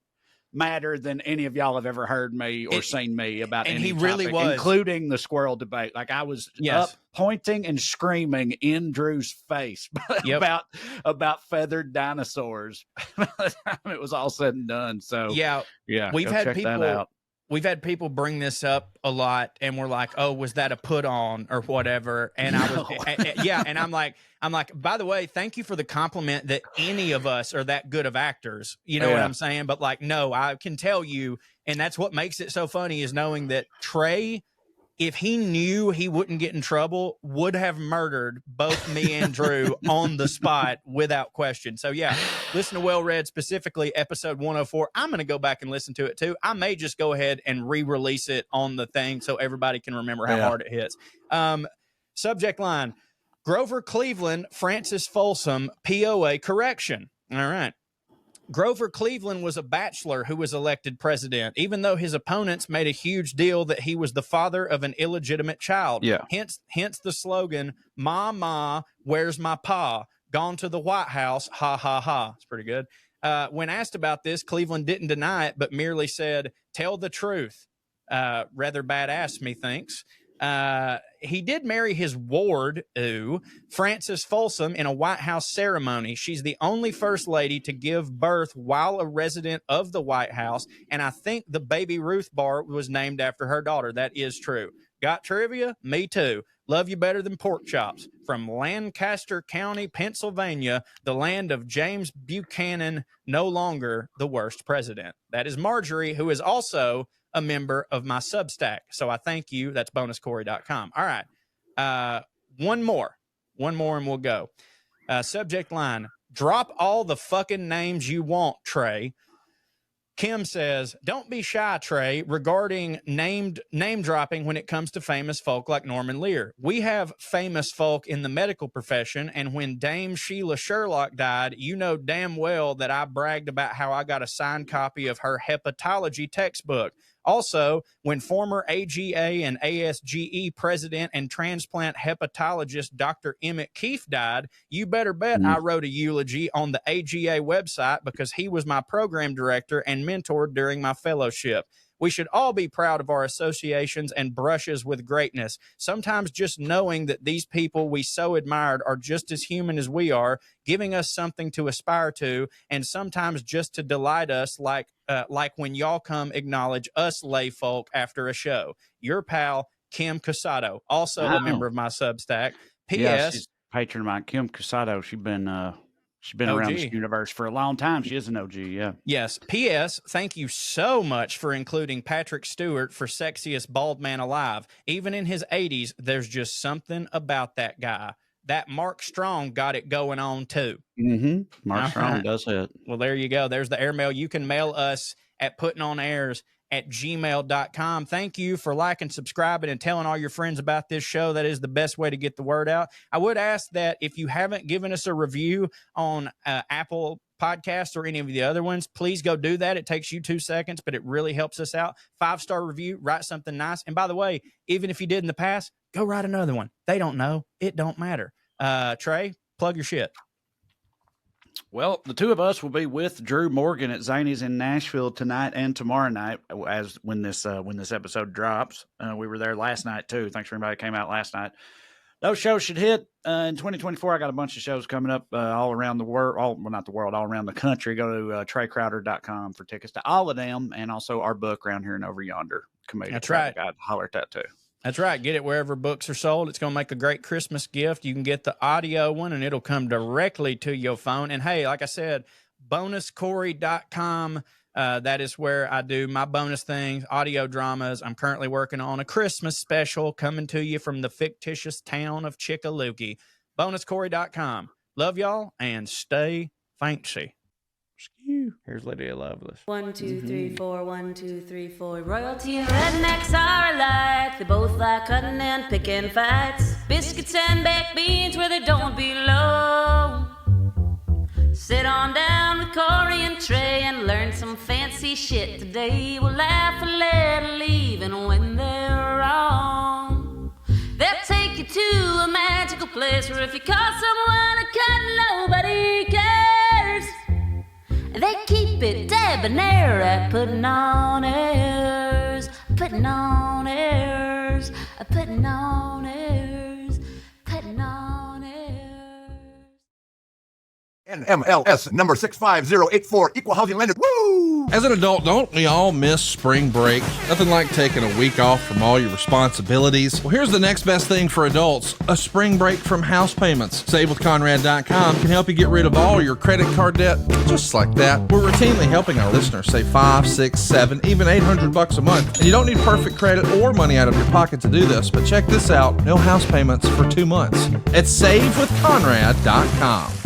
[SPEAKER 2] madder than any of y'all have ever heard me or seen me about
[SPEAKER 1] and
[SPEAKER 2] any
[SPEAKER 1] he really
[SPEAKER 2] topic,
[SPEAKER 1] was.
[SPEAKER 2] including the squirrel debate. Like I was up pointing and screaming in Drew's face about feathered dinosaurs by the time it was all said and done. So
[SPEAKER 1] yeah, we've had people that out. We've had people bring this up a lot, and we're like, "Oh, was that a put on or whatever?" And I was, and I'm like, by the way, thank you for the compliment that any of us are that good of actors. You know what I'm saying? But like, no, I can tell you, and that's what makes it so funny is knowing that Trae, if he knew he wouldn't get in trouble, would have murdered both me and Drew on the spot without question. So, yeah, listen to Well Read, specifically episode 104. I'm going to go back and listen to it, too. I may just go ahead and re-release it on the thing so everybody can remember how hard it hits. Subject line, Grover Cleveland, Francis Folsom, POA correction. All right. Grover Cleveland was a bachelor who was elected president, even though his opponents made a huge deal that he was the father of an illegitimate child.
[SPEAKER 2] Yeah.
[SPEAKER 1] Hence the slogan, "Ma, ma, where's my pa? Gone to the White House, ha, ha, ha." It's pretty good. When asked about this, Cleveland didn't deny it, but merely said, "Tell the truth." Rather badass, methinks. He did marry his ward, Frances Folsom, in a White House ceremony. She's the only first lady to give birth while a resident of the White House, and I think the Baby Ruth bar was named after her daughter. That is true. Got trivia? Me too. Love you better than pork chops. From Lancaster County, Pennsylvania, the land of James Buchanan, no longer the worst president. That is Marjorie, who is also a member of my Substack. So I thank you. That's bonuscorey.com. All right. One more and we'll go. Subject line, drop all the fucking names you want, Trae. Kim says, don't be shy, Trae, regarding name dropping when it comes to famous folk like Norman Lear. We have famous folk in the medical profession, and when Dame Sheila Sherlock died, you know damn well that I bragged about how I got a signed copy of her hepatology textbook. Also, when former AGA and ASGE president and transplant hepatologist Dr. Emmett Keefe died, you better bet I wrote a eulogy on the AGA website because he was my program director and mentor during my fellowship. We should all be proud of our associations and brushes with greatness. Sometimes just knowing that these people we so admired are just as human as we are, giving us something to aspire to, and sometimes just to delight us like when y'all come acknowledge us lay folk after a show. Your pal, Kim Casado, also a member of my Substack. P.S.
[SPEAKER 2] Yeah, she's a patron of mine. Kim Casado, she's been around this universe for a long time. She is an OG, yeah. Yes.
[SPEAKER 1] P.S. Thank you so much for including Patrick Stewart for sexiest bald man alive. Even in his 80s, there's just something about that guy. That Mark Strong got it going on, too.
[SPEAKER 2] Mm-hmm. Mark Strong does it.
[SPEAKER 1] Well, there you go. There's the airmail. You can mail us at puttinonairs@gmail.com. Thank you for liking, subscribing, and telling all your friends about this show. That is the best way to get the word out. I would ask that if you haven't given us a review on Apple Podcasts or any of the other ones, please go do that. It takes you 2 seconds, but it really helps us out. 5-star review, write something nice. And by the way, even if you did in the past, go write another one. They don't know. It don't matter. Trae, plug your shit.
[SPEAKER 2] Well, the two of us will be with Drew Morgan at Zany's in Nashville tonight and tomorrow night, as when this episode drops. We were there last night too. Thanks for everybody who came out last night. Those shows should hit in 2024. I got a bunch of shows coming up all around the world. All around the country. Go to traecrowder.com for tickets to all of them, and also our book around here and over yonder. Comedic.
[SPEAKER 1] That's right.
[SPEAKER 2] I'd holler at that too.
[SPEAKER 1] That's right. Get it wherever books are sold. It's going to make a great Christmas gift. You can get the audio one, and it'll come directly to your phone. And, hey, like I said, bonuscorey.com. That is where I do my bonus things, audio dramas. I'm currently working on a Christmas special coming to you from the fictitious town of Chickalookie. Bonuscorey.com. Love y'all, and stay fancy. Here's Lydia Lovelace.
[SPEAKER 3] 1, 2, 3, 4, 1, 2, 3, 4. Royalty and rednecks are alike. They both like cutting and picking fights. Biscuits and baked beans where they don't belong. Sit on down with Corey and Trae and learn some fancy shit today. We'll laugh a little even when they're wrong. They'll take you to a magical place where if you call someone a cunt, nobody cares. They keep it dead debonair at putting on airs, putting on airs, putting on airs, putting on airs.
[SPEAKER 4] NMLS number 65084, equal housing lender. Woo!
[SPEAKER 5] As an adult, don't we all miss spring break? Nothing like taking a week off from all your responsibilities. Well, here's the next best thing for adults, a spring break from house payments. SaveWithConrad.com can help you get rid of all your credit card debt, just like that. We're routinely helping our listeners save $5, $6, $7, even $800 a month. And you don't need perfect credit or money out of your pocket to do this, but check this out, no house payments for 2 months at SaveWithConrad.com.